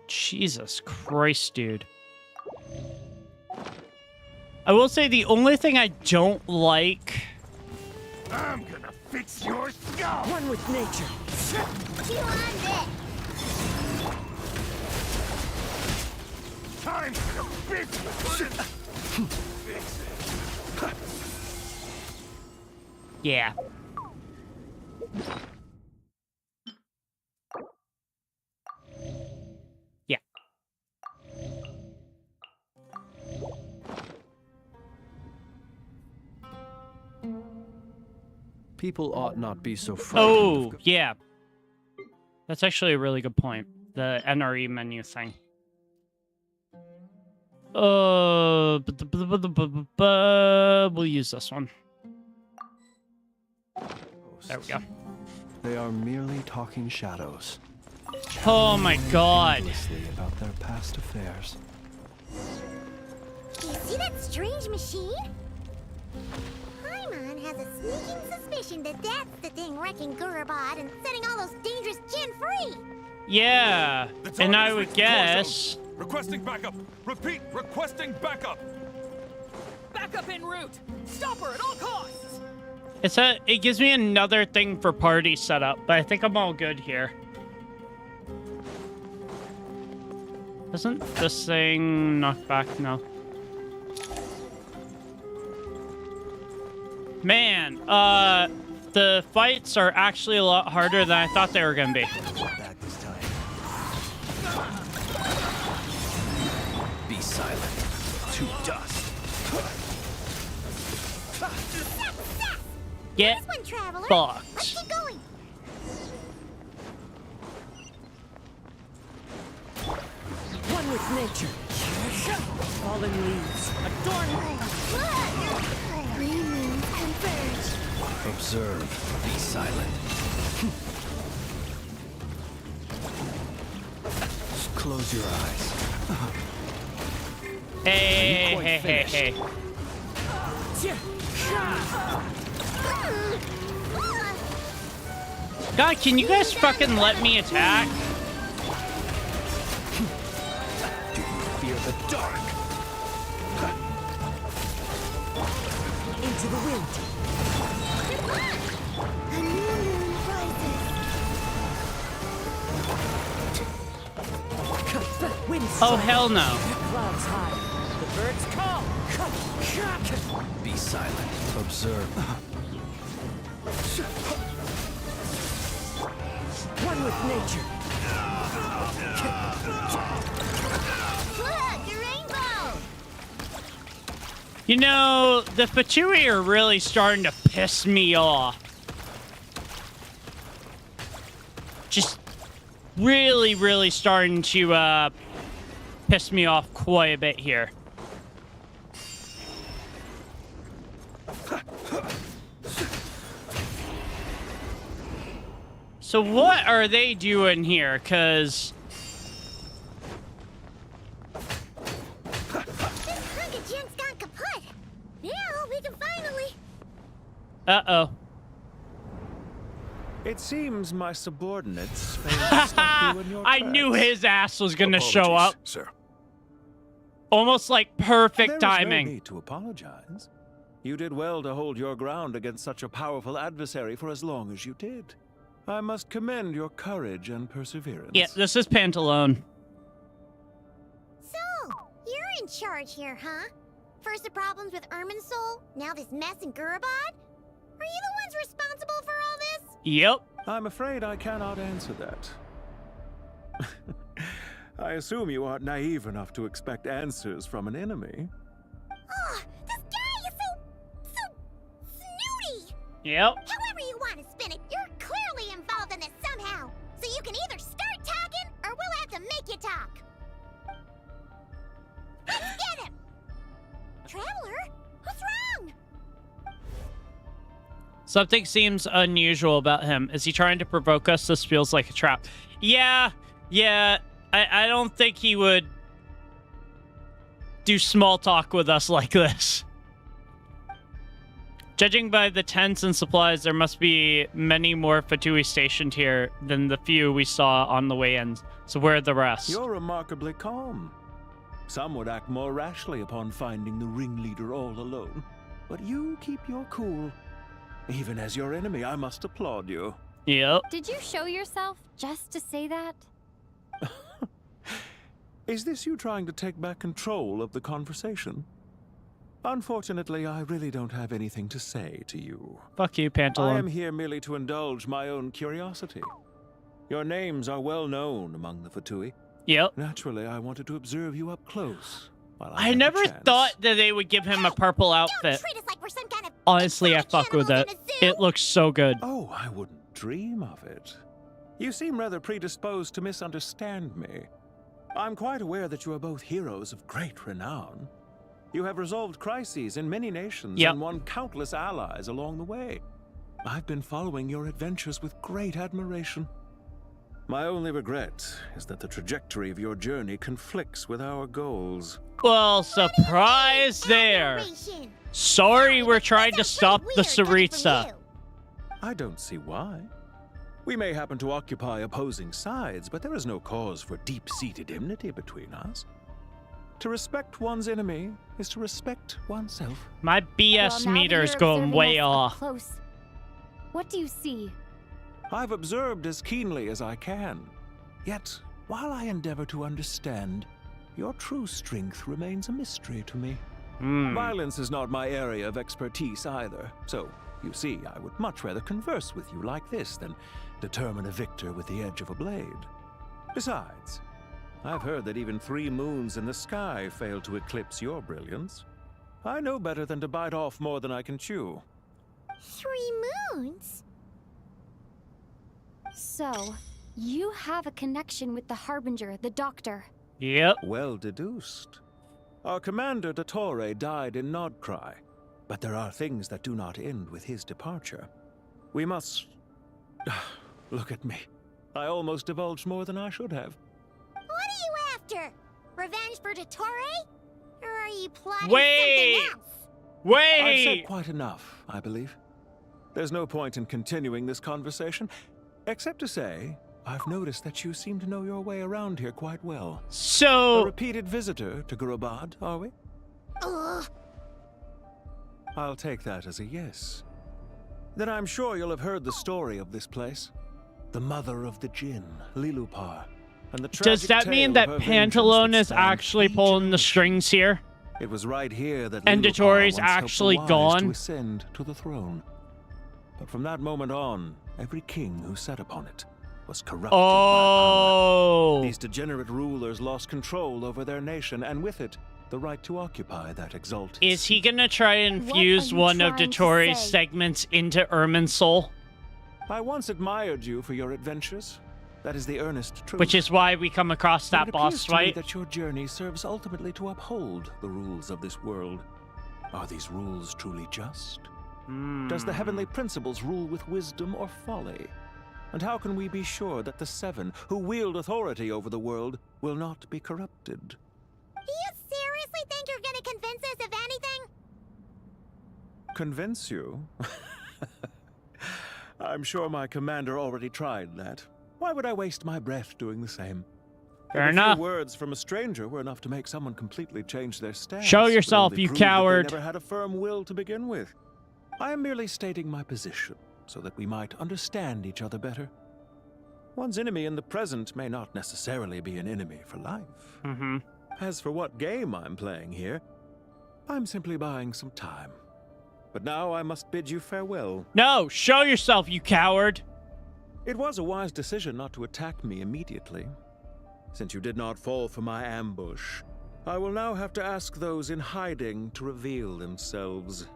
[SPEAKER 1] Jesus Christ, dude. I will say the only thing I don't like...
[SPEAKER 23] I'm gonna fix your skull.
[SPEAKER 7] One with nature.
[SPEAKER 23] Chew on this. Time for the business.
[SPEAKER 1] Yeah. Yeah.
[SPEAKER 5] People ought not be so frightened.
[SPEAKER 1] Oh, yeah. That's actually a really good point. The NRE menu thing. We'll use this one. There we go.
[SPEAKER 5] They are merely talking shadows.
[SPEAKER 1] Oh my god.
[SPEAKER 5] Endlessly about their past affairs.
[SPEAKER 13] Do you see that strange machine? Paimon has a sneaking suspicion that that's the thing wrecking Gurubad and setting all those dangerous Jinn free.
[SPEAKER 1] Yeah, and I would guess...
[SPEAKER 10] Requesting backup! Repeat, requesting backup!
[SPEAKER 15] Backup en route! Stop her at all costs!
[SPEAKER 1] It gives me another thing for party setup, but I think I'm all good here. Doesn't this thing knock back? No. Man, the fights are actually a lot harder than I thought they were gonna be.
[SPEAKER 19] Back this time. Be silent. To dust.
[SPEAKER 1] Get
[SPEAKER 13] This one, traveler.
[SPEAKER 1] fucked.
[SPEAKER 13] Let's keep going.
[SPEAKER 15] One with nature. Fallen leaves. Adorn me.
[SPEAKER 13] Green moons converge.
[SPEAKER 19] Observe. Be silent. Just close your eyes.
[SPEAKER 1] Hey. God, can you guys fucking let me attack?
[SPEAKER 19] Do you fear the dark?
[SPEAKER 15] Into the wind.
[SPEAKER 13] A new moon rises.
[SPEAKER 15] Wind
[SPEAKER 1] Oh, hell no.
[SPEAKER 15] Clouds high. The birds call.
[SPEAKER 19] Be silent. Observe.
[SPEAKER 15] One with nature.
[SPEAKER 13] Look, a rainbow.
[SPEAKER 1] You know, the Fatui are really starting to piss me off. Just really starting to piss me off quite a bit here. So what are they doing here? 'Cause
[SPEAKER 13] This hunk of Jinn's gone kaput. Now we can finally...
[SPEAKER 1] uh-oh.
[SPEAKER 24] It seems my subordinates failed to stop you in your
[SPEAKER 1] I
[SPEAKER 24] tracks.
[SPEAKER 1] knew his ass was gonna show
[SPEAKER 24] Apologies,
[SPEAKER 1] up.
[SPEAKER 24] sir.
[SPEAKER 1] Almost like perfect
[SPEAKER 24] There is
[SPEAKER 1] timing.
[SPEAKER 24] no need to apologize. You did well to hold your ground against such a powerful adversary for as long as you did. I must commend your courage and perseverance.
[SPEAKER 1] Yeah, this is Pantalone.
[SPEAKER 13] So, you're in charge here, huh? First the problems with Irminsul, now this mess in Gurubad? Are you the ones responsible for all this?
[SPEAKER 1] Yep.
[SPEAKER 24] I'm afraid I cannot answer that. I assume you aren't naive enough to expect answers from an enemy.
[SPEAKER 13] Oh, this guy is so snooty!
[SPEAKER 1] Yep.
[SPEAKER 13] However you want to spin it, you're clearly involved in this somehow. So you can either start talking, or we'll have to make you talk. Let's get him! Traveler, what's wrong?
[SPEAKER 1] Something seems unusual about him. Is he trying to provoke us? This feels like a trap. Yeah. I don't think he would do small talk with us like this. Judging by the tents and supplies, there must be many more Fatui stationed here than the few we saw on the way in. So where are the rest?
[SPEAKER 24] You're remarkably calm. Some would act more rashly upon finding the ringleader all alone. But you keep your cool. Even as your enemy, I must applaud you.
[SPEAKER 1] Yep.
[SPEAKER 8] Did you show yourself just to say that?
[SPEAKER 24] Is this you trying to take back control of the conversation? Unfortunately, I really don't have anything to say to you.
[SPEAKER 1] Fuck you,
[SPEAKER 24] I am
[SPEAKER 1] Pantalone.
[SPEAKER 24] here merely to indulge my own curiosity. Your names are well known among the Fatui.
[SPEAKER 1] Yep.
[SPEAKER 24] Naturally, I wanted to observe you up close. While
[SPEAKER 1] I
[SPEAKER 24] had the
[SPEAKER 1] never
[SPEAKER 24] chance.
[SPEAKER 1] thought that they would give him a purple outfit. Honestly, I fuck with it. It looks so good.
[SPEAKER 24] Oh, I wouldn't dream of it. You seem rather predisposed to misunderstand me. I'm quite aware that you are both heroes of great renown. You have resolved crises in many nations and won countless allies along the way. I've been following your adventures with great admiration. My only regret is that the trajectory of your journey conflicts with our goals.
[SPEAKER 1] Well, surprise there. Sorry, we're trying to stop the Saritsa.
[SPEAKER 24] I don't see why. We may happen to occupy opposing sides, but there is no cause for deep-seated enmity between us. To respect one's enemy is to respect oneself.
[SPEAKER 1] My BS meter is going way off.
[SPEAKER 8] Close. What do you see?
[SPEAKER 24] I've observed as keenly as I can. Yet, while I endeavor to understand, your true strength remains a mystery to me. Violence is not my area of expertise either, so, you see, I would much rather converse with you like this than determine a victor with the edge of a blade. Besides, I've heard that even 3 moons in the sky fail to eclipse your brilliance. I know better than to bite off more than I can chew.
[SPEAKER 13] 3 moons?
[SPEAKER 8] So, you have a connection with the Harbinger, the Doctor.
[SPEAKER 1] Yep.
[SPEAKER 24] Well deduced. Our commander, Dottore, died in Nodcry, but there are things that do not end with his departure. We must... Look at me. I almost divulged more than I should have.
[SPEAKER 13] What are you after? Revenge for Dottore? Or are you plotting
[SPEAKER 1] Wait!
[SPEAKER 13] something else?
[SPEAKER 1] Wait!
[SPEAKER 24] I've said quite enough, I believe. There's no point in continuing this conversation, except to say, I've noticed that you seem to know your way around here quite well.
[SPEAKER 1] So...
[SPEAKER 24] A repeated visitor to Gurubad, are we?
[SPEAKER 13] Ugh.
[SPEAKER 24] I'll take that as a yes. Then I'm sure you'll have heard the story of this place. The mother of the Jinn, Lilupar, and the tragic
[SPEAKER 1] Does that
[SPEAKER 24] tale
[SPEAKER 1] mean
[SPEAKER 24] of
[SPEAKER 1] that
[SPEAKER 24] her
[SPEAKER 1] Pantalone
[SPEAKER 24] vengeance
[SPEAKER 1] is
[SPEAKER 24] that spanned
[SPEAKER 1] actually
[SPEAKER 24] 3
[SPEAKER 1] pulling the strings here?
[SPEAKER 24] It was right here that
[SPEAKER 1] And
[SPEAKER 24] Lilupar
[SPEAKER 1] Dottore's
[SPEAKER 24] once helped the
[SPEAKER 1] actually
[SPEAKER 24] wise
[SPEAKER 1] gone?
[SPEAKER 24] to ascend to the throne. But from that moment on, every king who sat upon it was corrupted by power. These degenerate rulers lost control over their nation, and with it, the right to occupy that exalted
[SPEAKER 1] Is he gonna try and infuse one of Dottore's segments into Irminsul?
[SPEAKER 24] I once admired you for your adventures. That is the earnest truth.
[SPEAKER 1] Which is why we come across
[SPEAKER 24] But
[SPEAKER 1] that
[SPEAKER 24] it
[SPEAKER 1] boss
[SPEAKER 24] appears to me
[SPEAKER 1] fight.
[SPEAKER 24] that your journey serves ultimately to uphold the rules of this world. Are these rules truly just? Does the heavenly principles rule with wisdom or folly? And how can we be sure that the 7 who wield authority over the world will not be corrupted?
[SPEAKER 13] Do you seriously think you're gonna convince us of anything?
[SPEAKER 24] Convince you? I'm sure my commander already tried that. Why would I waste my breath doing the same?
[SPEAKER 1] Fair
[SPEAKER 24] If
[SPEAKER 1] enough.
[SPEAKER 24] A few words from a stranger were enough to make someone completely change their stance.
[SPEAKER 1] Show
[SPEAKER 24] but
[SPEAKER 1] yourself,
[SPEAKER 24] only
[SPEAKER 1] you
[SPEAKER 24] prove that
[SPEAKER 1] coward.
[SPEAKER 24] They never had a firm will to begin with. I am merely stating my position, so that we might understand each other better. One's enemy in the present may not necessarily be an enemy for life. As for what game I'm playing here, I'm simply buying some time. But now I must bid you farewell.
[SPEAKER 1] No, show yourself, you coward.
[SPEAKER 24] It was a wise decision not to attack me immediately. Since you did not fall for my ambush, I will now have to ask those in hiding to reveal themselves.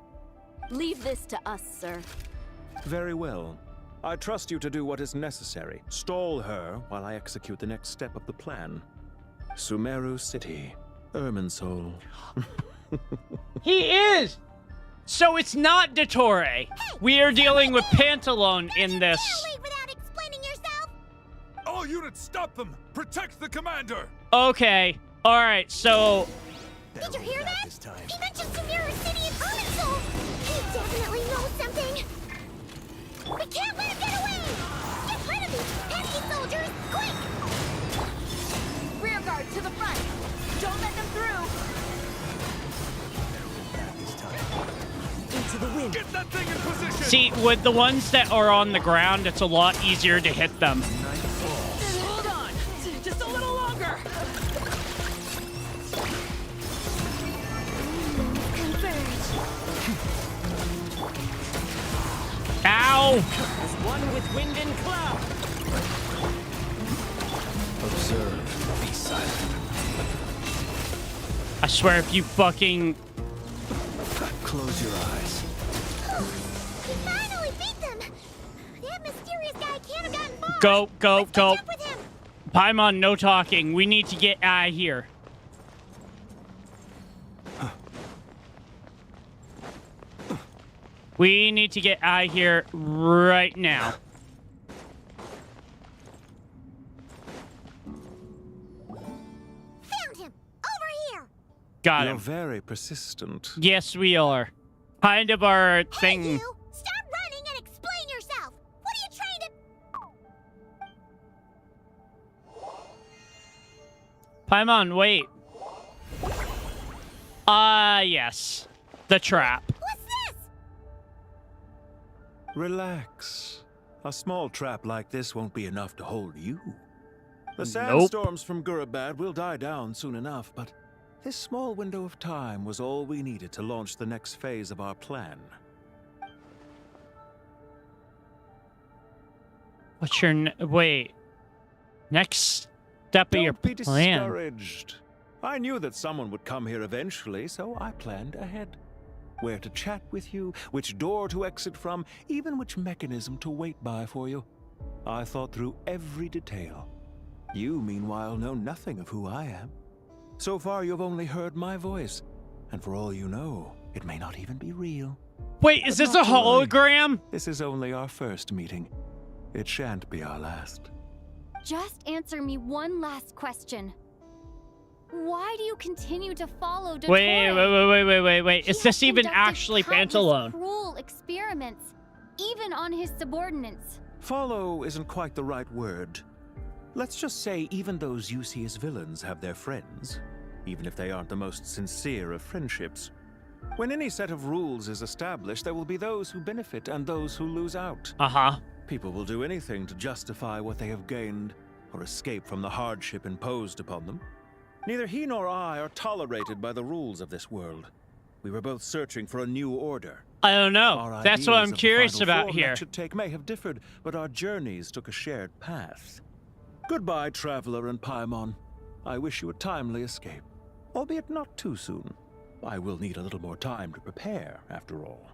[SPEAKER 14] Leave this to us, sir.
[SPEAKER 24] Very well. I trust you to do what is necessary. Stall her while I execute the next step of the plan. Sumeru City, Irminsul.
[SPEAKER 1] He is! So it's not Dottore. We are dealing with Pantalone in this.
[SPEAKER 10] All units, stop them! Protect the commander!
[SPEAKER 1] Okay. Alright, so...
[SPEAKER 13] Did you hear that? He mentioned Sumeru City and Irminsul! He definitely knows something! We can't let him get away! Get rid of these pesky soldiers, quick!
[SPEAKER 15] Rear guard to the front. Don't let them through.
[SPEAKER 7] Into the wind.
[SPEAKER 10] Get that thing in position!
[SPEAKER 1] See, with the ones that are on the ground, it's a lot easier to hit them.
[SPEAKER 15] Hold on. Just a little longer.
[SPEAKER 13] Confirmed.
[SPEAKER 1] No!
[SPEAKER 7] As one with wind and cloud.
[SPEAKER 5] Observe. Be silent.
[SPEAKER 1] I swear if you fucking...
[SPEAKER 5] Close your eyes.
[SPEAKER 13] We finally beat them! That mysterious guy can't have gotten far!
[SPEAKER 1] Go, go,
[SPEAKER 13] Let's
[SPEAKER 1] go.
[SPEAKER 13] catch up with him.
[SPEAKER 1] Paimon, no talking. We need to get out of here. We need to get out of here right now.
[SPEAKER 13] Found him! Over here!
[SPEAKER 1] Got
[SPEAKER 24] You're
[SPEAKER 1] him.
[SPEAKER 24] very persistent.
[SPEAKER 1] Yes, we are. Kind of our thing.
[SPEAKER 13] Hey, you! Stop running and explain yourself! What are you trying to...
[SPEAKER 1] Paimon, wait. Yes. The trap.
[SPEAKER 13] What's this?
[SPEAKER 24] Relax. A small trap like this won't be enough to hold you. The
[SPEAKER 1] Nope.
[SPEAKER 24] sandstorms from Gurabad will die down soon enough, but this small window of time was all we needed to launch the next phase of our plan.
[SPEAKER 1] What's your... Wait. Next step of your
[SPEAKER 24] Don't be
[SPEAKER 1] plan.
[SPEAKER 24] discouraged. I knew that someone would come here eventually, so I planned ahead. Where to chat with you, which door to exit from, even which mechanism to wait by for you. I thought through every detail. You, meanwhile, know nothing of who I am. So far, you've only heard my voice, and for all you know, it may not even be real.
[SPEAKER 1] Wait, is
[SPEAKER 24] But
[SPEAKER 1] this a
[SPEAKER 24] not to worry.
[SPEAKER 1] hologram?
[SPEAKER 24] This is only our first meeting. It shan't be our last.
[SPEAKER 8] Just answer me one last question. Why do you continue to follow Dottore?
[SPEAKER 1] Wait. Is
[SPEAKER 8] He
[SPEAKER 1] this
[SPEAKER 8] has
[SPEAKER 1] even
[SPEAKER 8] conducted
[SPEAKER 1] actually
[SPEAKER 8] countless
[SPEAKER 1] Pantalone?
[SPEAKER 8] Cruel experiments, even on his subordinates.
[SPEAKER 24] Follow isn't quite the right word. Let's just say even those you see as villains have their friends, even if they aren't the most sincere of friendships. When any set of rules is established, there will be those who benefit and those who lose out.
[SPEAKER 1] Uh-huh.
[SPEAKER 24] People will do anything to justify what they have gained or escape from the hardship imposed upon them. Neither he nor I are tolerated by the rules of this world. We were both searching for a new order.
[SPEAKER 1] I don't know.
[SPEAKER 24] Our
[SPEAKER 1] That's what
[SPEAKER 24] ideas
[SPEAKER 1] I'm
[SPEAKER 24] of the
[SPEAKER 1] curious
[SPEAKER 24] final
[SPEAKER 1] about
[SPEAKER 24] form
[SPEAKER 1] here.
[SPEAKER 24] that should take may have differed, but our journeys took a shared path. Goodbye, Traveler and Paimon. I wish you a timely escape, albeit not too soon. I will need a little more time to prepare, after all.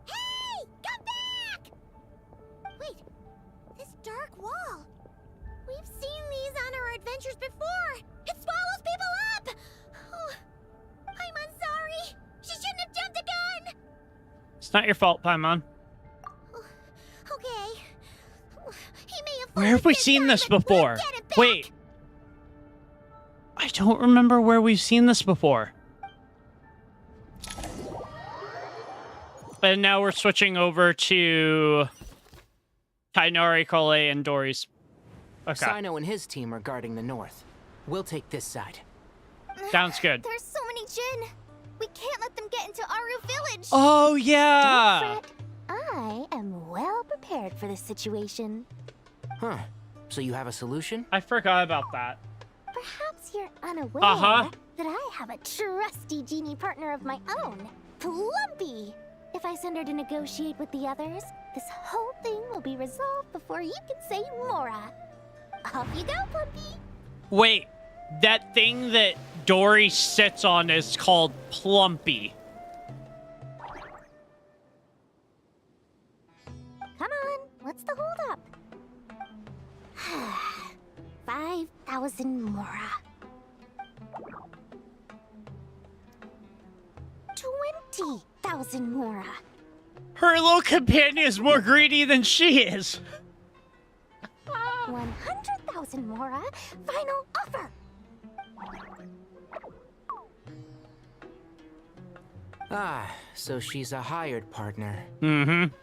[SPEAKER 13] Hey! Come back! Wait, this dark wall. We've seen these on our adventures before. It swallows people up! Oh, I'm sorry. She shouldn't have jumped the gun!
[SPEAKER 1] It's not your fault, Paimon.
[SPEAKER 13] Okay. He may have
[SPEAKER 1] Where have we seen this before? Wait. I don't remember where we've seen this before. And now we're switching over to Kainari, Cole, and Dory's. Okay.
[SPEAKER 11] Sino and his team are guarding the north. We'll take this side.
[SPEAKER 1] Sounds good.
[SPEAKER 13] There's so many Jinn. We can't let them get into Aru Village.
[SPEAKER 1] Oh, yeah.
[SPEAKER 13] Don't fret. I am well prepared for this situation.
[SPEAKER 11] Huh. So you have a solution?
[SPEAKER 1] I forgot about that.
[SPEAKER 13] Perhaps you're unaware
[SPEAKER 1] Uh-huh.
[SPEAKER 13] that I have a trusty genie partner of my own, Plumpy. If I send her to negotiate with the others, this whole thing will be resolved before you can say Mora. Off you go, Plumpy.
[SPEAKER 1] Wait, that thing that Dory sits on is called Plumpy.
[SPEAKER 13] Come on, what's the holdup? 5,000 Mora. 20,000 Mora.
[SPEAKER 1] Her little companion is more greedy than she is.
[SPEAKER 13] 100,000 Mora. Final offer.
[SPEAKER 11] Ah, so she's a hired partner.
[SPEAKER 1] Mm-hmm.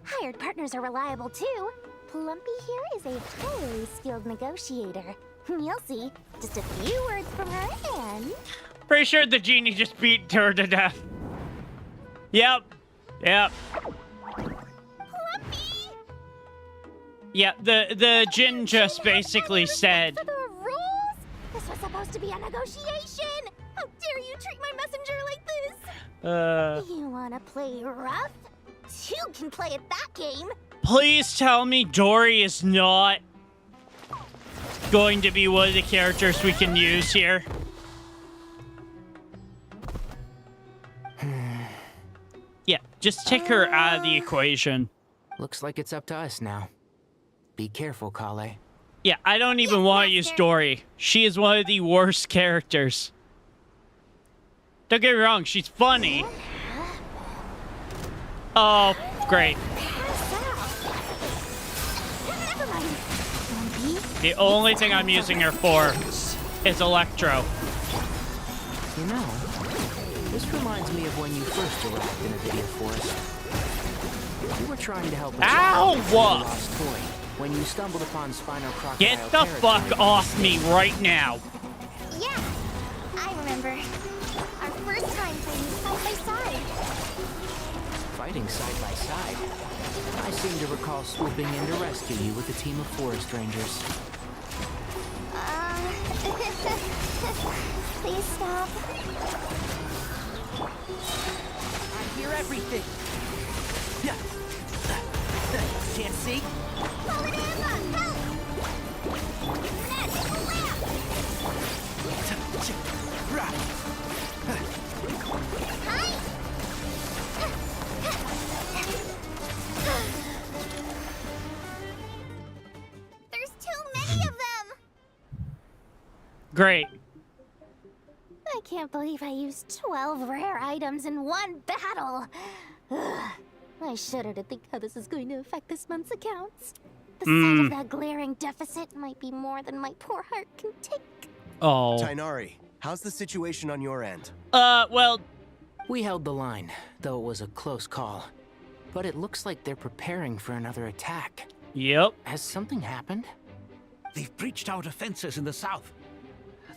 [SPEAKER 13] Hired partners are reliable too. Plumpy here is a highly skilled negotiator. You'll see. Just a few words from her and...
[SPEAKER 1] Pretty sure the genie just beat her to death. Yep. Yeah, the Jinn just basically said...
[SPEAKER 13] The rules? This be a negotiation! How dare you treat my messenger like this? You wanna play rough? Two can play at that game.
[SPEAKER 1] Please tell me Dory is not going to be one of the characters we can use here. Yeah, just take her out of the equation.
[SPEAKER 11] Looks like it's up to us now. Be careful, Kale.
[SPEAKER 1] Yeah, I don't even want to use Dory. She is one of the worst characters. Don't get me wrong, she's funny. Oh, great. The only thing I'm using her for is Electro.
[SPEAKER 11] You know, this reminds me of when you first arrived in a video forest. You were trying to help a child who lost toy when you stumbled upon Spino Crocodile.
[SPEAKER 1] Get the fuck off me right now.
[SPEAKER 13] Yeah, I remember. Our first time fighting side by side.
[SPEAKER 11] Fighting side by side? I seem to recall swooping in to rescue you with a team of forest rangers.
[SPEAKER 13] Please stop.
[SPEAKER 7] I hear everything. Can't see?
[SPEAKER 13] There's too many of them.
[SPEAKER 1] Great.
[SPEAKER 13] I can't believe I used 12 rare items in one battle. Ugh. I shudder to think how this is going to affect this month's accounts. The sight of that glaring deficit might be more than my poor heart can take.
[SPEAKER 1] Oh.
[SPEAKER 2] Tainari, how's the situation on your end?
[SPEAKER 1] Well...
[SPEAKER 11] We held the line, though it was a close call. But it looks like they're preparing for another attack.
[SPEAKER 1] Yep.
[SPEAKER 11] Has something happened?
[SPEAKER 6] They've breached our defenses in the south.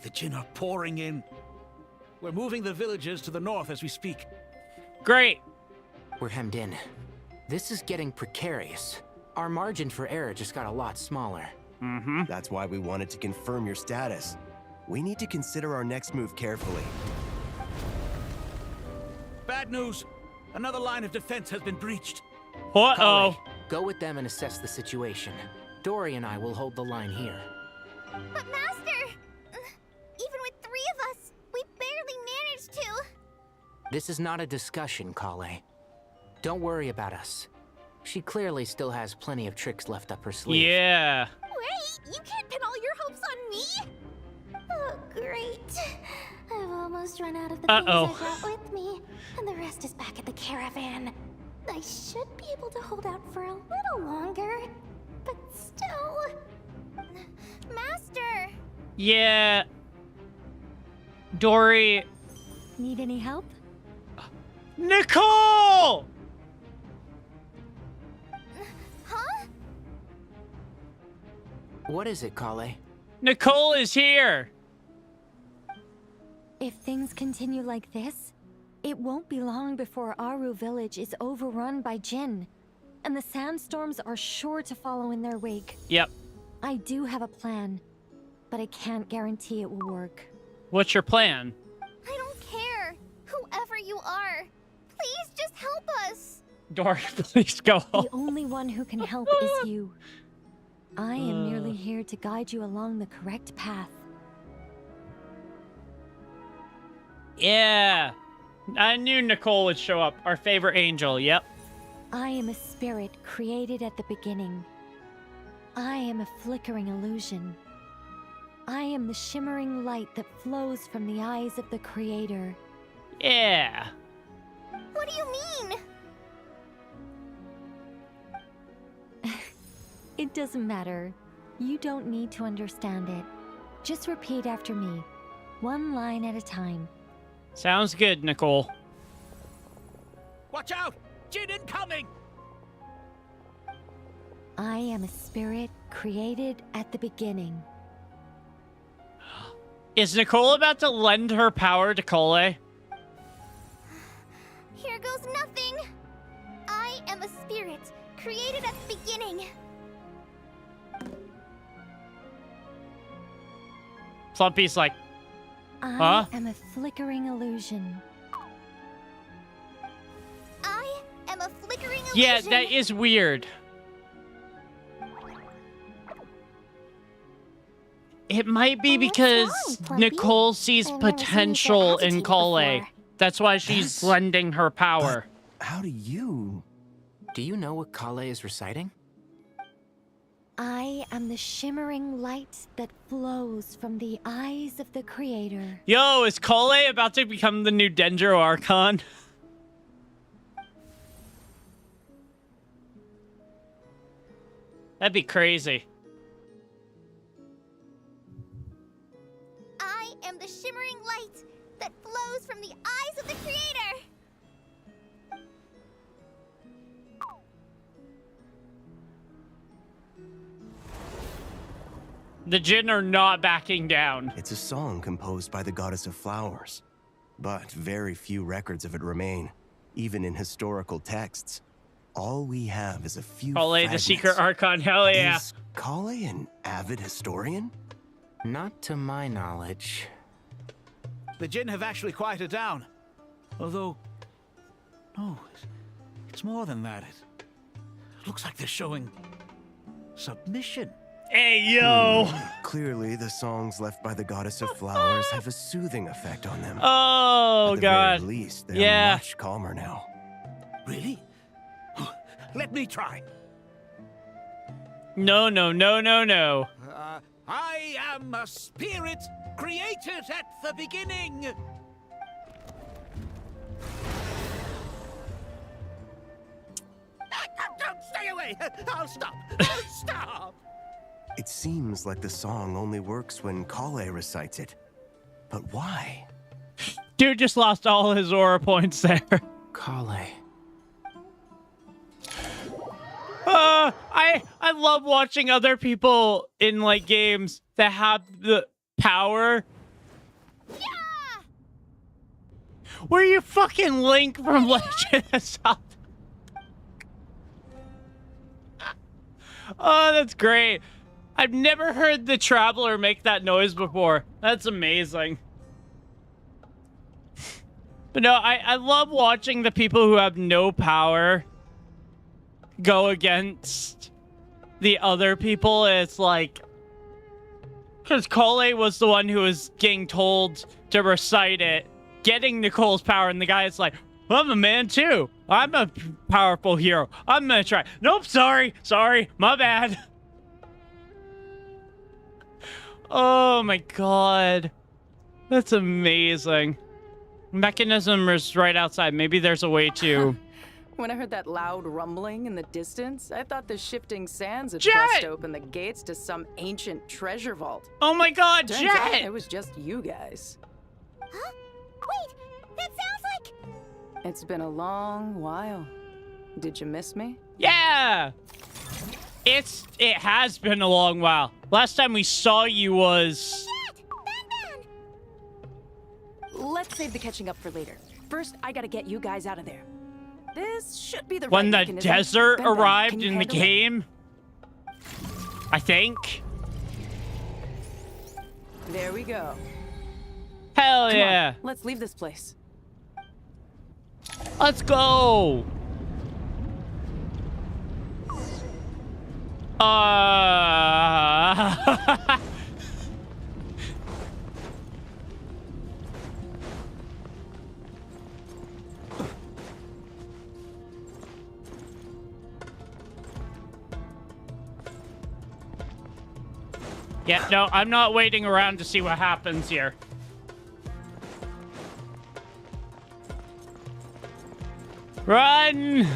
[SPEAKER 6] The Jinn are pouring in. We're moving the villagers to the north as we speak.
[SPEAKER 1] Great.
[SPEAKER 11] We're hemmed in. This is getting precarious. Our margin for error just got a lot smaller.
[SPEAKER 1] Mm-hmm.
[SPEAKER 2] That's why we wanted to confirm your status. We need to consider our next move carefully.
[SPEAKER 6] Bad news. Another line of defense has been breached.
[SPEAKER 1] Uh-oh.
[SPEAKER 11] Go with them and assess the situation. Dory and I will hold the line here.
[SPEAKER 13] But Master, even with 3 of us, we barely managed to.
[SPEAKER 11] This is not a discussion, Kale. Don't worry about us. She clearly still has plenty of tricks left up her sleeve.
[SPEAKER 1] Yeah.
[SPEAKER 13] Wait, you can't pin all your hopes on me? Oh, great. I've almost run out of the things I brought with me, and the rest is back at the caravan. I should be able to hold out for a little longer, but still... Master!
[SPEAKER 1] Yeah. Dory...
[SPEAKER 22] Need any help?
[SPEAKER 1] Nicole!
[SPEAKER 13] Huh?
[SPEAKER 11] What is it, Kale?
[SPEAKER 1] Nicole is here!
[SPEAKER 22] If things continue like this, it won't be long before Aru village is overrun by Jinn, and the sandstorms are sure to follow in their wake.
[SPEAKER 1] Yep.
[SPEAKER 22] I do have a plan, but I can't guarantee it will work.
[SPEAKER 1] What's your plan?
[SPEAKER 13] I don't care. Whoever you are, please just help us.
[SPEAKER 1] Dory, please go home.
[SPEAKER 22] The only one who can help is you. I am merely here to guide you along the correct path.
[SPEAKER 1] Yeah. I knew Nicole would show up. Our favorite angel, yep.
[SPEAKER 22] I am a spirit created at the beginning. I am a flickering illusion. I am the shimmering light that flows from the eyes of the Creator.
[SPEAKER 1] Yeah.
[SPEAKER 13] What do you mean?
[SPEAKER 22] It doesn't matter. You don't need to understand it. Just repeat after me, one line at a time.
[SPEAKER 1] Sounds good, Nicole.
[SPEAKER 6] Watch out! Jinn incoming!
[SPEAKER 22] I am a spirit created at the beginning.
[SPEAKER 1] Is Nicole about to lend her power to Cole?
[SPEAKER 13] Here goes nothing. I am a spirit created at the beginning.
[SPEAKER 1] Flumpy's like,
[SPEAKER 22] I am a flickering illusion.
[SPEAKER 13] I am a flickering illusion.
[SPEAKER 1] Yeah, that is weird. It might be because Nicole sees potential in Kale. That's why she's lending her power.
[SPEAKER 2] How do you...
[SPEAKER 11] Do you know what Kale is reciting?
[SPEAKER 22] I am the shimmering light that flows from the eyes of the Creator.
[SPEAKER 1] Yo, is Kale about to become the new Dendro Archon? That'd be crazy.
[SPEAKER 13] I am the shimmering light that flows from the eyes of the Creator.
[SPEAKER 1] The Jinn are not backing down.
[SPEAKER 2] It's a song composed by the goddess of flowers, but very few records of it remain, even in historical texts. All we have is a few
[SPEAKER 1] Kale, the secret Archon, hell yeah.
[SPEAKER 2] Is Kale an avid historian?
[SPEAKER 11] Not to my knowledge.
[SPEAKER 6] The Jinn have actually quieted down. Although, no, it's more than that. It looks like they're showing submission.
[SPEAKER 1] Hey, yo!
[SPEAKER 2] Clearly, the songs left by the goddess of flowers have a soothing effect on them.
[SPEAKER 1] Oh,
[SPEAKER 2] At the
[SPEAKER 1] God.
[SPEAKER 2] very least, they're much calmer now.
[SPEAKER 6] Really? Let me try.
[SPEAKER 1] No, no, no, no, no.
[SPEAKER 6] I am a spirit created at the beginning. Don't stay away. I'll stop. I'll stop.
[SPEAKER 2] It seems like the song only works when Kale recites it. But why?
[SPEAKER 1] Dude just lost all his aura points there.
[SPEAKER 11] Kale.
[SPEAKER 1] I love watching other people in like games that have the power. Yeah! Where you fucking Link from Legend of Zelda? Oh, that's great. I've never heard the Traveler make that noise before. That's amazing. But no, I love watching the people who have no power go against the other people. It's like, because Kale was the one who was getting told to recite it, getting Nicole's power, and the guy is like, I'm a man too. I'm a powerful hero. I'm gonna try. Nope, sorry, my bad. Oh my god. That's amazing. Mechanism is right outside. Maybe there's a way to...
[SPEAKER 15] When I heard that loud rumbling in the distance, I thought the shifting sands had
[SPEAKER 1] Jet!
[SPEAKER 15] pressed open the gates to some ancient treasure vault.
[SPEAKER 1] Oh my god,
[SPEAKER 15] Turns out
[SPEAKER 1] Jet!
[SPEAKER 15] it was just you guys.
[SPEAKER 13] Huh? Wait, that sounds like...
[SPEAKER 15] It's been a long while. Did you miss me?
[SPEAKER 1] Yeah! It has been a long while. Last time we saw you was...
[SPEAKER 13] Jet! Batman!
[SPEAKER 14] Let's save the catching up for later. First, I gotta get you guys out of there. This should be the
[SPEAKER 1] When
[SPEAKER 14] right
[SPEAKER 1] the
[SPEAKER 14] mechanism.
[SPEAKER 1] desert
[SPEAKER 14] Ben,
[SPEAKER 1] arrived
[SPEAKER 14] can you
[SPEAKER 1] in the
[SPEAKER 14] handle it?
[SPEAKER 1] game, I think.
[SPEAKER 15] There we go.
[SPEAKER 1] Hell
[SPEAKER 14] Come
[SPEAKER 1] yeah.
[SPEAKER 14] on, let's leave this place.
[SPEAKER 1] Let's go. Yeah, no, I'm not waiting around to see what happens here. Run!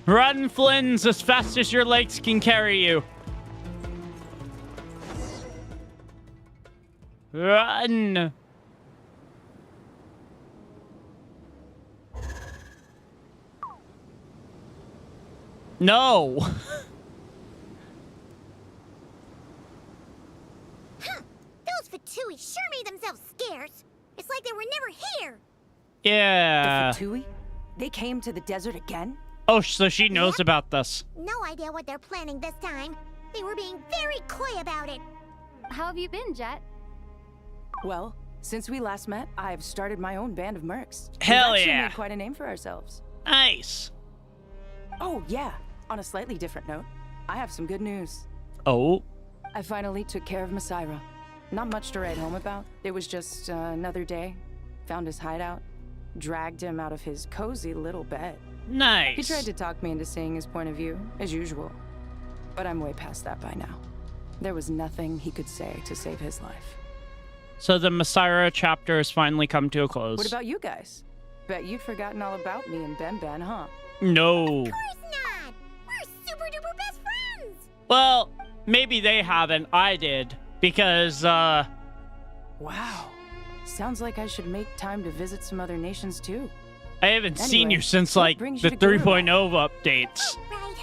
[SPEAKER 1] Run, Flins, as fast as your legs can carry you. Run! No!
[SPEAKER 13] Those Fatui sure made themselves scarce. It's like they were never here.
[SPEAKER 1] Yeah.
[SPEAKER 14] The Fatui? They came to the desert again?
[SPEAKER 1] Oh, so she knows about this.
[SPEAKER 13] No idea what they're planning this time. They were being very coy about it.
[SPEAKER 8] How have you been, Jet?
[SPEAKER 14] Well,
[SPEAKER 15] Since we last met, I've started my own band of mercs.
[SPEAKER 1] Hell
[SPEAKER 15] We've actually
[SPEAKER 1] yeah.
[SPEAKER 15] made quite a name for ourselves.
[SPEAKER 1] Nice.
[SPEAKER 15] Oh, yeah. On a slightly different note, I have some good news.
[SPEAKER 1] Oh.
[SPEAKER 15] I finally took care of Messiah. Not much to write home about. It was just another day. Found his hideout. Dragged him out of his cozy little bed.
[SPEAKER 1] Nice.
[SPEAKER 15] He tried to talk me into seeing his point of view, as usual. But I'm way past that by now. There was nothing he could say to save his life.
[SPEAKER 1] So the Messiah chapter has finally come to a close.
[SPEAKER 15] What about you guys? Bet you'd forgotten all about me and Ben, huh?
[SPEAKER 1] No.
[SPEAKER 13] Of course not! We're super duper best friends!
[SPEAKER 1] Well, maybe they haven't. I did. Because,
[SPEAKER 15] Wow. Sounds like I should make time to visit some other nations too.
[SPEAKER 1] I haven't seen you since, like, the 3.0 updates.
[SPEAKER 13] Right.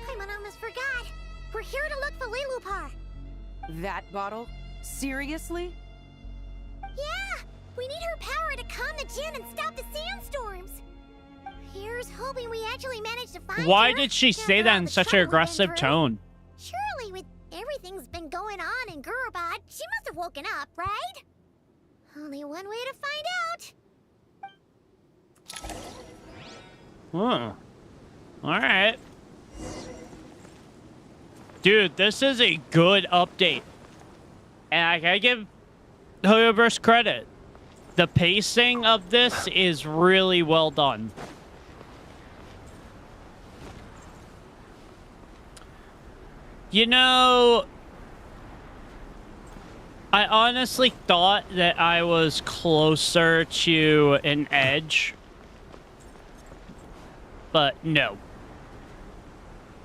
[SPEAKER 13] I almost forgot. We're here to look for Lilupar.
[SPEAKER 15] That bottle? Seriously?
[SPEAKER 13] Yeah! We need her power to calm the Jinn and stop the sandstorms. Here's hoping we actually manage to find
[SPEAKER 1] Why
[SPEAKER 13] her.
[SPEAKER 1] did she say that in such an aggressive tone?
[SPEAKER 13] Surely with everything's been going on in Gurubad, she must have woken up, right? Only one way to find out.
[SPEAKER 1] Huh. Alright. Dude, this is a good update. And I gotta give Hoyoverse credit. The pacing of this is really well done. You know, I honestly thought that I was closer to an edge. But no.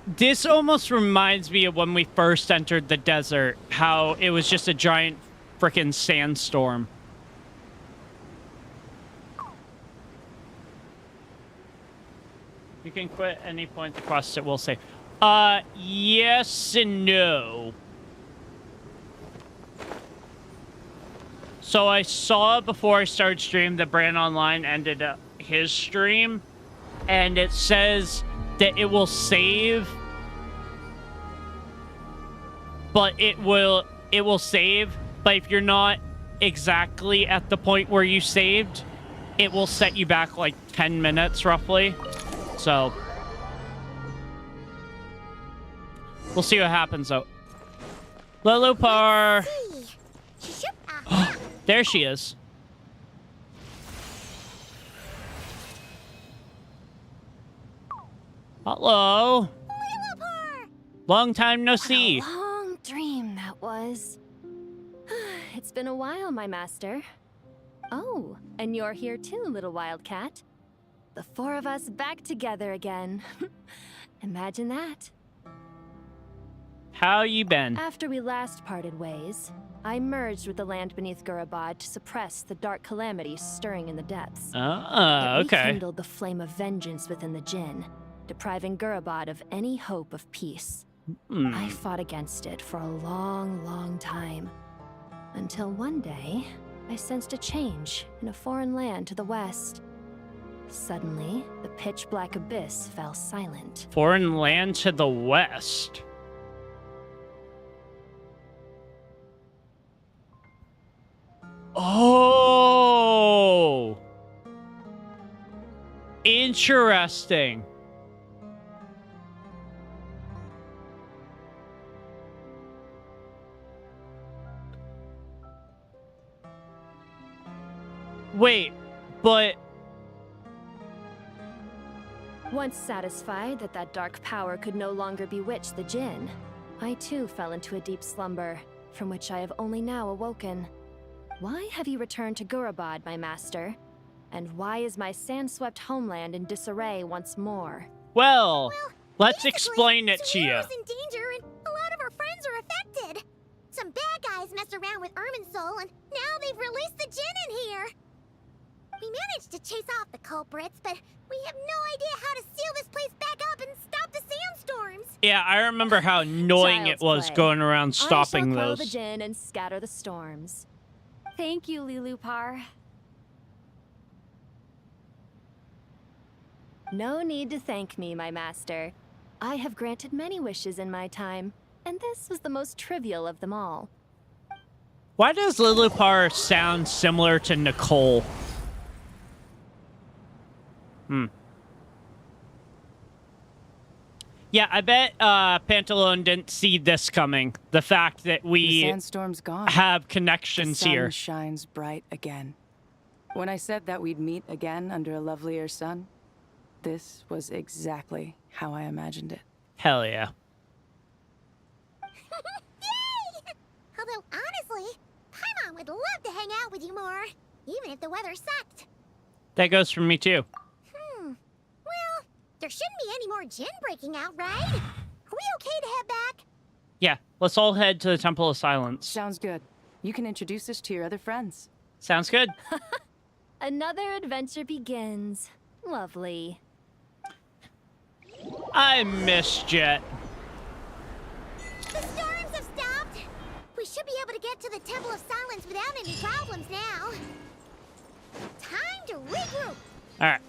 [SPEAKER 1] This almost reminds me of when we first entered the desert, how it was just a giant frickin' sandstorm. You can quit any point the quest, it will say. Yes and no. So I saw before I started stream that Brand Online ended his stream, and it says that it will save, but it will save, but if you're not exactly at the point where you saved, it will set you back like 10 minutes roughly. So we'll see what happens though. Lilupar. There she is. Hello. Long time no see.
[SPEAKER 8] Long dream that was. It's been a while, my master. Oh, and you're here too, little wildcat. The four of us back together again. Imagine that.
[SPEAKER 1] How you been?
[SPEAKER 8] After we last parted ways, I merged with the land beneath Gurubad to suppress the dark calamities stirring in the depths.
[SPEAKER 1] Ah, okay.
[SPEAKER 8] It rekindled the flame of vengeance within the Jinn, depriving Gurubad of any hope of peace. I fought against it for a long, long time. Until one day, I sensed a change in a foreign land to the west. Suddenly, the pitch-black abyss fell silent.
[SPEAKER 1] Foreign land to the west. Oh! Interesting. Wait, but...
[SPEAKER 8] Once satisfied that that dark power could no longer bewitch the Jinn, I too fell into a deep slumber, from which I have only now awoken. Why have you returned to Gurubad, my master? And why is my sand-swept homeland in disarray once more?
[SPEAKER 1] Well, let's explain it to you.
[SPEAKER 13] Sumeru's in danger and a lot of our friends are affected. Some bad guys messed around with Irminsul and now they've released the Jinn in here. We managed to chase off the culprits, but we have no idea how to seal this place back up and stop the sandstorms.
[SPEAKER 1] Yeah, I remember how annoying it was going around stopping
[SPEAKER 8] I shall quell
[SPEAKER 1] those.
[SPEAKER 8] the Jinn and scatter the storms. Thank you, Lilupar. No need to thank me, my master. I have granted many wishes in my time, and this was the most trivial of them all.
[SPEAKER 1] Why does Lilupar sound similar to Nicole? Yeah, I bet Pantalone didn't see this coming. The fact that
[SPEAKER 15] The
[SPEAKER 1] we
[SPEAKER 15] sandstorm's gone.
[SPEAKER 1] have connections
[SPEAKER 15] the sun
[SPEAKER 1] here.
[SPEAKER 15] shines bright again. When I said that we'd meet again under a lovelier sun, this was exactly how I imagined it.
[SPEAKER 1] Hell yeah.
[SPEAKER 13] Yay! Although, honestly, Paimon would love to hang out with you more, even if the weather sucked.
[SPEAKER 1] That goes for me too.
[SPEAKER 13] Well, there shouldn't be any more Jin breaking out, right? Are we okay to head back?
[SPEAKER 1] Yeah, let's all head to the Temple of Silence.
[SPEAKER 15] Sounds good. You can introduce us to your other friends.
[SPEAKER 1] Sounds good.
[SPEAKER 14] Another adventure begins. Lovely.
[SPEAKER 1] I miss Jet.
[SPEAKER 13] The storms have stopped. We should be able to get to the Temple of Silence without any problems now. Time to regroup.
[SPEAKER 1] All right.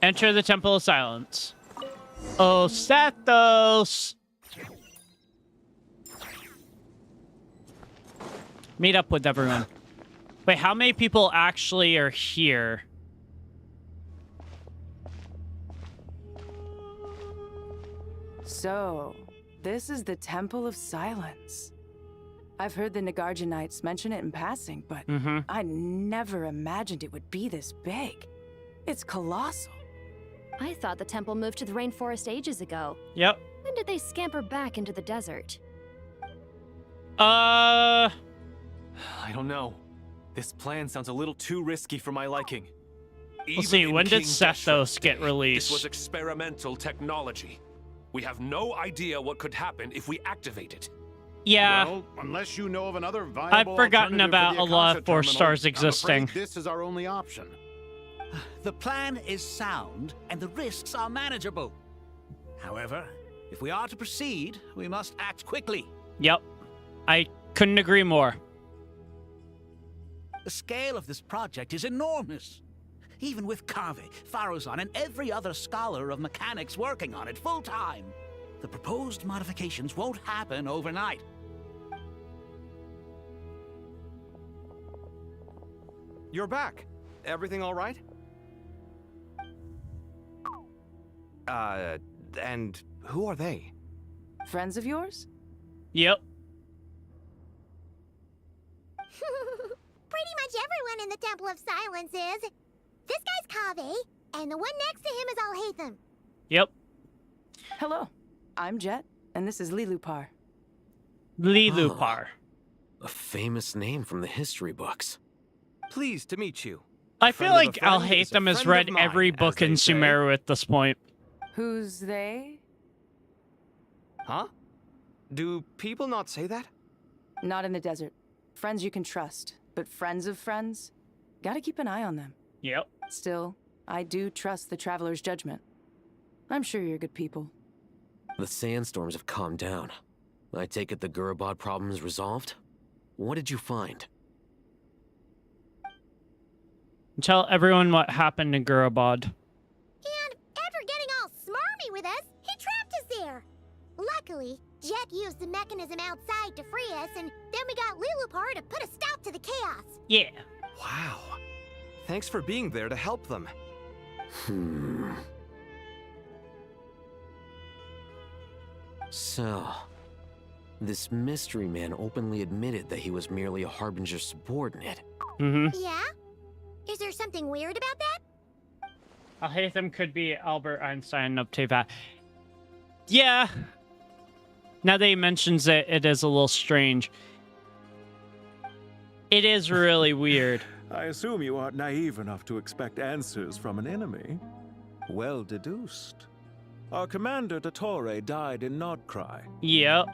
[SPEAKER 1] Enter the Temple of Silence. Oh, Sathos! Meet up with everyone. Wait, how many people actually are here?
[SPEAKER 15] So, this is the Temple of Silence. I've heard the Nagarjanites mention it in passing, but I never imagined it would be this big. It's colossal.
[SPEAKER 14] I thought the temple moved to the rainforest ages ago.
[SPEAKER 1] Yep.
[SPEAKER 14] When did they scamper back into the desert?
[SPEAKER 9] I don't know. This plan sounds a little too risky for my liking.
[SPEAKER 1] Let's see, when did Sathos get released?
[SPEAKER 10] This was experimental technology. We have no idea what could happen if we activate it.
[SPEAKER 1] Yeah.
[SPEAKER 12] Well, unless you know of another viable
[SPEAKER 1] I've forgotten
[SPEAKER 12] alternative
[SPEAKER 1] about
[SPEAKER 12] for the
[SPEAKER 1] a lot
[SPEAKER 12] Akasha
[SPEAKER 1] of 4
[SPEAKER 12] terminal,
[SPEAKER 1] stars
[SPEAKER 12] I'm
[SPEAKER 1] existing.
[SPEAKER 12] afraid this is our only option.
[SPEAKER 6] The plan is sound, and the risks are manageable. However, if we are to proceed, we must act quickly.
[SPEAKER 1] Yep. I couldn't agree more.
[SPEAKER 6] The scale of this project is enormous. Even with Kaveh, Faruzan, and every other scholar of mechanics working on it full-time, the proposed modifications won't happen overnight.
[SPEAKER 4] You're back. Everything all right? And who are they?
[SPEAKER 15] Friends of yours?
[SPEAKER 1] Yep.
[SPEAKER 13] Pretty much everyone in the Temple of Silence is. This guy's Kaveh, and the one next to him is Alhaitham.
[SPEAKER 1] Yep.
[SPEAKER 15] Hello, I'm Jet, and this is Lilupar.
[SPEAKER 1] Lilupar.
[SPEAKER 19] A famous name from the history books.
[SPEAKER 4] Pleased to meet you.
[SPEAKER 1] I feel
[SPEAKER 4] Friend of a
[SPEAKER 1] like
[SPEAKER 4] friend is a
[SPEAKER 1] Alhaitham has
[SPEAKER 4] friend
[SPEAKER 1] read
[SPEAKER 4] of mine,
[SPEAKER 1] every
[SPEAKER 4] as
[SPEAKER 1] book
[SPEAKER 4] they
[SPEAKER 1] in
[SPEAKER 4] say.
[SPEAKER 1] Sumeru at this point.
[SPEAKER 15] Who's they?
[SPEAKER 4] Huh? Do people not say that?
[SPEAKER 15] Not in the desert. Friends you can trust, but friends of friends? Gotta keep an eye on them.
[SPEAKER 1] Yep.
[SPEAKER 15] Still, I do trust the Traveler's judgment. I'm sure you're good people.
[SPEAKER 19] The sandstorms have calmed down. I take it the Gurabad problem is resolved? What did you find?
[SPEAKER 1] Tell everyone what happened in Gurabad.
[SPEAKER 13] And after getting all smarmy with us, he trapped us there. Luckily, Jet used the mechanism outside to free us, and then we got Lilupar to put a stop to the chaos.
[SPEAKER 1] Yeah.
[SPEAKER 4] Wow. Thanks for being there to help them.
[SPEAKER 19] So, this mystery man openly admitted that he was merely a Harbinger subordinate.
[SPEAKER 13] Yeah? Is there something weird about that?
[SPEAKER 1] Alhaitham could be Albert Einstein of Teyvat. Yeah. Now that he mentions it, it is a little strange. It is really weird.
[SPEAKER 24] I assume you aren't naive enough to expect answers from an enemy. Well deduced. Our commander, Dottore, died in Nordcry.
[SPEAKER 1] Yep.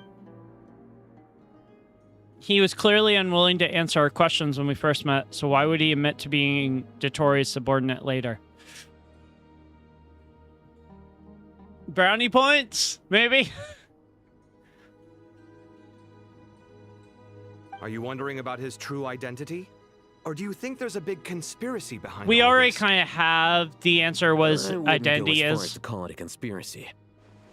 [SPEAKER 1] He was clearly unwilling to answer our questions when we first met, so why would he admit to being Dottore's subordinate later? Brownie points? Maybe?
[SPEAKER 4] Are you wondering about his true identity? Or do you think there's a big conspiracy behind
[SPEAKER 1] We
[SPEAKER 4] all
[SPEAKER 1] already
[SPEAKER 4] this?
[SPEAKER 1] kind of have the answer was
[SPEAKER 19] I wouldn't
[SPEAKER 1] identity
[SPEAKER 19] go as far
[SPEAKER 1] is.
[SPEAKER 19] as to call it a conspiracy.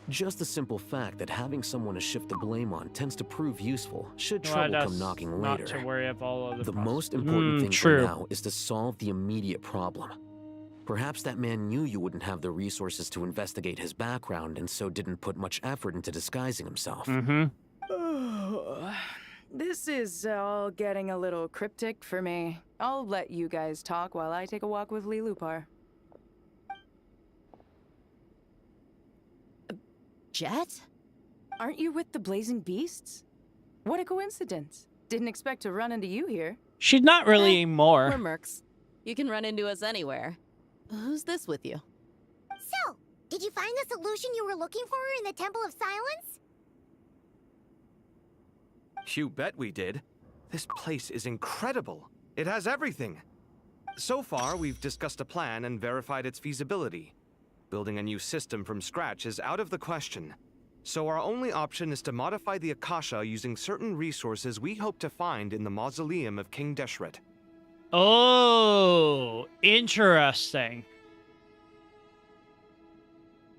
[SPEAKER 19] Just the simple fact that having someone to shift the blame on tends to prove useful should
[SPEAKER 1] Well,
[SPEAKER 19] trouble
[SPEAKER 1] that's
[SPEAKER 19] come knocking
[SPEAKER 1] not
[SPEAKER 19] later.
[SPEAKER 1] to worry of all of
[SPEAKER 19] The
[SPEAKER 1] process.
[SPEAKER 19] most important thing
[SPEAKER 1] true.
[SPEAKER 19] for now is to solve the immediate problem. Perhaps that man knew you wouldn't have the resources to investigate his background and so didn't put much effort into disguising himself.
[SPEAKER 15] This is all getting a little cryptic for me. I'll let you guys talk while I take a walk with Lee Lupar.
[SPEAKER 14] Jet?
[SPEAKER 15] Aren't you with the Blazing Beasts? What a coincidence. Didn't expect to run into you here.
[SPEAKER 1] She's not really anymore.
[SPEAKER 14] We're mercs. You can run into us anywhere. Who's this with you?
[SPEAKER 13] So, did you find the solution you were looking for in the Temple of Silence?
[SPEAKER 4] You bet we did. This place is incredible. It has everything. So far, we've discussed a plan and verified its feasibility. Building a new system from scratch is out of the question. So our only option is to modify the Akasha using certain resources we hope to find in the mausoleum of King Deshret.
[SPEAKER 1] Oh, interesting.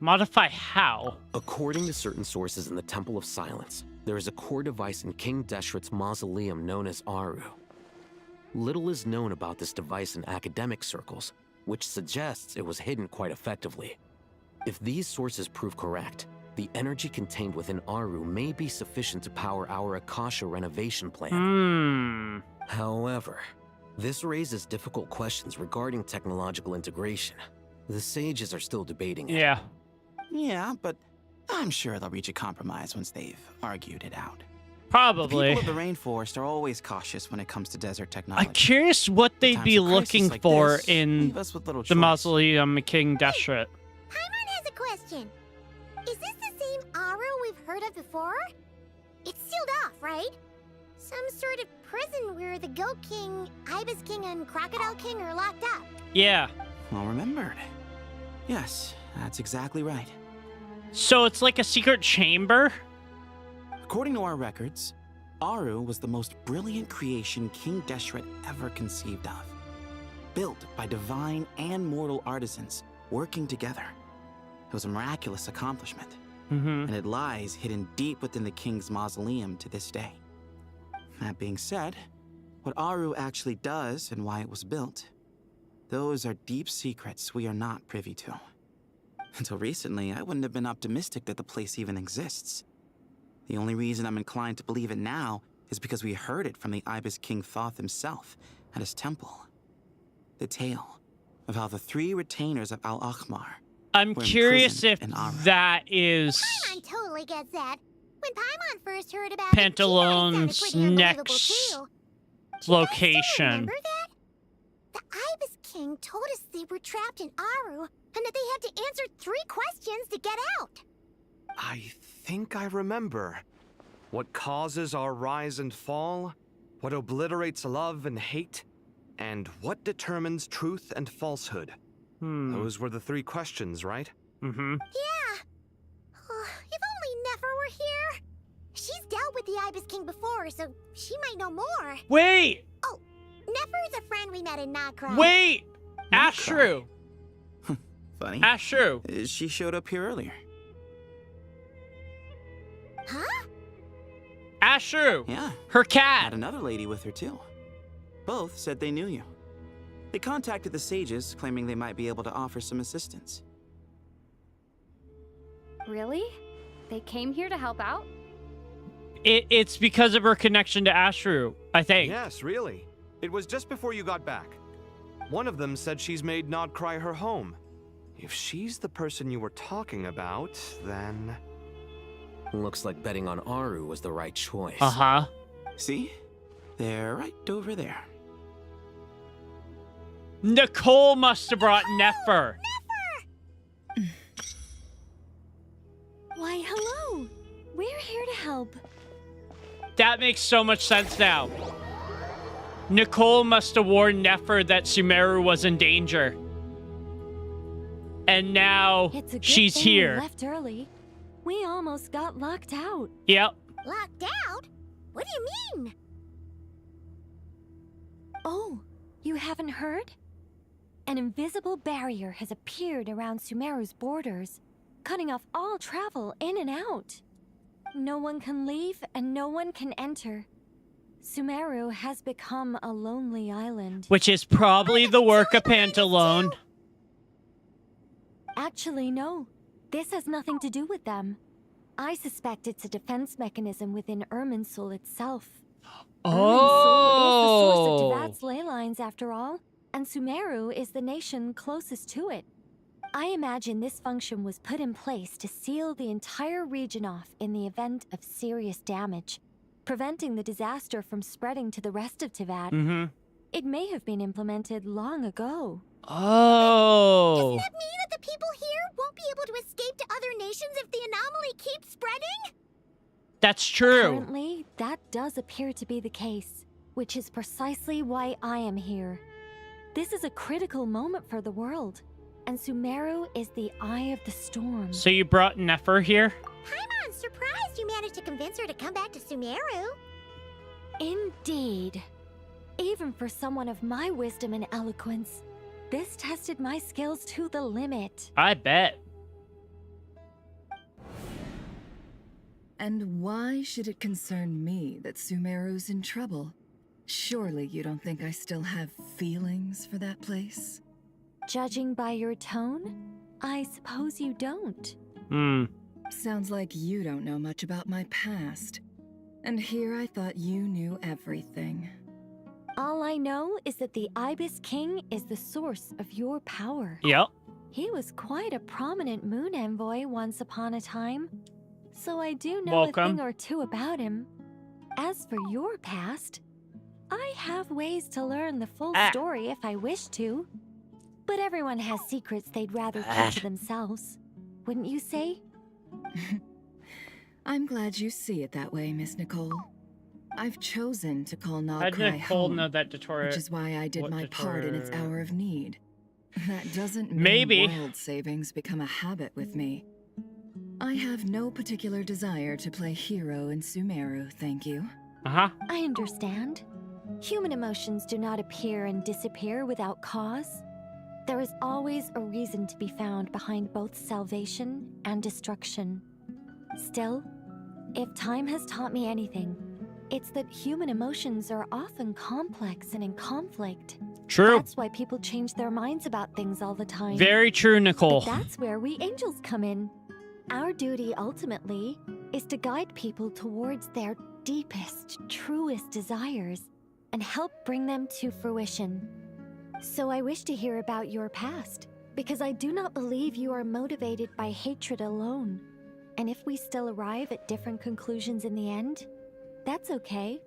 [SPEAKER 1] Modify how?
[SPEAKER 19] According to certain sources in the Temple of Silence, there is a core device in King Deshret's mausoleum known as Aru. Little is known about this device in academic circles, which suggests it was hidden quite effectively. If these sources prove correct, the energy contained within Aru may be sufficient to power our Akasha renovation plan. However, this raises difficult questions regarding technological integration. The sages are still debating it.
[SPEAKER 3] Yeah, but I'm sure they'll reach a compromise once they've argued it out.
[SPEAKER 1] Probably.
[SPEAKER 3] The people of the rainforest are always cautious when it comes to desert technology.
[SPEAKER 1] I'm curious what they'd be looking
[SPEAKER 3] like
[SPEAKER 1] for
[SPEAKER 3] this
[SPEAKER 1] in
[SPEAKER 3] leave us with little
[SPEAKER 1] the
[SPEAKER 3] choice.
[SPEAKER 1] mausoleum of King Deshret.
[SPEAKER 13] Paimon has a question. Is this the same Aru we've heard of before? It's sealed off, right? Some sort of prison where the Goat King, Ibis King, and Crocodile King are locked up.
[SPEAKER 1] Yeah.
[SPEAKER 3] Well remembered. Yes, that's exactly right.
[SPEAKER 1] So it's like a secret chamber?
[SPEAKER 3] According to our records, Aru was the most brilliant creation King Deshret ever conceived of. Built by divine and mortal artisans working together. It was a miraculous accomplishment. And it lies hidden deep within the king's mausoleum to this day. That being said, what Aru actually does and why it was built, those are deep secrets we are not privy to. Until recently, I wouldn't have been optimistic that the place even exists. The only reason I'm inclined to believe it now is because we heard it from the Ibis King Thoth himself at his temple. The tale of how the 3 retainers of Al-Akhmar
[SPEAKER 1] I'm
[SPEAKER 3] were
[SPEAKER 1] curious if
[SPEAKER 3] imprisoned in Aru.
[SPEAKER 1] that is
[SPEAKER 13] Paimon totally gets that. When Paimon first heard about
[SPEAKER 1] Pantaloon's
[SPEAKER 13] it, she thought it sounded pretty unbelievable
[SPEAKER 1] next
[SPEAKER 13] too.
[SPEAKER 1] location.
[SPEAKER 13] Remember that? The Ibis King told us they were trapped in Aru and that they had to answer 3 questions to get out.
[SPEAKER 4] I think I remember. What causes our rise and fall? What obliterates love and hate? And what determines truth and falsehood? Those were the 3 questions, right?
[SPEAKER 13] Yeah. Oh, if only Nefer were here. She's dealt with the Ibis King before, so she might know more.
[SPEAKER 1] Wait!
[SPEAKER 13] Oh, Nefer is a friend we met in Nokra.
[SPEAKER 1] Wait! Ashru!
[SPEAKER 3] Funny.
[SPEAKER 1] Ashru!
[SPEAKER 3] She showed up here earlier.
[SPEAKER 13] Huh?
[SPEAKER 1] Ashru!
[SPEAKER 3] Yeah.
[SPEAKER 1] Her cat!
[SPEAKER 3] Had another lady with her too. Both said they knew you. They contacted the sages, claiming they might be able to offer some assistance.
[SPEAKER 8] Really? They came here to help out?
[SPEAKER 1] It's because of her connection to Ashru, I think.
[SPEAKER 4] Yes, really. It was just before you got back. One of them said she's made Nod Cry her home. If she's the person you were talking about, then...
[SPEAKER 19] Looks like betting on Aru was the right choice.
[SPEAKER 3] See? They're right over there.
[SPEAKER 1] Nicole must have brought Nefer.
[SPEAKER 22] Why, hello. We're here to help.
[SPEAKER 1] That makes so much sense now. Nicole must have warned Nefer that Sumeru was in danger. And now
[SPEAKER 22] It's a good
[SPEAKER 1] she's
[SPEAKER 22] thing
[SPEAKER 1] here.
[SPEAKER 22] We left early. We almost got locked out.
[SPEAKER 1] Yep.
[SPEAKER 13] Locked out? What do you mean?
[SPEAKER 22] Oh, you haven't heard? An invisible barrier has appeared around Sumeru's borders, cutting off all travel in and out. No one can leave and no one can enter. Sumeru has become a lonely island.
[SPEAKER 1] Which is probably the work of Pantalone.
[SPEAKER 22] Actually, no. This has nothing to do with them. I suspect it's a defense mechanism within Irminsul itself. Irminsul is the source of Teyvat's ley lines, after all, and Sumeru is the nation closest to it. I imagine this function was put in place to seal the entire region off in the event of serious damage, preventing the disaster from spreading to the rest of Teyvat. It may have been implemented long ago.
[SPEAKER 1] Oh.
[SPEAKER 13] Doesn't that mean that the people here won't be able to escape to other nations if the anomaly keeps spreading?
[SPEAKER 1] That's true.
[SPEAKER 22] Currently, that does appear to be the case, which is precisely why I am here. This is a critical moment for the world, and Sumeru is the eye of the storm.
[SPEAKER 1] So you brought Nefer here?
[SPEAKER 13] I'm surprised you managed to convince her to come back to Sumeru.
[SPEAKER 22] Indeed. Even for someone of my wisdom and eloquence, this tested my skills to the limit.
[SPEAKER 1] I bet.
[SPEAKER 17] And why should it concern me that Sumeru's in trouble? Surely you don't think I still have feelings for that place?
[SPEAKER 22] Judging by your tone, I suppose you don't.
[SPEAKER 17] Sounds like you don't know much about my past. And here I thought you knew everything.
[SPEAKER 22] All I know is that the Ibis King is the source of your power.
[SPEAKER 1] Yep.
[SPEAKER 22] He was quite a prominent moon envoy once upon a time, so I do know a thing or two about him. As for your past, I have ways to learn the full story if I wish to. But everyone has secrets they'd rather keep to themselves. Wouldn't you say?
[SPEAKER 17] I'm glad you see it that way, Miss Nicole. I've chosen to call
[SPEAKER 1] How'd
[SPEAKER 17] Nogcry
[SPEAKER 1] Nicole
[SPEAKER 17] home,
[SPEAKER 1] know that Dottore,
[SPEAKER 17] which is why I did my part in its hour of need. That doesn't mean
[SPEAKER 1] Maybe.
[SPEAKER 17] world savings become a habit with me. I have no particular desire to play hero in Sumeru, thank you.
[SPEAKER 22] I understand. Human emotions do not appear and disappear without cause. There is always a reason to be found behind both salvation and destruction. Still, if time has taught me anything, it's that human emotions are often complex and in conflict.
[SPEAKER 1] True.
[SPEAKER 22] That's why people change their minds about things all the time.
[SPEAKER 1] Very true, Nicole.
[SPEAKER 22] But that's where we angels come in. Our duty, ultimately, is to guide people towards their deepest, truest desires and help bring them to fruition. So I wish to hear about your past, because I do not believe you are motivated by hatred alone. And if we still arrive at different conclusions in the end, that's okay.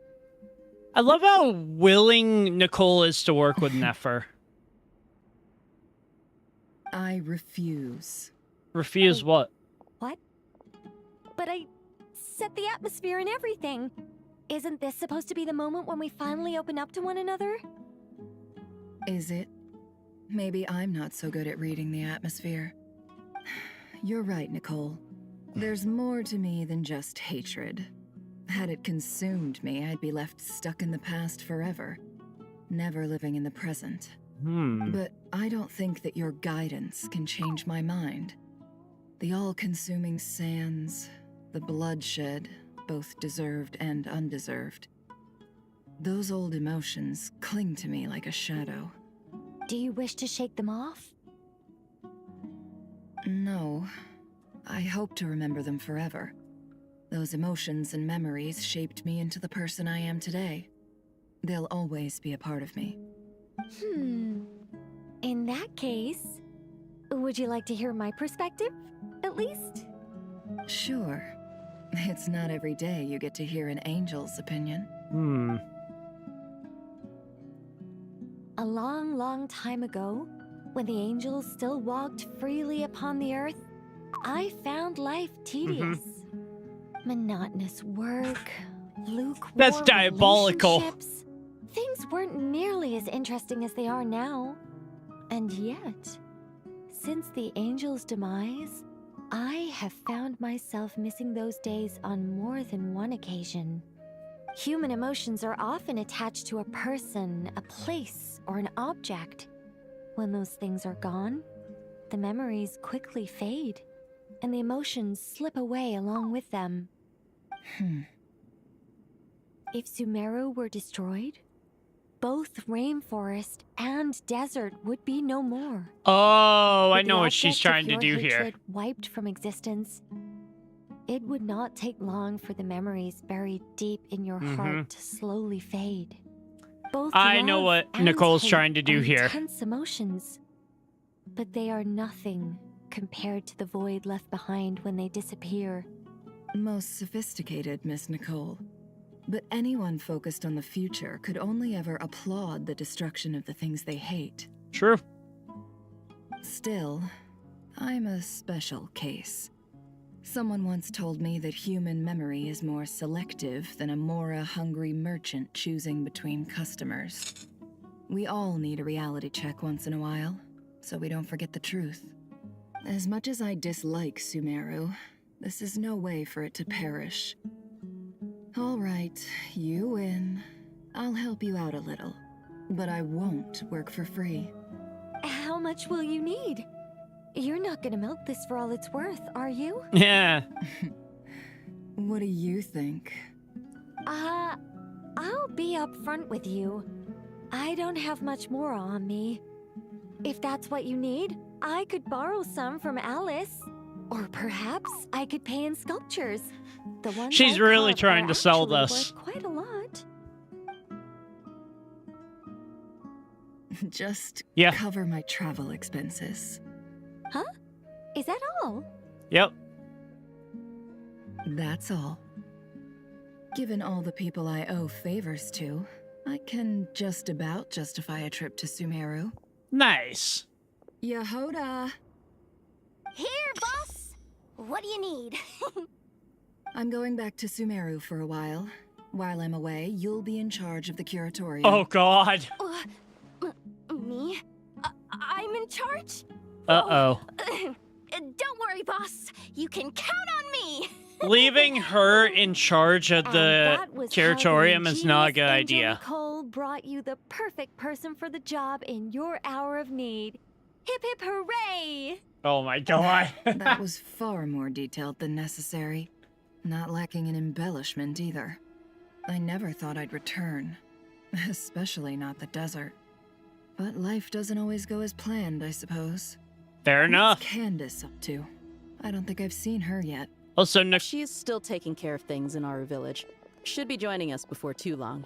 [SPEAKER 1] I love how willing Nicole is to work with Nefer.
[SPEAKER 17] I refuse.
[SPEAKER 1] Refuse what?
[SPEAKER 22] What? But I set the atmosphere and everything. Isn't this supposed to be the moment when we finally open up to one another?
[SPEAKER 17] Is it? Maybe I'm not so good at reading the atmosphere. You're right, Nicole. There's more to me than just hatred. Had it consumed me, I'd be left stuck in the past forever, never living in the present. But I don't think that your guidance can change my mind. The all-consuming sands, the bloodshed, both deserved and undeserved. Those old emotions cling to me like a shadow.
[SPEAKER 22] Do you wish to shake them off?
[SPEAKER 17] No. I hope to remember them forever. Those emotions and memories shaped me into the person I am today. They'll always be a part of me.
[SPEAKER 22] In that case, would you like to hear my perspective, at least?
[SPEAKER 17] Sure. It's not every day you get to hear an angel's opinion.
[SPEAKER 22] A long, long time ago, when the angels still walked freely upon the earth, I found life tedious. Monotonous work, lukewarm
[SPEAKER 1] That's diabolical.
[SPEAKER 22] relationships. Things weren't nearly as interesting as they are now. And yet, since the angel's demise, I have found myself missing those days on more than one occasion. Human emotions are often attached to a person, a place, or an object. When those things are gone, the memories quickly fade. and the emotions slip away along with them. If Sumeru were destroyed, both rainforest and desert would be no more.
[SPEAKER 1] Oh, I
[SPEAKER 22] With the
[SPEAKER 1] know what she's
[SPEAKER 22] object
[SPEAKER 1] trying
[SPEAKER 22] of
[SPEAKER 1] to
[SPEAKER 22] your
[SPEAKER 1] do here.
[SPEAKER 22] hatred wiped from existence, it would not take long for the memories buried deep in your heart to slowly fade. Both
[SPEAKER 1] I know
[SPEAKER 22] love
[SPEAKER 1] what
[SPEAKER 22] and
[SPEAKER 1] Nicole's
[SPEAKER 22] hate
[SPEAKER 1] trying to do
[SPEAKER 22] are
[SPEAKER 1] here.
[SPEAKER 22] Intense emotions, but they are nothing compared to the void left behind when they disappear.
[SPEAKER 17] Most sophisticated, Miss Nicole. But anyone focused on the future could only ever applaud the destruction of the things they hate.
[SPEAKER 1] True.
[SPEAKER 17] Still, I'm a special case. Someone once told me that human memory is more selective than a Mora-hungry merchant choosing between customers. We all need a reality check once in a while, so we don't forget the truth. As much as I dislike Sumeru, this is no way for it to perish. All right, you win. I'll help you out a little, but I won't work for free.
[SPEAKER 22] How much will you need? You're not gonna milk this for all it's worth, are you?
[SPEAKER 1] Yeah.
[SPEAKER 17] What do you think?
[SPEAKER 22] I'll be upfront with you. I don't have much more on me. If that's what you need, I could borrow some from Alice. Or perhaps I could pay in sculptures. The ones
[SPEAKER 1] She's
[SPEAKER 22] I
[SPEAKER 1] really
[SPEAKER 22] carve
[SPEAKER 1] trying
[SPEAKER 22] are
[SPEAKER 1] to sell
[SPEAKER 22] actually
[SPEAKER 1] this.
[SPEAKER 22] worth quite a lot.
[SPEAKER 17] Just
[SPEAKER 1] Yeah.
[SPEAKER 17] cover my travel expenses.
[SPEAKER 22] Huh? Is that all?
[SPEAKER 1] Yep.
[SPEAKER 17] That's all. Given all the people I owe favors to, I can just about justify a trip to Sumeru.
[SPEAKER 1] Nice.
[SPEAKER 17] Yehoda!
[SPEAKER 13] Here, boss! What do you need?
[SPEAKER 17] I'm going back to Sumeru for a while. While I'm away, you'll be in charge of the curatorium.
[SPEAKER 1] Oh, God.
[SPEAKER 14] Me? I'm in charge?
[SPEAKER 1] Uh-oh.
[SPEAKER 14] Don't worry, boss. You can count on me.
[SPEAKER 1] Leaving her in charge of the curatorium is not a good idea.
[SPEAKER 22] Nicole brought you the perfect person for the job in your hour of need. Hip hip hooray!
[SPEAKER 1] Oh my God.
[SPEAKER 17] That was far more detailed than necessary. Not lacking in embellishment either. I never thought I'd return. Especially not the desert. But life doesn't always go as planned, I suppose.
[SPEAKER 1] Fair enough.
[SPEAKER 17] What's Candace up to? I don't think I've seen her yet.
[SPEAKER 1] Also,
[SPEAKER 16] she's still taking care of things in our village. Should be joining us before too long.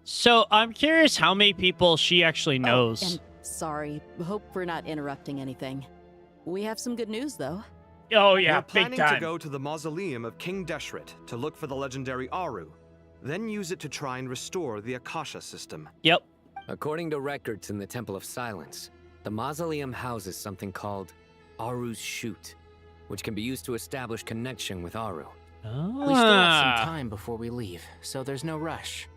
[SPEAKER 1] So I'm curious how many people she actually knows.
[SPEAKER 16] And sorry, hope we're not interrupting anything. We have some good news, though.
[SPEAKER 1] Oh yeah,
[SPEAKER 4] We're planning
[SPEAKER 1] big time.
[SPEAKER 4] to go to the mausoleum of King Deshret to look for the legendary Aru, then use it to try and restore the Akasha system.
[SPEAKER 1] Yep.
[SPEAKER 19] According to records in the Temple of Silence, the mausoleum houses something called Aru's Chute, which can be used to establish connection with Aru.
[SPEAKER 11] We still have some time before we leave, so there's no rush.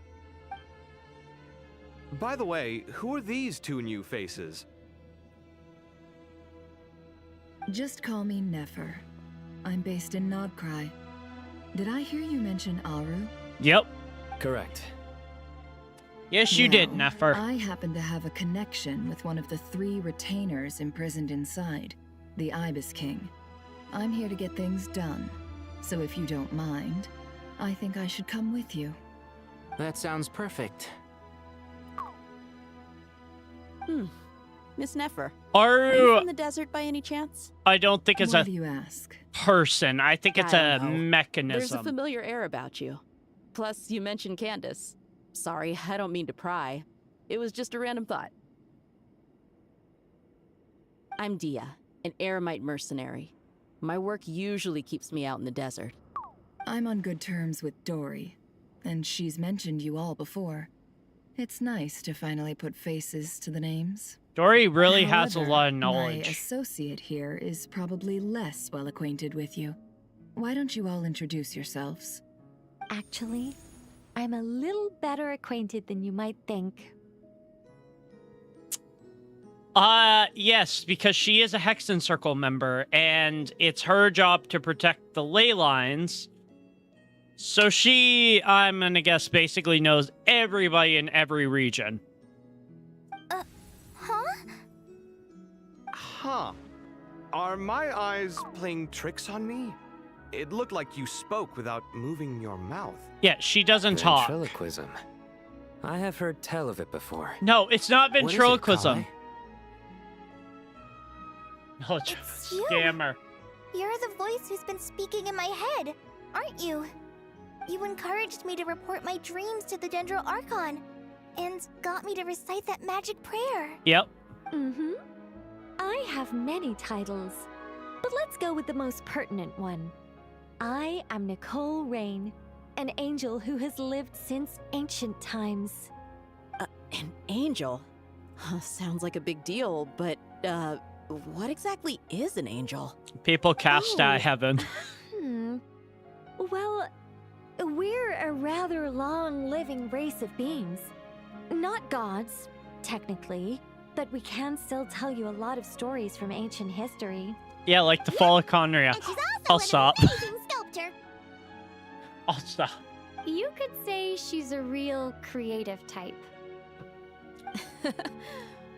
[SPEAKER 4] By the way, who are these two new faces?
[SPEAKER 17] Just call me Nefer. I'm based in Nodcry. Did I hear you mention Aru?
[SPEAKER 1] Yep.
[SPEAKER 19] Correct.
[SPEAKER 1] Yes, you did, Nefer.
[SPEAKER 17] I happen to have a connection with one of the 3 retainers imprisoned inside, the Ibis King. I'm here to get things done, so if you don't mind, I think I should come with you.
[SPEAKER 11] That sounds perfect.
[SPEAKER 16] Miss Nefer.
[SPEAKER 1] Are
[SPEAKER 16] you from the desert by any chance?
[SPEAKER 1] I don't think it's
[SPEAKER 17] Why
[SPEAKER 1] a
[SPEAKER 17] do you ask?
[SPEAKER 1] person. I think it's
[SPEAKER 16] I
[SPEAKER 1] a
[SPEAKER 16] don't know.
[SPEAKER 1] mechanism.
[SPEAKER 16] There's a familiar air about you. Plus, you mentioned Candace. Sorry, I don't mean to pry. It was just a random thought. I'm Dia, an Eremite mercenary. My work usually keeps me out in the desert.
[SPEAKER 17] I'm on good terms with Dory, and she's mentioned you all before. It's nice to finally put faces to the names.
[SPEAKER 1] Dory really has a
[SPEAKER 17] However,
[SPEAKER 1] lot of
[SPEAKER 17] my
[SPEAKER 1] knowledge.
[SPEAKER 17] associate here is probably less well acquainted with you. Why don't you all introduce yourselves?
[SPEAKER 22] Actually, I'm a little better acquainted than you might think.
[SPEAKER 1] Yes, because she is a Hexen Circle member, and it's her job to protect the ley lines. So she, I'm gonna guess, basically knows everybody in every region.
[SPEAKER 13] Huh?
[SPEAKER 4] Huh. Are my eyes playing tricks on me? It looked like you spoke without moving your mouth.
[SPEAKER 1] Yeah, she doesn't talk.
[SPEAKER 19] Ventriloquism. I have heard tell of it before.
[SPEAKER 1] No, it's not ventriloquism. Oh,
[SPEAKER 13] It's you.
[SPEAKER 1] scammer.
[SPEAKER 13] You're the voice who's been speaking in my head, aren't you? You encouraged me to report my dreams to the Dendro Archon, and got me to recite that magic prayer.
[SPEAKER 1] Yep.
[SPEAKER 22] Mm-hmm. I have many titles, but let's go with the most pertinent one. I am Nicole Rain, an angel who has lived since ancient times.
[SPEAKER 16] An angel? Sounds like a big deal, but, what exactly is an angel?
[SPEAKER 1] People cast out of heaven.
[SPEAKER 22] Well, we're a rather long-living race of beings. Not gods, technically, but we can still tell you a lot of stories from ancient history.
[SPEAKER 1] Yeah, like the fall of Conria. I'll stop.
[SPEAKER 13] Sculptor.
[SPEAKER 1] I'll stop.
[SPEAKER 8] You could say she's a real creative type.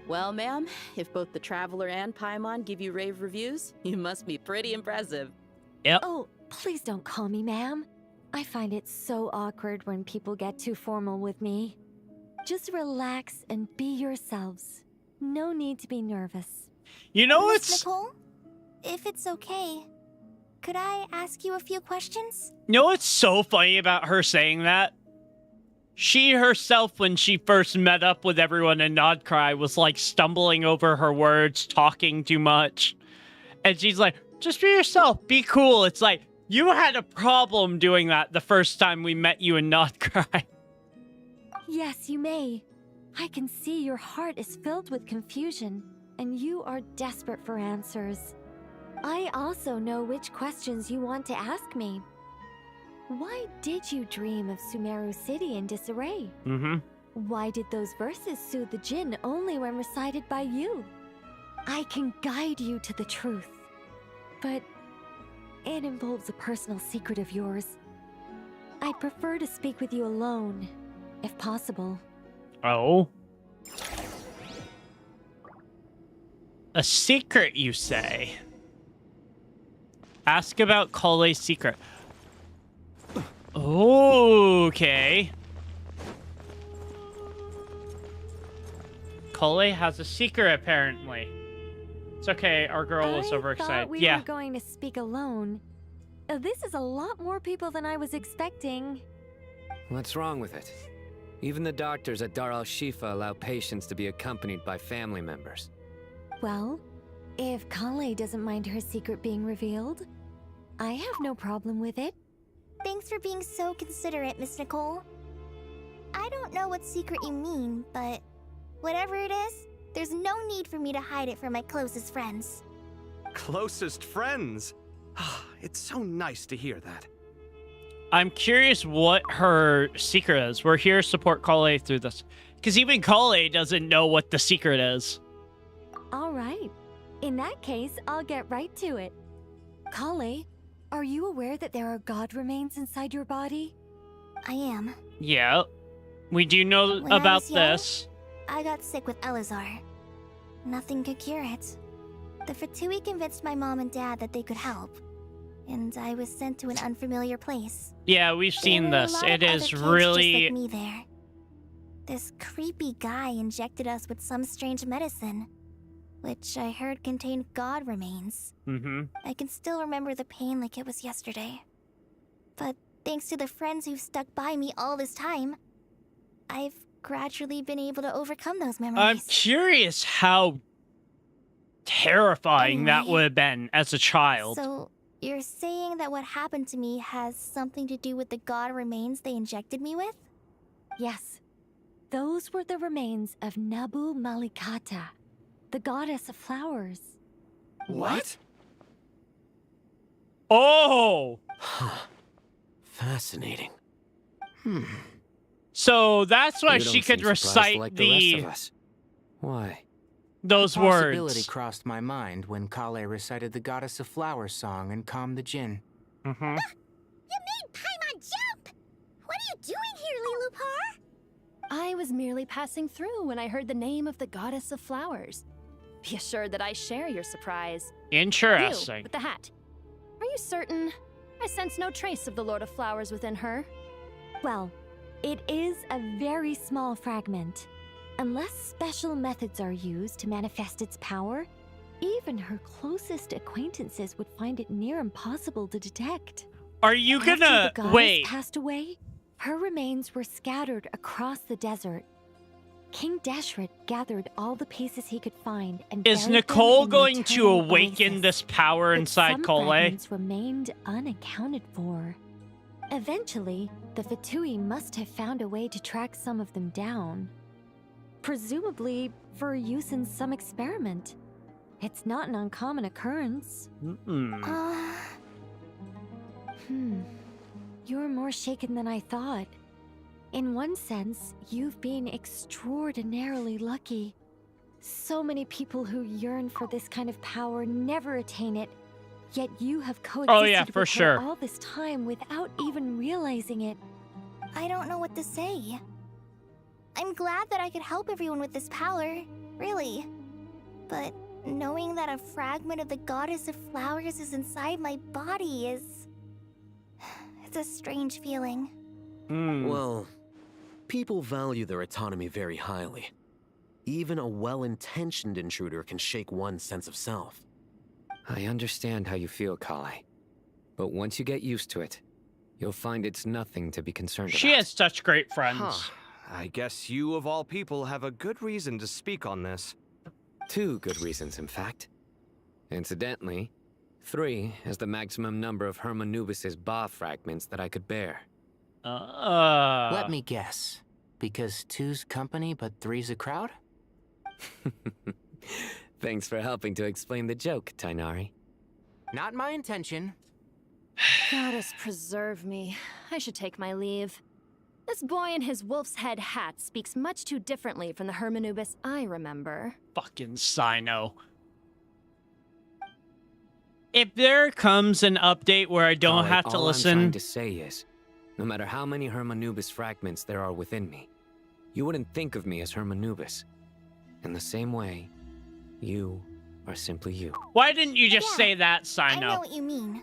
[SPEAKER 16] Well, ma'am, if both the Traveler and Paimon give you rave reviews, you must be pretty impressive.
[SPEAKER 1] Yep.
[SPEAKER 22] Oh, please don't call me ma'am. I find it so awkward when people get too formal with me. Just relax and be yourselves. No need to be nervous.
[SPEAKER 1] You know
[SPEAKER 13] Miss
[SPEAKER 1] it's...
[SPEAKER 13] Nicole, if it's okay, could I ask you a few questions?
[SPEAKER 1] You know what's so funny about her saying that? She herself, when she first met up with everyone in Nodcry, was like stumbling over her words, talking too much. And she's like, just be yourself, be cool. It's like, you had a problem doing that the first time we met you in Nodcry.
[SPEAKER 22] Yes, you may. I can see your heart is filled with confusion, and you are desperate for answers. I also know which questions you want to ask me. Why did you dream of Sumeru City in disarray?
[SPEAKER 1] Mm-hmm.
[SPEAKER 22] Why did those verses soothe the Jinn only when recited by you? I can guide you to the truth, but it involves a personal secret of yours. I'd prefer to speak with you alone, if possible.
[SPEAKER 1] Oh? A secret, you say? Ask about Cole's secret. Okay. Cole has a secret, apparently. It's okay, our girl was overexcited.
[SPEAKER 22] I thought we were going to speak alone. This is a lot more people than I was expecting.
[SPEAKER 18] What's wrong with it? Even the doctors at Dar al-Shifa allow patients to be accompanied by family members.
[SPEAKER 22] Well, if Kale doesn't mind her secret being revealed, I have no problem with it.
[SPEAKER 13] Thanks for being so considerate, Miss Nicole. I don't know what secret you mean, but whatever it is, there's no need for me to hide it from my closest friends.
[SPEAKER 4] Closest friends? It's so nice to hear that.
[SPEAKER 1] I'm curious what her secret is. We're here to support Kale through this. Because even Kale doesn't know what the secret is.
[SPEAKER 22] All right. In that case, I'll get right to it. Kale, are you aware that there are god remains inside your body?
[SPEAKER 13] I am.
[SPEAKER 1] Yeah. We do know
[SPEAKER 13] When I
[SPEAKER 1] about
[SPEAKER 13] was young,
[SPEAKER 1] this.
[SPEAKER 13] I got sick with Elazar. Nothing could cure it. The Fatui convinced my mom and dad that they could help, and I was sent to an unfamiliar place.
[SPEAKER 1] Yeah, we've seen
[SPEAKER 13] There were a
[SPEAKER 1] this.
[SPEAKER 13] lot of
[SPEAKER 1] It
[SPEAKER 13] other
[SPEAKER 1] is
[SPEAKER 13] kids
[SPEAKER 1] really...
[SPEAKER 13] just like me there. This creepy guy injected us with some strange medicine, which I heard contained god remains.
[SPEAKER 1] Mm-hmm.
[SPEAKER 13] I can still remember the pain like it was yesterday. But thanks to the friends who've stuck by me all this time, I've gradually been able to overcome those memories.
[SPEAKER 1] I'm curious how terrifying that would have been as a child.
[SPEAKER 13] So, you're saying that what happened to me has something to do with the god remains they injected me with?
[SPEAKER 22] Yes. Those were the remains of Nabu Malikata, the goddess of flowers.
[SPEAKER 19] What?
[SPEAKER 1] Oh!
[SPEAKER 19] Fascinating.
[SPEAKER 1] So that's why
[SPEAKER 19] You
[SPEAKER 1] she
[SPEAKER 19] don't
[SPEAKER 1] could
[SPEAKER 19] seem surprised
[SPEAKER 1] recite
[SPEAKER 19] like the rest of us. Why?
[SPEAKER 1] those
[SPEAKER 11] The possibility
[SPEAKER 1] words.
[SPEAKER 11] crossed my mind when Kale recited the Goddess of Flowers song and calmed the Jinn.
[SPEAKER 1] Mm-hmm.
[SPEAKER 13] You made Paimon jump! What are you doing here, Lilupar?
[SPEAKER 20] I was merely passing through when I heard the name of the Goddess of Flowers.
[SPEAKER 5] Be assured that I share your surprise.
[SPEAKER 1] Interesting.
[SPEAKER 5] You, with the hat. Are you certain? I sense no trace of the Lord of Flowers within her.
[SPEAKER 22] Well, it is a very small fragment. Unless special methods are used to manifest its power, even her closest acquaintances would find it near impossible to detect.
[SPEAKER 1] Are you gonna
[SPEAKER 22] After the goddess
[SPEAKER 1] wait?
[SPEAKER 22] passed away, her remains were scattered across the desert. King Deshret gathered all the pieces he could find and
[SPEAKER 1] Is
[SPEAKER 22] buried them
[SPEAKER 1] Nicole
[SPEAKER 22] in the
[SPEAKER 1] going to
[SPEAKER 22] eternal
[SPEAKER 1] awaken
[SPEAKER 22] oasis.
[SPEAKER 1] this power
[SPEAKER 22] But
[SPEAKER 1] inside
[SPEAKER 22] some
[SPEAKER 1] Cole?
[SPEAKER 22] fragments remained unaccounted for. Eventually, the Fatui must have found a way to track some of them down. Presumably for use in some experiment. It's not an uncommon occurrence. You're more shaken than I thought. In one sense, you've been extraordinarily lucky. So many people who yearn for this kind of power never attain it, yet you have coexisted
[SPEAKER 1] for
[SPEAKER 22] with
[SPEAKER 1] sure.
[SPEAKER 22] her all this time without even realizing it.
[SPEAKER 13] I don't know what to say. I'm glad that I could help everyone with this power, really. But knowing that a fragment of the Goddess of Flowers is inside my body is... it's a strange feeling.
[SPEAKER 19] Well, people value their autonomy very highly. Even a well-intentioned intruder can shake one's sense of self.
[SPEAKER 18] I understand how you feel, Kale. But once you get used to it, you'll find it's nothing to be concerned
[SPEAKER 1] She
[SPEAKER 18] about.
[SPEAKER 1] has such great friends.
[SPEAKER 4] Huh. I guess you, of all people, have a good reason to speak on this.
[SPEAKER 18] 2 good reasons, in fact. Incidentally, 3 is the maximum number of Hermanubis' Ba fragments that I could bear.
[SPEAKER 11] Let me guess. Because 2's company, but 3's a crowd?
[SPEAKER 18] Thanks for helping to explain the joke, Tainari.
[SPEAKER 11] Not my intention.
[SPEAKER 5] Goddess preserve me. I should take my leave. This boy in his wolf's head hat speaks much too differently from the Hermanubis I remember.
[SPEAKER 1] Fucking Sino. If there comes an update where I don't
[SPEAKER 18] Kale,
[SPEAKER 1] have to
[SPEAKER 18] all
[SPEAKER 1] listen...
[SPEAKER 18] I'm trying to say is, no matter how many Hermanubis fragments there are within me, you wouldn't think of me as Hermanubis. In the same way, you are simply you.
[SPEAKER 1] Why didn't you just say that,
[SPEAKER 13] I know
[SPEAKER 1] Sino?
[SPEAKER 13] what you mean.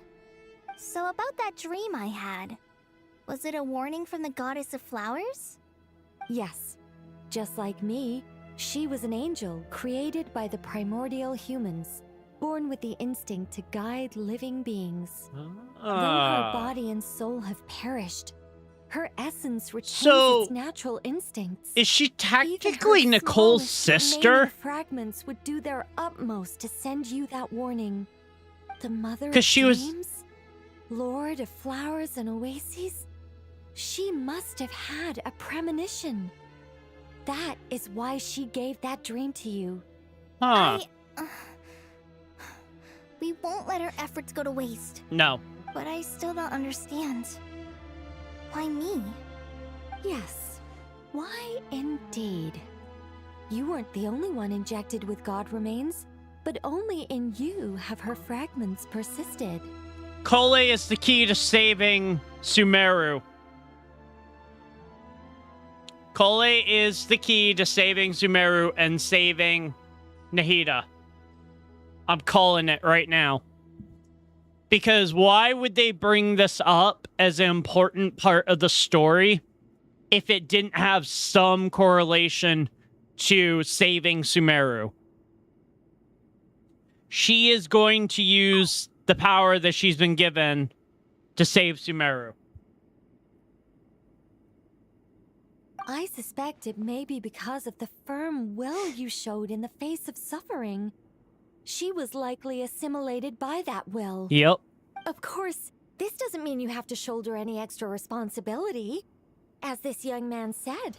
[SPEAKER 13] So about that dream I had, was it a warning from the Goddess of Flowers?
[SPEAKER 22] Yes. Just like me, she was an angel created by the primordial humans, born with the instinct to guide living beings. Though her body and soul have perished, her essence retains its natural instincts.
[SPEAKER 1] Is she
[SPEAKER 22] Even
[SPEAKER 1] technically
[SPEAKER 22] her
[SPEAKER 1] Nicole's
[SPEAKER 22] smallest
[SPEAKER 1] sister?
[SPEAKER 22] remaining fragments would do their utmost to send you that warning. The mother of
[SPEAKER 1] 'Cause she was-
[SPEAKER 22] dreams, Lord of flowers and oases, she must have had a premonition. That is why she gave that dream to you.
[SPEAKER 1] Huh.
[SPEAKER 13] We won't let our efforts go to waste.
[SPEAKER 1] No.
[SPEAKER 13] But I still don't understand. Why me?
[SPEAKER 22] Yes. Why indeed? You weren't the only one injected with God remains, but only in you have her fragments persisted.
[SPEAKER 1] Cole is the key to saving Sumeru. Cole is the key to saving Sumeru and saving Nahida. I'm calling it right now. Because why would they bring this up as an important part of the story if it didn't have some correlation to saving Sumeru? She is going to use the power that she's been given to save Sumeru.
[SPEAKER 22] I suspect it may be because of the firm will you showed in the face of suffering. She was likely assimilated by that will.
[SPEAKER 1] Yep.
[SPEAKER 22] Of course, this doesn't mean you have to shoulder any extra responsibility. As this young man said,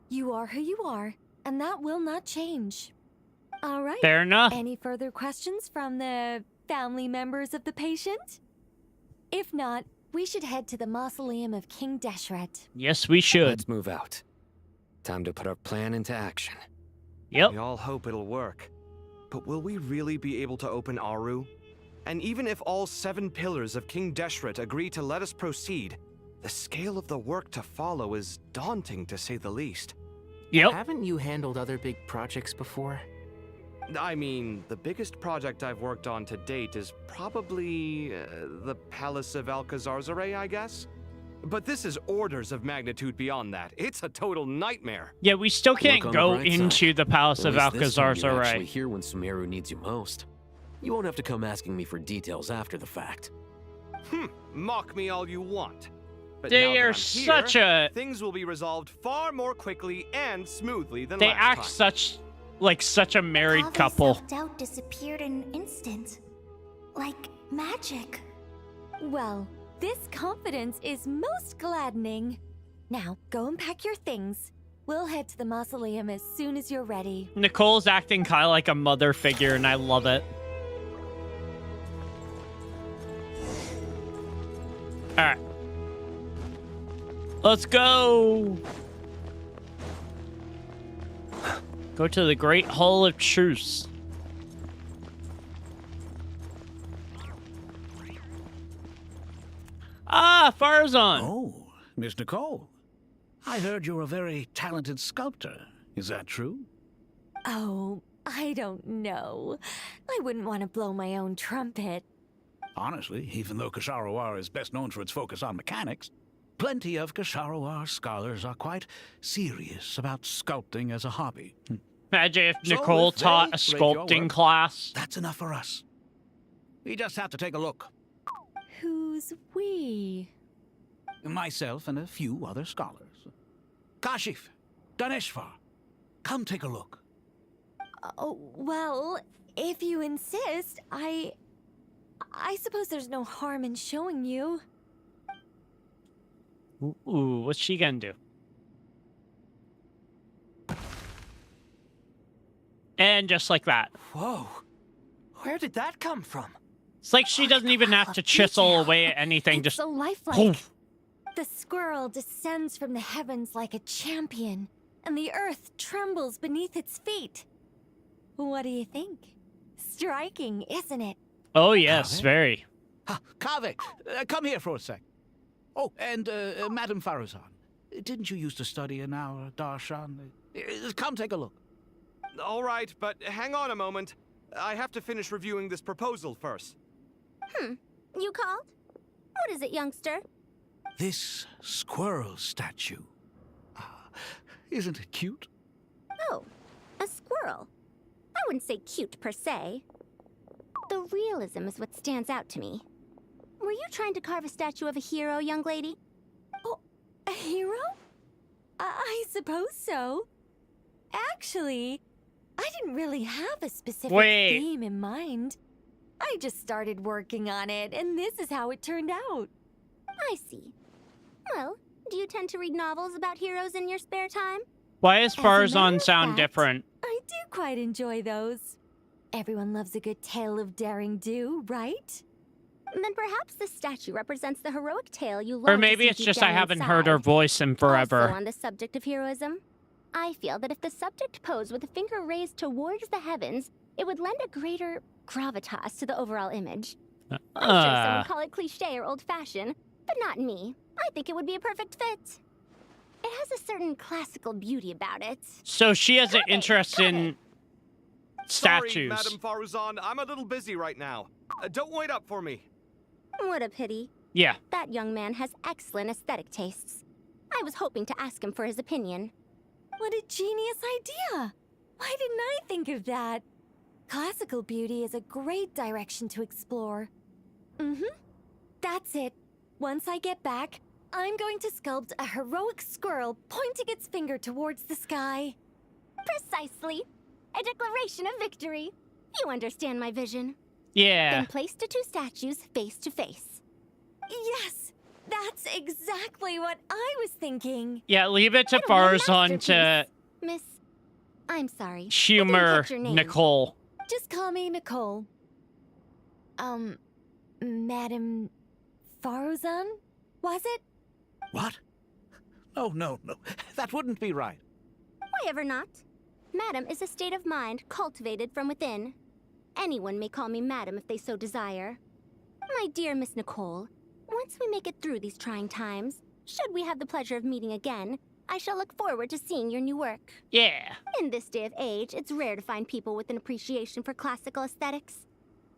[SPEAKER 22] you are who you are, and that will not change. All right.
[SPEAKER 1] Fair enough.
[SPEAKER 22] Any further questions from the family members of the patient? If not, we should head to the mausoleum of King Deshret.
[SPEAKER 1] Yes, we should.
[SPEAKER 18] Let's move out. Time to put our plan into action.
[SPEAKER 1] Yep.
[SPEAKER 4] We all hope it'll work. But will we really be able to open Aru? And even if all 7 pillars of King Deshret agree to let us proceed, the scale of the work to follow is daunting to say the least.
[SPEAKER 1] Yep.
[SPEAKER 11] Haven't you handled other big projects before?
[SPEAKER 4] I mean, the biggest project I've worked on to date is probably the Palace of Alcazarzaray, I guess? But this is orders of magnitude beyond that. It's a total nightmare.
[SPEAKER 1] Yeah, we still can't
[SPEAKER 19] Look on the
[SPEAKER 1] go
[SPEAKER 19] bright
[SPEAKER 1] into
[SPEAKER 19] side.
[SPEAKER 1] the Palace
[SPEAKER 19] At
[SPEAKER 1] of
[SPEAKER 19] least this time you're actually
[SPEAKER 1] Alcazarzaray.
[SPEAKER 19] here when Sumeru needs you most. You won't have to come asking me for details after the fact.
[SPEAKER 4] Mock me all you want. But
[SPEAKER 1] They
[SPEAKER 4] now that
[SPEAKER 1] are
[SPEAKER 4] I'm
[SPEAKER 1] such
[SPEAKER 4] here,
[SPEAKER 1] a-
[SPEAKER 4] things will be resolved far more quickly and smoothly than
[SPEAKER 1] They
[SPEAKER 4] last
[SPEAKER 1] act
[SPEAKER 4] time.
[SPEAKER 1] such a married
[SPEAKER 13] All
[SPEAKER 1] couple.
[SPEAKER 13] the self-doubt disappeared in an instant. Like magic.
[SPEAKER 22] Well, this confidence is most gladdening. Now, go and pack your things. We'll head to the mausoleum as soon as you're ready.
[SPEAKER 1] Nicole's acting kind of like a mother figure, and I love it. All right. Let's go. Go to the Great Hall of Truce. Ah, Farazan.
[SPEAKER 6] Oh, Miss Nicole. I heard you're a very talented sculptor. Is that true?
[SPEAKER 22] Oh, I don't know. I wouldn't want to blow my own trumpet.
[SPEAKER 6] Honestly, even though Kasharawar is best known for its focus on mechanics, plenty of Kasharawar scholars are quite serious about sculpting as a hobby.
[SPEAKER 1] Imagine if
[SPEAKER 6] So
[SPEAKER 1] Nicole
[SPEAKER 6] if they
[SPEAKER 1] taught a
[SPEAKER 6] rate your
[SPEAKER 1] sculpting
[SPEAKER 6] work,
[SPEAKER 1] class.
[SPEAKER 6] That's enough for us. We just have to take a look.
[SPEAKER 22] Who's we?
[SPEAKER 6] Myself and a few other scholars. Kashif, Daneshvar, come take a look.
[SPEAKER 22] Oh, well, if you insist, I suppose there's no harm in showing you.
[SPEAKER 1] Ooh, what's she gonna do? And just like that.
[SPEAKER 9] Whoa. Where did that come from?
[SPEAKER 1] It's like she doesn't even have to chisel away at anything.
[SPEAKER 22] It's
[SPEAKER 1] Just
[SPEAKER 22] so lifelike.
[SPEAKER 1] poof.
[SPEAKER 22] The squirrel descends from the heavens like a champion, and the earth trembles beneath its feet. What do you think? Striking, isn't it?
[SPEAKER 1] Oh yes, very.
[SPEAKER 6] Kaveh, come here for a sec. Oh, and Madame Farazan, didn't you used to study in our darshan? Come take a look.
[SPEAKER 4] All right, but hang on a moment. I have to finish reviewing this proposal first.
[SPEAKER 13] You called? What is it, youngster?
[SPEAKER 6] This squirrel statue. Isn't it cute?
[SPEAKER 13] Oh, a squirrel. I wouldn't say cute per se. The realism is what stands out to me. Were you trying to carve a statue of a hero, young lady?
[SPEAKER 22] Oh, a hero? I suppose so. Actually, I didn't really have a specific theme in mind. I just started working on it, and this is how it turned out.
[SPEAKER 13] I see. Well, do you tend to read novels about heroes in your spare time?
[SPEAKER 1] Why does
[SPEAKER 22] As a matter
[SPEAKER 1] Farazan
[SPEAKER 22] of
[SPEAKER 1] sound
[SPEAKER 22] fact,
[SPEAKER 1] different?
[SPEAKER 22] I do quite enjoy those. Everyone loves a good tale of daring do, right?
[SPEAKER 13] Then perhaps this statue represents the heroic tale you long
[SPEAKER 1] Or
[SPEAKER 13] to
[SPEAKER 1] maybe
[SPEAKER 13] see
[SPEAKER 1] it's
[SPEAKER 13] deep
[SPEAKER 1] just I
[SPEAKER 13] down
[SPEAKER 1] haven't
[SPEAKER 13] inside.
[SPEAKER 1] heard her voice in forever.
[SPEAKER 13] Also on the subject of heroism, I feel that if the subject posed with a finger raised towards the heavens, it would lend a greater gravitas to the overall image. I'm sure some would call it cliché or old-fashioned, but not me. I think it would be a perfect fit. It has a certain classical beauty about it.
[SPEAKER 1] So she has an interest in
[SPEAKER 4] Sorry,
[SPEAKER 1] statues.
[SPEAKER 4] Madame Faruzan, I'm a little busy right now. Don't wait up for me.
[SPEAKER 13] What a pity.
[SPEAKER 1] Yeah.
[SPEAKER 13] That young man has excellent aesthetic tastes. I was hoping to ask him for his opinion.
[SPEAKER 22] What a genius idea! Why didn't I think of that? Classical beauty is a great direction to explore. That's it. Once I get back, I'm going to sculpt a heroic squirrel pointing its finger towards the sky.
[SPEAKER 13] Precisely. A declaration of victory. You understand my vision.
[SPEAKER 1] Yeah.
[SPEAKER 13] Then place the two statues face to face.
[SPEAKER 22] Yes! That's exactly what I was thinking.
[SPEAKER 1] Yeah, leave it to Farazan to
[SPEAKER 13] Miss, I'm sorry. I didn't
[SPEAKER 1] humor
[SPEAKER 13] catch your name.
[SPEAKER 1] Nicole.
[SPEAKER 22] Just call me Nicole. Madame Farazan? Was it?
[SPEAKER 6] What? No. That wouldn't be right.
[SPEAKER 13] Why ever not? Madam is a state of mind cultivated from within. Anyone may call me Madam if they so desire. My dear Miss Nicole, once we make it through these trying times, should we have the pleasure of meeting again, I shall look forward to seeing your new work.
[SPEAKER 1] Yeah.
[SPEAKER 13] In this day of age, it's rare to find people with an appreciation for classical aesthetics.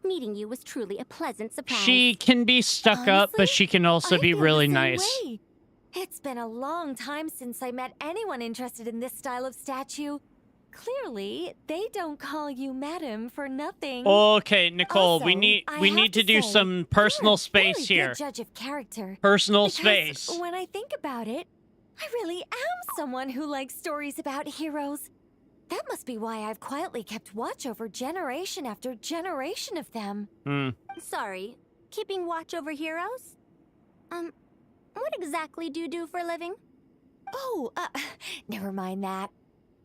[SPEAKER 13] Meeting you was truly a pleasant surprise.
[SPEAKER 1] She can be stuck up, but she can also be really nice.
[SPEAKER 22] Way. It's been a long time since I met anyone interested in this style of statue. Clearly, they don't call you madam for nothing.
[SPEAKER 1] Okay, Nicole,
[SPEAKER 22] Also,
[SPEAKER 1] we need to do
[SPEAKER 22] say,
[SPEAKER 1] some personal
[SPEAKER 22] you're a
[SPEAKER 1] space
[SPEAKER 22] very
[SPEAKER 1] here.
[SPEAKER 22] Good judge of character.
[SPEAKER 1] Personal
[SPEAKER 22] Because
[SPEAKER 1] space.
[SPEAKER 22] When I think about it, I really am someone who likes stories about heroes. That must be why I've quietly kept watch over generation after generation of them.
[SPEAKER 13] Sorry, keeping watch over heroes? What exactly do you do for a living?
[SPEAKER 22] Oh, never mind that.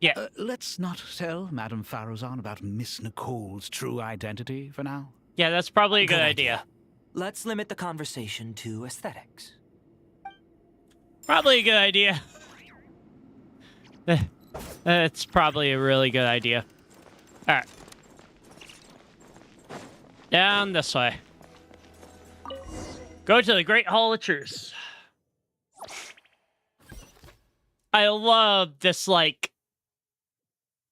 [SPEAKER 1] Yeah.
[SPEAKER 6] Let's not tell Madame Farrozan about Miss Nicole's true identity for now.
[SPEAKER 1] Yeah, that's probably a good idea.
[SPEAKER 7] Let's limit the conversation to aesthetics.
[SPEAKER 1] Probably a good idea. That's probably a really good idea. All right. Down this way. Go to the Great Hall of Truce. I love this, like,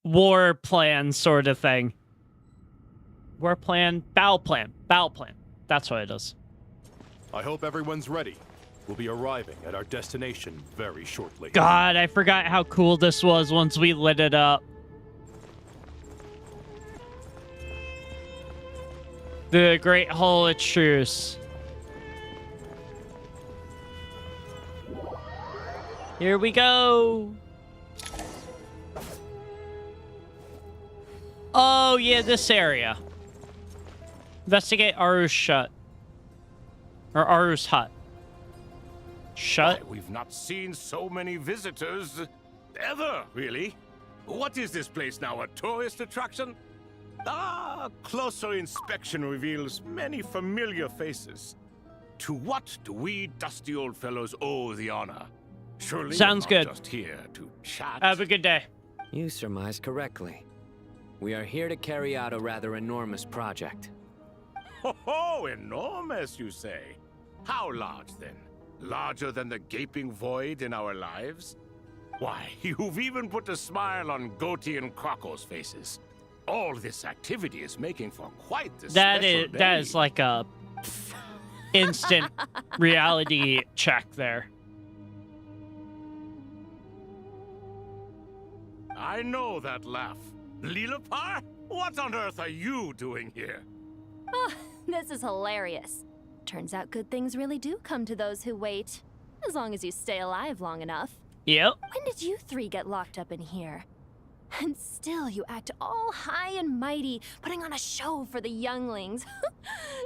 [SPEAKER 1] war plan sort of thing. War plan? Battle plan. Battle plan. That's what it is.
[SPEAKER 10] I hope everyone's ready. We'll be arriving at our destination very shortly.
[SPEAKER 1] God, I forgot how cool this was once we lit it up. The Great Hall of Truce. Here we go. Oh, yeah, this area. Investigate Aru's hut. Or Aru's hut. Shut.
[SPEAKER 12] Why, we've not seen so many visitors ever, really. What is this place now, a tourist attraction? Ah, closer inspection reveals many familiar faces. To what do we dusty old fellows owe the honor? Surely
[SPEAKER 1] Sounds
[SPEAKER 12] we're
[SPEAKER 1] good.
[SPEAKER 12] Not just here to chat.
[SPEAKER 1] Have a good day.
[SPEAKER 18] You surmise correctly. We are here to carry out a rather enormous project.
[SPEAKER 12] Ho, enormous, you say? How large, then? Larger than the gaping void in our lives? Why, you've even put a smile on Goatee and Crocco's faces. All this activity is making for quite the special day.
[SPEAKER 1] That is like a instant reality check there.
[SPEAKER 12] I know that laugh. Lilipar? What on earth are you doing here?
[SPEAKER 5] Oh, this is hilarious. Turns out good things really do come to those who wait. As long as you stay alive long enough.
[SPEAKER 1] Yep.
[SPEAKER 5] When did you three get locked up in here? And still you act all high and mighty, putting on a show for the younglings.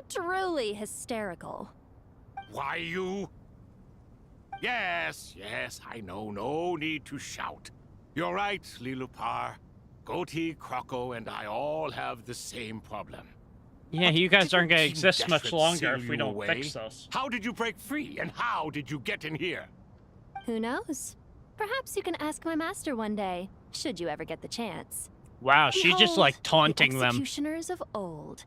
[SPEAKER 5] Truly hysterical.
[SPEAKER 12] Why, you... Yes, I know. No need to shout. You're right, Lilipar. Goatee, Crocco, and I all have the same problem.
[SPEAKER 1] Yeah, you guys aren't going to exist much
[SPEAKER 12] Desperate
[SPEAKER 1] longer
[SPEAKER 12] seal
[SPEAKER 1] if we
[SPEAKER 12] you
[SPEAKER 1] don't
[SPEAKER 12] away.
[SPEAKER 1] fix this.
[SPEAKER 12] How did you break free, and how did you get in here?
[SPEAKER 5] Who knows? Perhaps you can ask my master one day, should you ever get the chance.
[SPEAKER 1] Wow, she just
[SPEAKER 5] Behold,
[SPEAKER 1] like taunting
[SPEAKER 5] the
[SPEAKER 1] them.
[SPEAKER 5] executioners of old.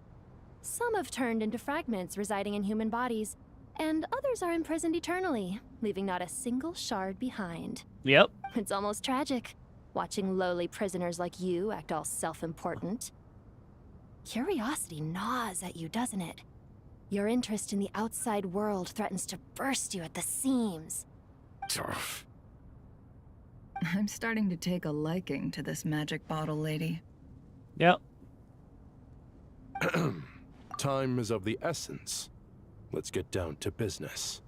[SPEAKER 5] Some have turned into fragments residing in human bodies, and others are imprisoned eternally, leaving not a single shard behind.
[SPEAKER 1] Yep.
[SPEAKER 5] It's almost tragic, watching lowly prisoners like you act all self-important. Curiosity gnaws at you, doesn't it? Your interest in the outside world threatens to burst you at the seams.
[SPEAKER 17] I'm starting to take a liking to this magic bottle lady.
[SPEAKER 1] Yep.
[SPEAKER 10] Time is of the essence. Let's get down to business.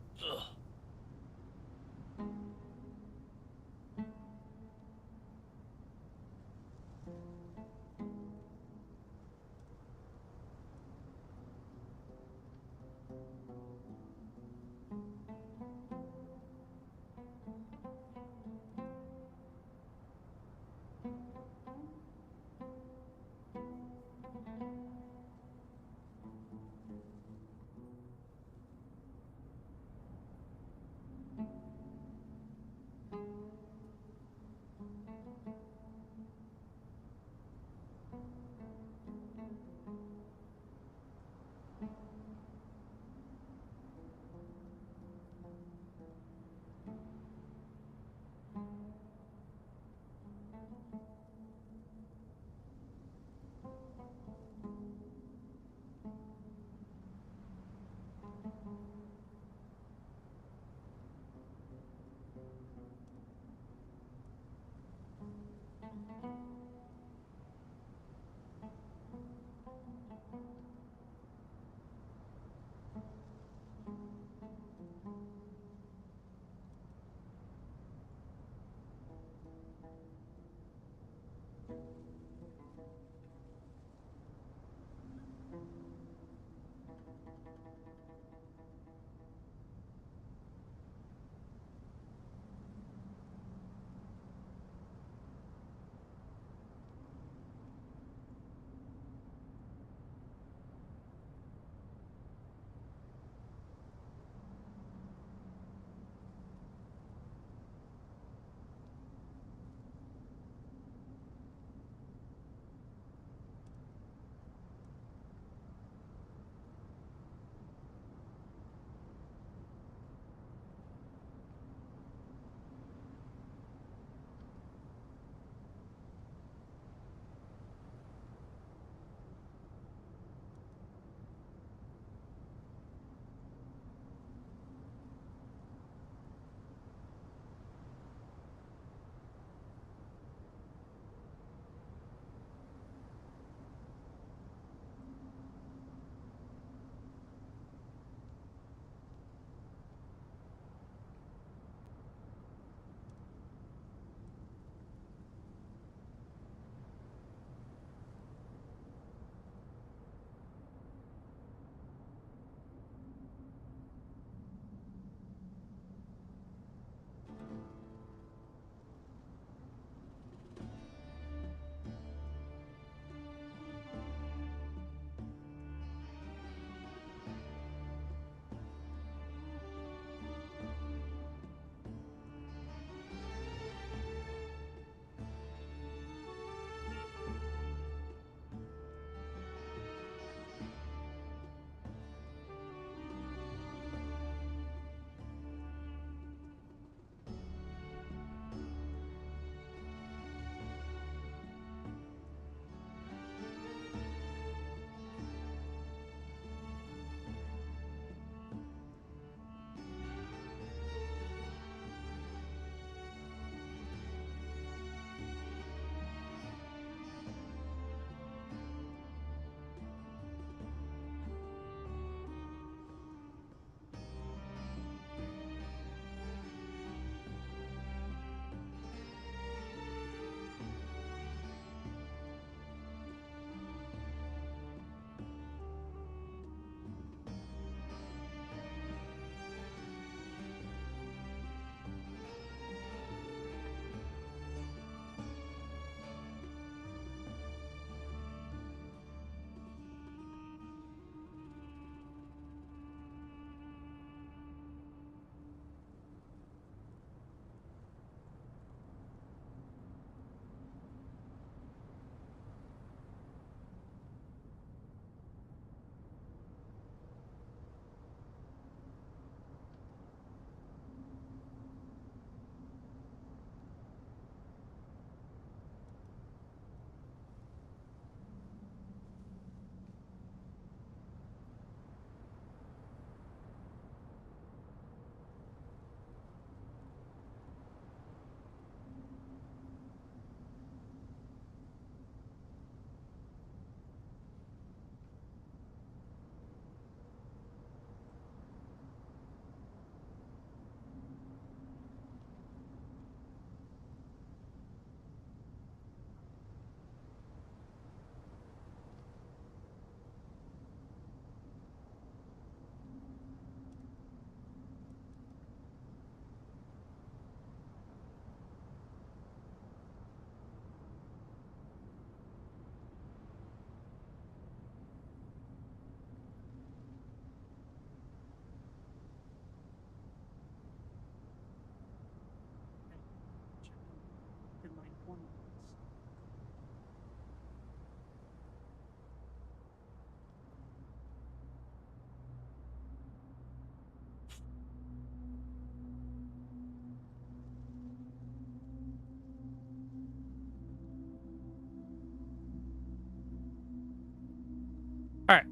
[SPEAKER 1] Alright.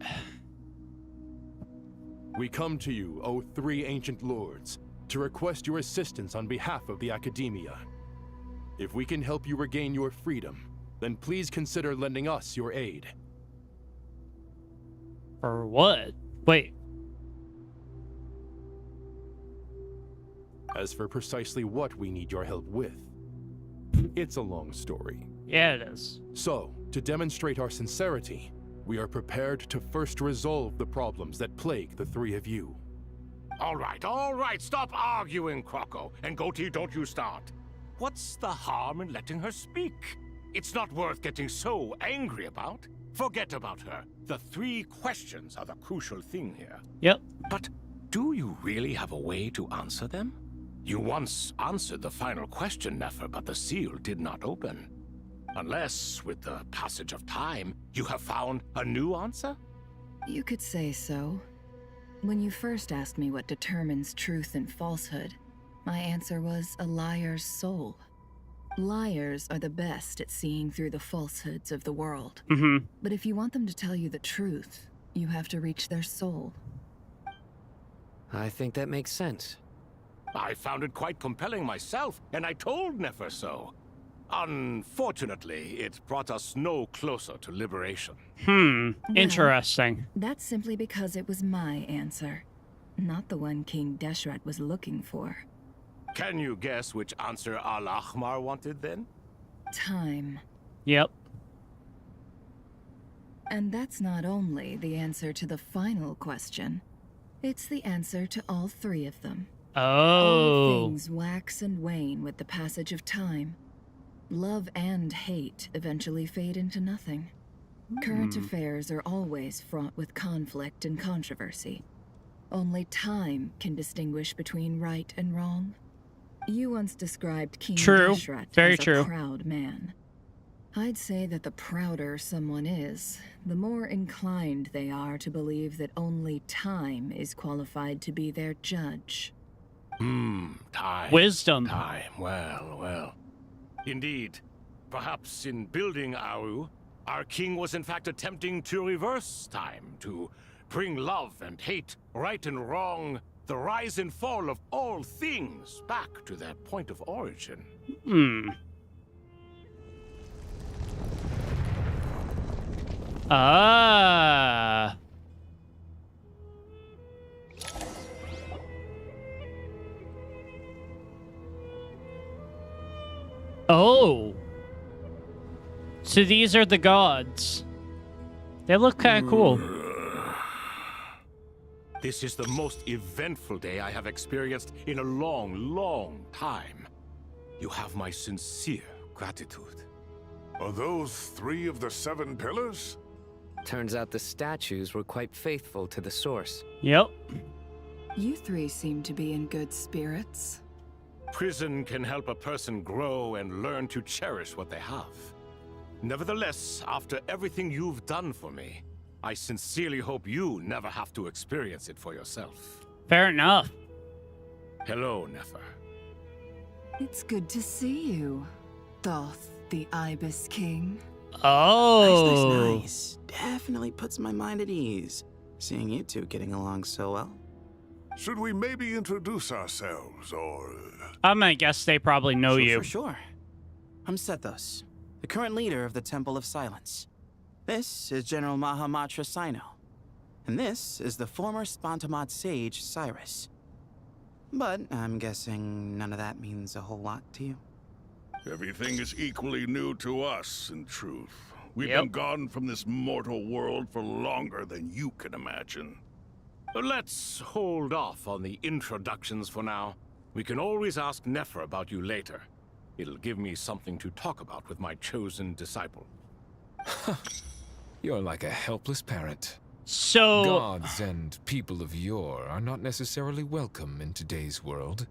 [SPEAKER 2] We come to you, O three ancient lords, to request your assistance on behalf of the Academia. If we can help you regain your freedom, then please consider lending us your aid.
[SPEAKER 1] For what? Wait.
[SPEAKER 2] As for precisely what we need your help with, it's a long story.
[SPEAKER 1] Yeah, it is.
[SPEAKER 2] So, to demonstrate our sincerity, we are prepared to first resolve the problems that plague the three of you.
[SPEAKER 12] All right, stop arguing, Croco. And Goatee, don't you start. What's the harm in letting her speak? It's not worth getting so angry about. Forget about her. The 3 questions are the crucial thing here.
[SPEAKER 1] Yep.
[SPEAKER 12] But do you really have a way to answer them? You once answered the final question, Nefer, but the seal did not open. Unless, with the passage of time, you have found a new answer?
[SPEAKER 17] You could say so. When you first asked me what determines truth and falsehood, my answer was a liar's soul. Liars are the best at seeing through the falsehoods of the world. But if you want them to tell you the truth, you have to reach their soul.
[SPEAKER 18] I think that makes sense.
[SPEAKER 12] I found it quite compelling myself, and I told Nefer so. Unfortunately, it brought us no closer to liberation.
[SPEAKER 1] Interesting.
[SPEAKER 17] That's simply because it was my answer, not the one King Deshret was looking for.
[SPEAKER 12] Can you guess which answer Al-Ahmar wanted then?
[SPEAKER 17] Time.
[SPEAKER 1] Yep.
[SPEAKER 17] And that's not only the answer to the final question, it's the answer to all 3 of them. All things wax and wane with the passage of time. Love and hate eventually fade into nothing. Current affairs are always fraught with conflict and controversy. Only time can distinguish between right and wrong. You once described King Deshret as a proud man. I'd say that the prouder someone is, the more inclined they are to believe that only time is qualified to be their judge.
[SPEAKER 12] Time.
[SPEAKER 1] Wisdom.
[SPEAKER 12] Time. Well. Indeed. Perhaps in building Aru, our king was in fact attempting to reverse time, to bring love and hate, right and wrong, the rise and fall of all things back to their point of origin.
[SPEAKER 1] Ah. Oh. So these are the gods. They look kind of cool.
[SPEAKER 12] This is the most eventful day I have experienced in a long, long time. You have my sincere gratitude.
[SPEAKER 20] Are those 3 of the 7 pillars?
[SPEAKER 18] Turns out the statues were quite faithful to the source.
[SPEAKER 1] Yep.
[SPEAKER 17] You 3 seem to be in good spirits.
[SPEAKER 12] Prison can help a person grow and learn to cherish what they have. Nevertheless, after everything you've done for me, I sincerely hope you never have to experience it for yourself.
[SPEAKER 1] Fair enough.
[SPEAKER 12] Hello, Nefer.
[SPEAKER 17] It's good to see you, Thoth, the Ibis King.
[SPEAKER 1] Oh.
[SPEAKER 3] Nice. Definitely puts my mind at ease, seeing you 2 getting along so well.
[SPEAKER 20] Should we maybe introduce ourselves, or...
[SPEAKER 1] I'm gonna guess they probably know you.
[SPEAKER 3] For sure. I'm Sethos, the current leader of the Temple of Silence. This is General Mahamatra Sino. And this is the former Spantamad sage, Cyrus. But I'm guessing none of that means a whole lot to you.
[SPEAKER 20] Everything is equally new to us, in truth. We've been gone from this mortal world for longer than you can imagine.
[SPEAKER 12] Let's hold off on the introductions for now. We can always ask Nefer about you later. It'll give me something to talk about with my chosen disciple.
[SPEAKER 23] You're like a helpless parent.
[SPEAKER 1] So...
[SPEAKER 23] Gods and people of yore are not necessarily welcome in today's world.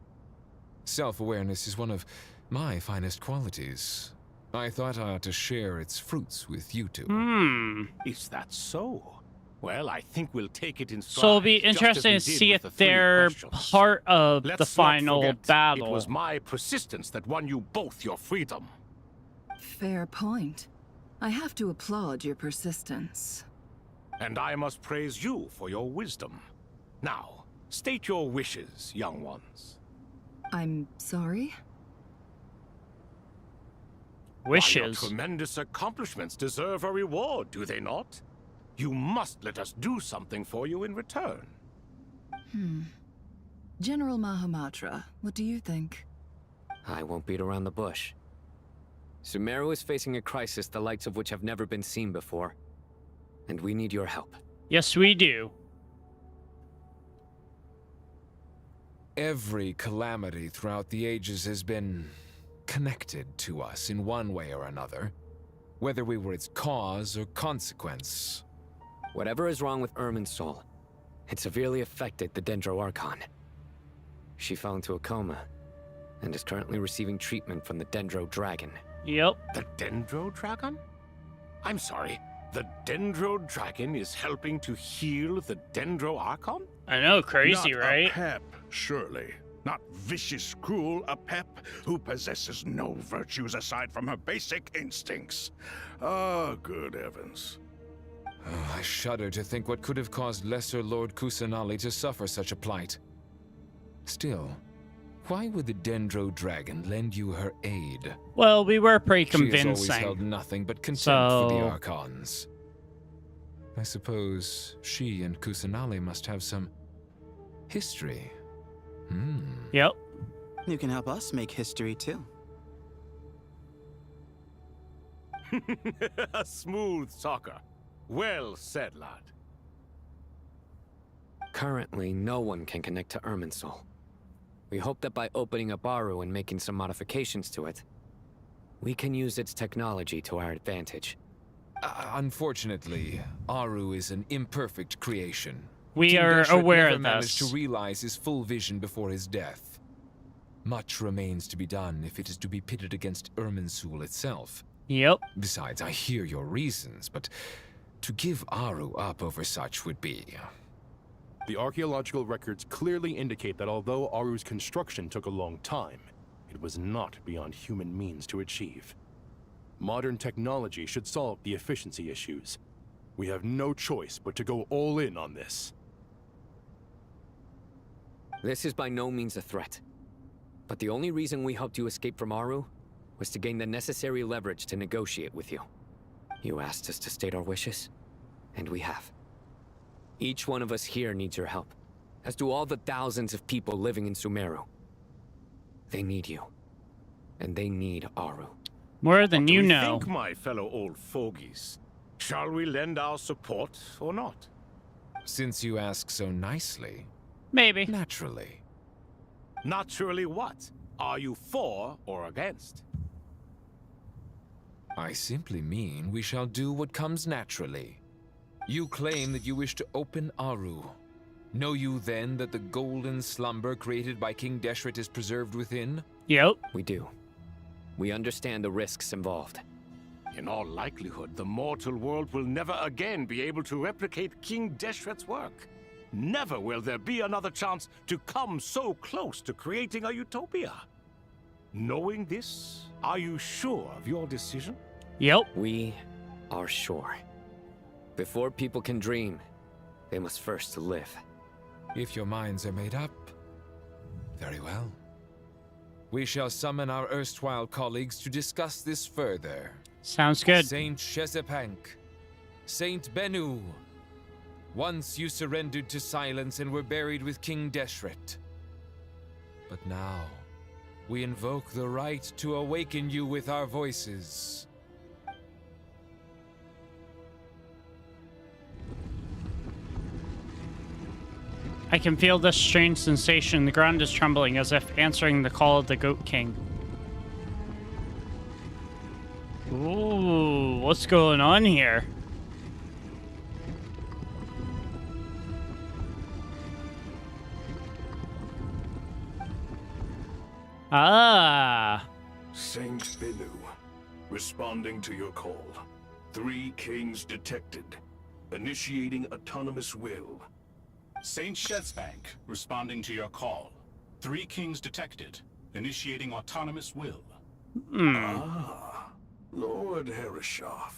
[SPEAKER 23] Self-awareness is one of my finest qualities. I thought I ought to share its fruits with you 2.
[SPEAKER 12] Is that so? Well, I think we'll take it in stride.
[SPEAKER 1] So it'll be interesting to see if they're part of the final battle.
[SPEAKER 12] It was my persistence that won you both your freedom.
[SPEAKER 17] Fair point. I have to applaud your persistence.
[SPEAKER 12] and I must praise you for your wisdom. Now, state your wishes, young ones.
[SPEAKER 17] I'm sorry?
[SPEAKER 12] Why, your
[SPEAKER 1] Wishes.
[SPEAKER 12] tremendous accomplishments deserve a reward, do they not? You must let us do something for you in return.
[SPEAKER 17] General Mahamatra, what do you think?
[SPEAKER 18] I won't beat around the bush. Sumeru is facing a crisis the likes of which have never been seen before. And we need your help.
[SPEAKER 1] Yes, we do.
[SPEAKER 23] Every calamity throughout the ages has been connected to us in one way or another, whether we were its cause or consequence.
[SPEAKER 18] Whatever is wrong with Irminsul, it severely affected the Dendro Archon. She fell into a coma and is currently receiving treatment from the Dendro Dragon.
[SPEAKER 1] Yep.
[SPEAKER 12] The Dendro Dragon? I'm sorry, the Dendro Dragon is helping to heal the Dendro Archon?
[SPEAKER 1] I know, crazy,
[SPEAKER 20] Not
[SPEAKER 1] right?
[SPEAKER 20] a pep, surely. Not vicious, cruel, a pep who possesses no virtues aside from her basic instincts. Ah, good heavens.
[SPEAKER 23] Oh, I shudder to think what could have caused Lesser Lord Kusanali to suffer such a plight. Still, why would the Dendro Dragon lend you her aid?
[SPEAKER 1] Well, we were pretty
[SPEAKER 23] She has always
[SPEAKER 1] convincing.
[SPEAKER 23] held nothing but contempt for the
[SPEAKER 1] So-
[SPEAKER 23] Archons. I suppose she and Kusanali must have some history.
[SPEAKER 1] Yep.
[SPEAKER 3] You can help us make history too.
[SPEAKER 12] A smooth talker. Well said, lad.
[SPEAKER 18] Currently, no one can connect to Irminsul. We hope that by opening up Aru and making some modifications to it, we can use its technology to our advantage.
[SPEAKER 23] Unfortunately, Aru is an imperfect creation.
[SPEAKER 1] We
[SPEAKER 23] King
[SPEAKER 1] are
[SPEAKER 23] Deshret
[SPEAKER 1] aware
[SPEAKER 23] never
[SPEAKER 1] of
[SPEAKER 23] managed
[SPEAKER 1] this.
[SPEAKER 23] to realize his full vision before his death. Much remains to be done if it is to be pitted against Irminsul itself.
[SPEAKER 1] Yep.
[SPEAKER 23] Besides, I hear your reasons, but to give Aru up over such would be...
[SPEAKER 2] The archaeological records clearly indicate that although Aru's construction took a long time, it was not beyond human means to achieve. Modern technology should solve the efficiency issues. We have no choice but to go all in on this.
[SPEAKER 18] This is by no means a threat. But the only reason we helped you escape from Aru was to gain the necessary leverage to negotiate with you. You asked us to state our wishes, and we have. Each one of us here needs your help, as do all the thousands of people living in Sumeru. They need you, and they need Aru.
[SPEAKER 1] More than
[SPEAKER 12] What do
[SPEAKER 1] you
[SPEAKER 12] we
[SPEAKER 1] know.
[SPEAKER 12] think, my fellow old fogies? Shall we lend our support or not?
[SPEAKER 23] Since you ask so nicely...
[SPEAKER 1] Maybe.
[SPEAKER 23] Naturally.
[SPEAKER 12] Naturally what? Are you for or against?
[SPEAKER 23] I simply mean we shall do what comes naturally. You claim that you wish to open Aru. Know you then that the golden slumber created by King Deshret is preserved within?
[SPEAKER 1] Yep.
[SPEAKER 18] We do. We understand the risks involved.
[SPEAKER 12] In all likelihood, the mortal world will never again be able to replicate King Deshret's work. Never will there be another chance to come so close to creating a utopia. Knowing this, are you sure of your decision?
[SPEAKER 1] Yep.
[SPEAKER 18] We are sure. Before people can dream, they must first live.
[SPEAKER 23] If your minds are made up, very well. We shall summon our erstwhile colleagues to discuss this further.
[SPEAKER 1] Sounds good.
[SPEAKER 23] Saint Shezepank, Saint Bennu. Once you surrendered to silence and were buried with King Deshret. But now, we invoke the right to awaken you with our voices.
[SPEAKER 1] I can feel this strange sensation. The ground is trembling as if answering the call of the Goat King. Ooh, what's going on here? Ah.
[SPEAKER 20] Saint Bennu, responding to your call. 3 kings detected. Initiating autonomous will.
[SPEAKER 14] Saint Shezepank, responding to your call. 3 kings detected. Initiating autonomous will.
[SPEAKER 20] Ah, Lord Herreshoff.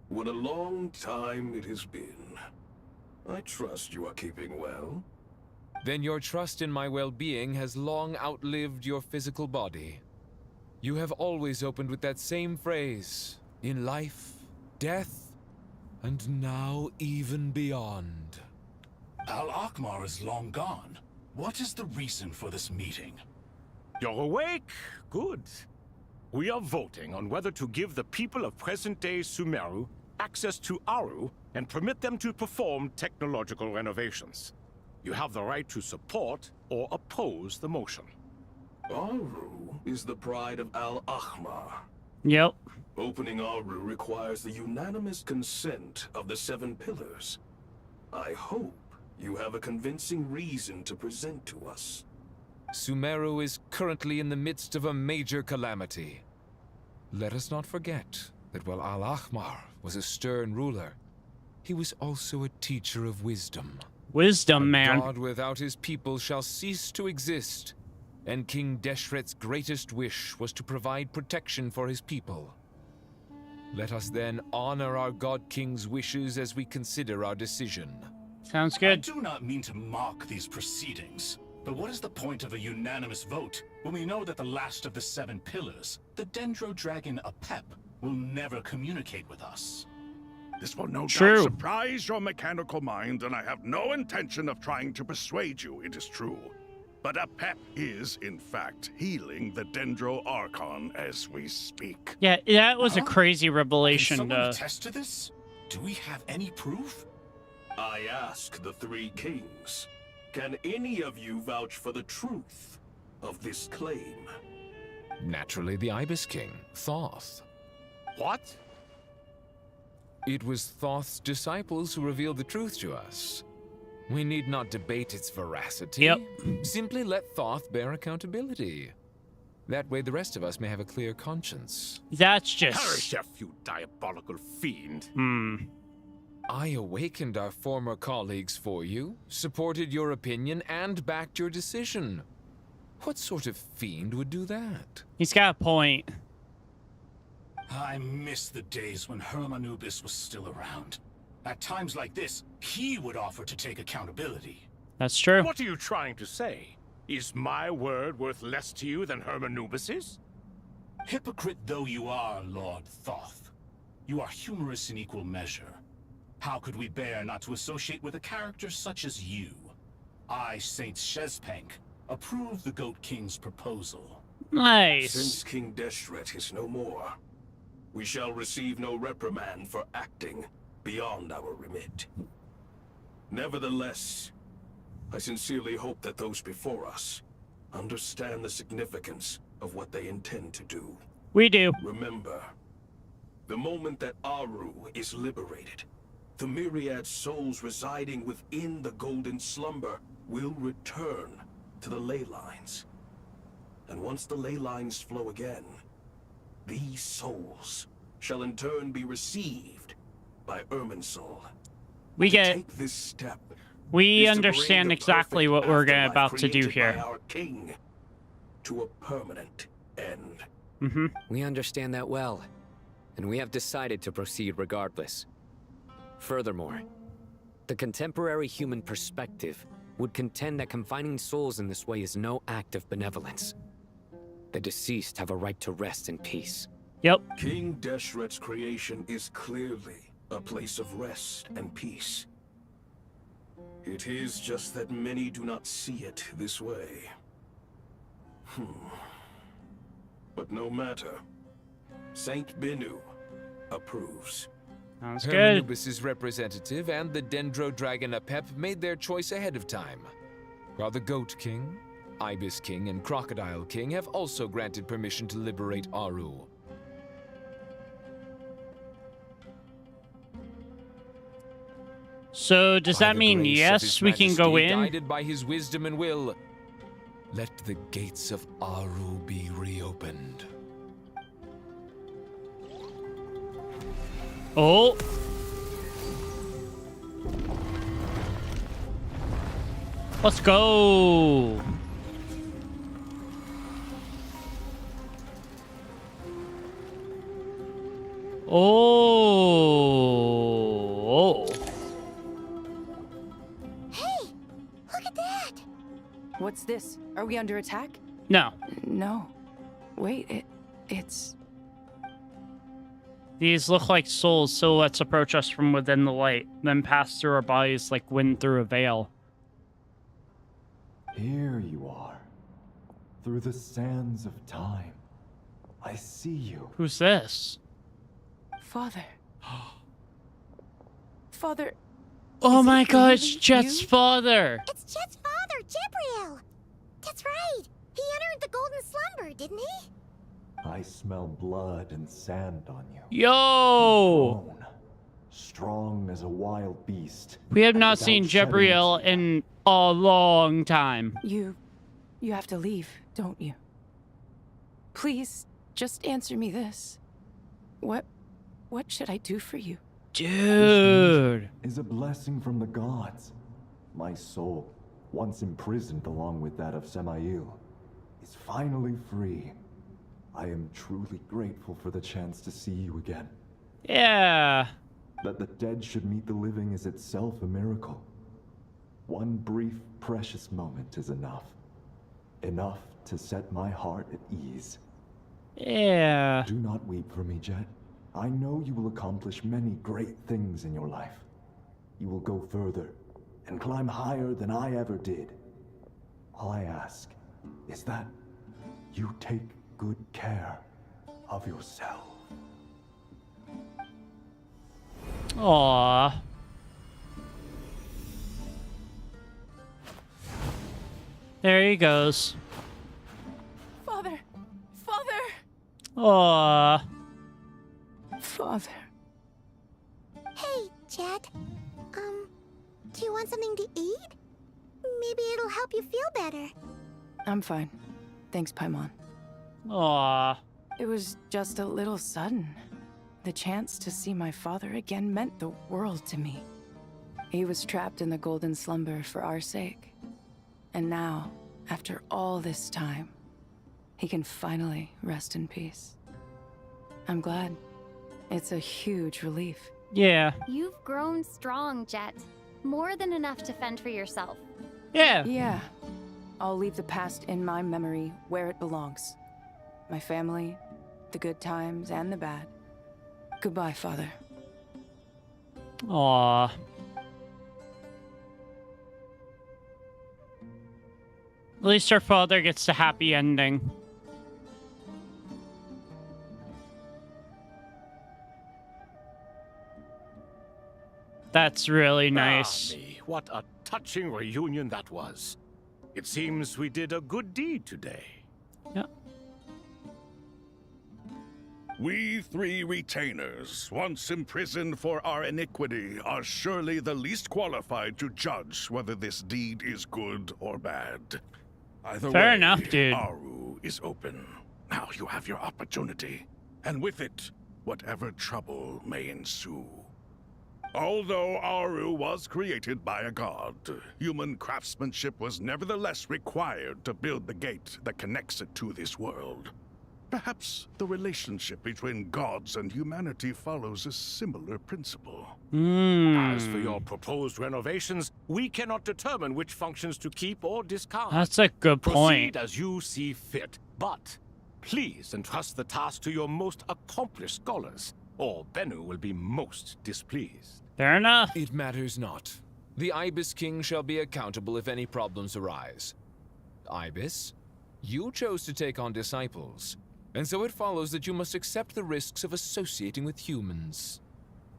[SPEAKER 20] What a long time it has been.
[SPEAKER 8] I trust you are keeping well.
[SPEAKER 23] Then your trust in my well-being has long outlived your physical body. You have always opened with that same phrase, in life, death, and now even beyond.
[SPEAKER 14] Al-Akhmar is long gone. What is the reason for this meeting?
[SPEAKER 12] You're awake? Good. We are voting on whether to give the people of present-day Sumeru access to Aru and permit them to perform technological renovations. You have the right to support or oppose the motion.
[SPEAKER 8] Aru is the pride of Al-Akhmar.
[SPEAKER 1] Yep.
[SPEAKER 8] Opening Aru requires the unanimous consent of the 7 pillars. I hope you have a convincing reason to present to us.
[SPEAKER 23] Sumeru is currently in the midst of a major calamity. Let us not forget that while Al-Akhmar was a stern ruler, he was also a teacher of wisdom.
[SPEAKER 1] Wisdom, man.
[SPEAKER 23] God without his people shall cease to exist, and King Deshret's greatest wish was to provide protection for his people. Let us then honor our God King's wishes as we consider our decision.
[SPEAKER 1] Sounds
[SPEAKER 14] I
[SPEAKER 1] good.
[SPEAKER 14] do not mean to mock these proceedings, but what is the point of a unanimous vote when we know that the last of the 7 pillars, the Dendro Dragon Apep, will never communicate with us?
[SPEAKER 20] This will no
[SPEAKER 1] True.
[SPEAKER 20] doubt surprise your mechanical mind, and I have no intention of trying to persuade you it is true. But Apep is, in fact, healing the Dendro Archon as we speak.
[SPEAKER 1] Yeah, that was a crazy
[SPEAKER 14] Can
[SPEAKER 1] revelation.
[SPEAKER 14] someone attest to this? Do we have any proof?
[SPEAKER 8] I ask the 3 kings, can any of you vouch for the truth of this claim?
[SPEAKER 23] Naturally, the Ibis King, Thoth.
[SPEAKER 12] What?
[SPEAKER 23] It was Thoth's disciples who revealed the truth to us. We need not debate its veracity.
[SPEAKER 1] Yep.
[SPEAKER 23] Simply let Thoth bear accountability. That way the rest of us may have a clear conscience.
[SPEAKER 1] That's
[SPEAKER 12] Perish,
[SPEAKER 1] just...
[SPEAKER 12] you diabolical fiend.
[SPEAKER 23] I awakened our former colleagues for you, supported your opinion, and backed your decision. What sort of fiend would do that?
[SPEAKER 1] He's got a point.
[SPEAKER 14] I miss the days when Hermanubis was still around. At times like this, he would offer to take accountability.
[SPEAKER 1] That's true.
[SPEAKER 12] What are you trying to say? Is my word worth less to you than Hermanubis's?
[SPEAKER 14] Hypocrite though you are, Lord Thoth, you are humorous in equal measure. How could we bear not to associate with a character such as you? I, Saint Shezpank, approve the Goat King's proposal.
[SPEAKER 1] Nice.
[SPEAKER 8] Since King Deshret is no more, we shall receive no reprimand for acting beyond our remit. Nevertheless, I sincerely hope that those before us understand the significance of what they intend to do.
[SPEAKER 1] We do.
[SPEAKER 8] Remember, the moment that Aru is liberated, the myriad souls residing within the Golden Slumber will return to the ley lines. And once the ley lines flow again, these souls shall in turn be received by Irminsul.
[SPEAKER 1] We get...
[SPEAKER 8] Take this step.
[SPEAKER 1] We
[SPEAKER 8] is to bring
[SPEAKER 1] understand
[SPEAKER 8] the
[SPEAKER 1] exactly what we're about to do
[SPEAKER 8] created by
[SPEAKER 1] here.
[SPEAKER 8] our king to a permanent end.
[SPEAKER 18] We understand that well, and we have decided to proceed regardless. Furthermore, the contemporary human perspective would contend that confining souls in this way is no act of benevolence. The deceased have a right to rest in peace.
[SPEAKER 1] Yep.
[SPEAKER 8] King Deshret's creation is clearly a place of rest and peace. It is just that many do not see it this way. But no matter. Saint Binu approves.
[SPEAKER 1] Sounds good.
[SPEAKER 23] Hermanubis' representative and the Dendro Dragon Apep made their choice ahead of time, while the Goat King, Ibis King, and Crocodile King have also granted permission to liberate Aru.
[SPEAKER 1] So does
[SPEAKER 23] By
[SPEAKER 1] that
[SPEAKER 23] the
[SPEAKER 1] mean
[SPEAKER 23] grace of
[SPEAKER 1] yes,
[SPEAKER 23] His
[SPEAKER 1] we can go
[SPEAKER 23] Majesty,
[SPEAKER 1] in?
[SPEAKER 23] Guided by his wisdom and will, let the gates of Aru be reopened.
[SPEAKER 1] Oh. Let's go. Oh.
[SPEAKER 15] What's this? Are we under attack?
[SPEAKER 1] No.
[SPEAKER 15] No. Wait, it's...
[SPEAKER 1] These look like souls. Silhouettes approach us from within the light, then pass through our bodies like wind through a veil.
[SPEAKER 16] Here you are. Through the sands of time. I see you.
[SPEAKER 1] Who's this?
[SPEAKER 15] Father. Father.
[SPEAKER 1] Oh my god, it's Jet's father!
[SPEAKER 13] It's Jet's father, Jibriel! That's right! He entered the golden slumber, didn't he?
[SPEAKER 16] I smell blood and sand on you.
[SPEAKER 1] Yo!
[SPEAKER 16] Grown, strong as a wild beast.
[SPEAKER 1] We have not seen Jibriel in a long time.
[SPEAKER 15] You have to leave, don't you? Please, just answer me this. What should I do for you?
[SPEAKER 1] Dude.
[SPEAKER 16] Is a blessing from the gods. My soul, once imprisoned along with that of Samael, is finally free. I am truly grateful for the chance to see you again.
[SPEAKER 1] Yeah.
[SPEAKER 16] That the dead should meet the living is itself a miracle. One brief, precious moment is enough. Enough to set my heart at ease.
[SPEAKER 1] Yeah.
[SPEAKER 16] Do not weep for me, Jet. I know you will accomplish many great things in your life. You will go further and climb higher than I ever did. All I ask is that you take good care of yourself.
[SPEAKER 1] Aww. There he goes.
[SPEAKER 15] Father! Father!
[SPEAKER 1] Aww.
[SPEAKER 15] Father.
[SPEAKER 13] Hey, Jet. Do you want something to eat? Maybe it'll help you feel better.
[SPEAKER 15] I'm fine. Thanks, Paimon.
[SPEAKER 1] Aww.
[SPEAKER 15] It was just a little sudden. The chance to see my father again meant the world to me. He was trapped in the golden slumber for our sake. And now, after all this time, he can finally rest in peace. I'm glad. It's a huge relief.
[SPEAKER 1] Yeah.
[SPEAKER 24] You've grown strong, Jet. More than enough to fend for yourself.
[SPEAKER 1] Yeah.
[SPEAKER 15] Yeah. I'll leave the past in my memory where it belongs. My family, the good times and the bad. Goodbye, Father.
[SPEAKER 1] Aww. At least her father gets the happy ending. That's really nice.
[SPEAKER 12] Ah, me. What a touching reunion that was. It seems we did a good deed today.
[SPEAKER 1] Yeah.
[SPEAKER 20] We three retainers, once imprisoned for our iniquity, are surely the least qualified to judge whether this deed is good or bad. Either
[SPEAKER 1] Fair
[SPEAKER 20] way,
[SPEAKER 1] enough, dude.
[SPEAKER 20] Aru is open. Now you have your opportunity, and with it, whatever trouble may ensue. Although Aru was created by a god, human craftsmanship was nevertheless required to build the gate that connects it to this world. Perhaps the relationship between gods and humanity follows a similar principle.
[SPEAKER 12] As for your proposed renovations, we cannot determine which functions to keep or discard.
[SPEAKER 1] That's a good point.
[SPEAKER 12] Proceed as you see fit, but please entrust the task to your most accomplished scholars, or Bennu will be most displeased.
[SPEAKER 1] Fair enough.
[SPEAKER 23] It matters not. The Ibis King shall be accountable if any problems arise. Ibis, you chose to take on disciples, and so it follows that you must accept the risks of associating with humans.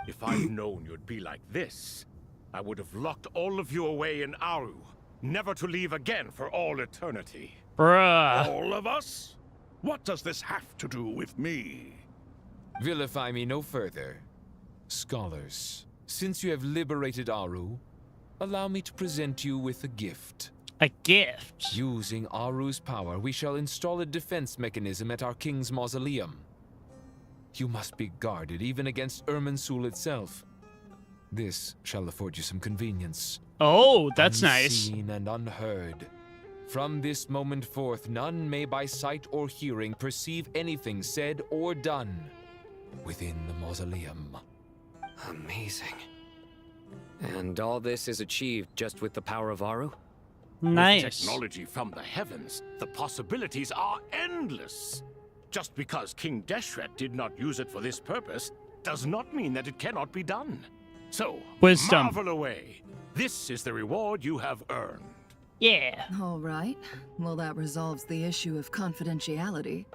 [SPEAKER 12] If I'd known you'd be like this, I would have locked all of you away in Aru, never to leave again for all eternity.
[SPEAKER 1] Bruh.
[SPEAKER 20] All of us? What does this have to do with me?
[SPEAKER 23] Vilify me no further. Scholars, since you have liberated Aru, allow me to present you with a gift.
[SPEAKER 1] A gift?
[SPEAKER 23] Using Aru's power, we shall install a defense mechanism at our king's mausoleum. You must be guarded even against Irminsul itself. This shall afford you some convenience.
[SPEAKER 1] Oh, that's nice.
[SPEAKER 23] Unseen and unheard. From this moment forth, none may by sight or hearing perceive anything said or done within the mausoleum.
[SPEAKER 18] Amazing. And all this is achieved just with the power of Aru?
[SPEAKER 1] Nice.
[SPEAKER 12] With technology from the heavens, the possibilities are endless. Just because King Deshret did not use it for this purpose does not mean that it cannot be done. So,
[SPEAKER 1] Wisdom.
[SPEAKER 12] marvel away. This is the reward you have earned.
[SPEAKER 1] Yeah.
[SPEAKER 17] All right. Well, that resolves the issue of confidentiality.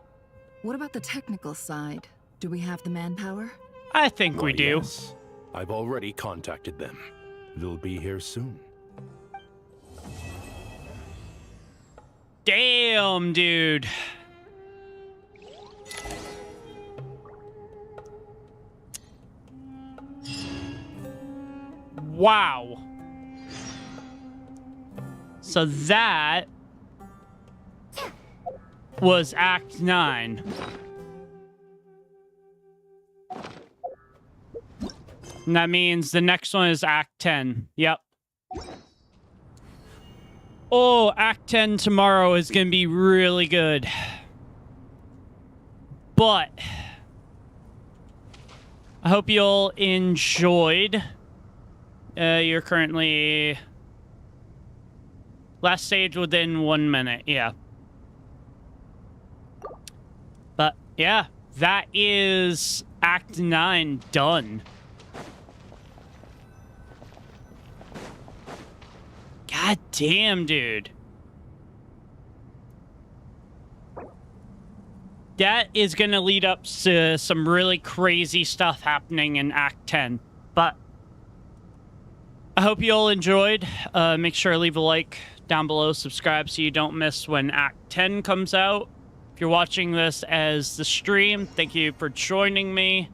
[SPEAKER 17] What about the technical side? Do we have the manpower?
[SPEAKER 1] I think we do.
[SPEAKER 2] Yes. I've already contacted them. They'll be here soon.
[SPEAKER 1] Damn, dude. Wow. So that was Act 9. And that means the next one is Act 10. Yep. Oh, Act 10 tomorrow is going to be really good. But I hope you all enjoyed. You're currently last stage within 1 minute. Yeah. But yeah, that is Act 9 done. God damn, dude. That is going to lead up to some really crazy stuff happening in Act 10. But I hope you all enjoyed. Make sure to leave a like down below. Subscribe so you don't miss when Act 10 comes out. If you're watching this as the stream, thank you for joining me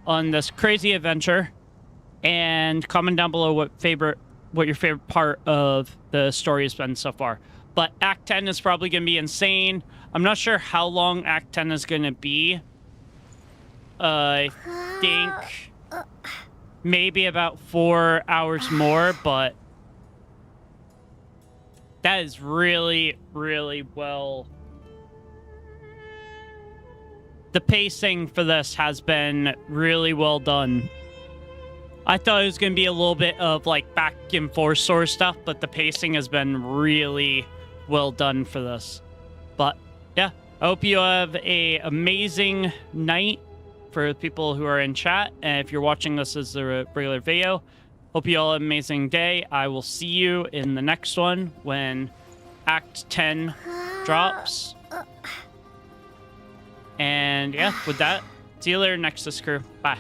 [SPEAKER 1] on this crazy adventure. And comment down below what your favorite part of the story has been so far. But Act 10 is probably going to be insane. I'm not sure how long Act 10 is going to be. I think maybe about 4 hours more, but that is really, really well. The pacing for this has been really well done. I thought it was going to be a little bit of like back and forth sort of stuff, but the pacing has been really well done for this. But yeah, I hope you have an amazing night for the people who are in chat. And if you're watching this as a regular video, hope you all have an amazing day. I will see you in the next one when Act 10 drops. And yeah, with that, see you later, Nexus crew. Bye.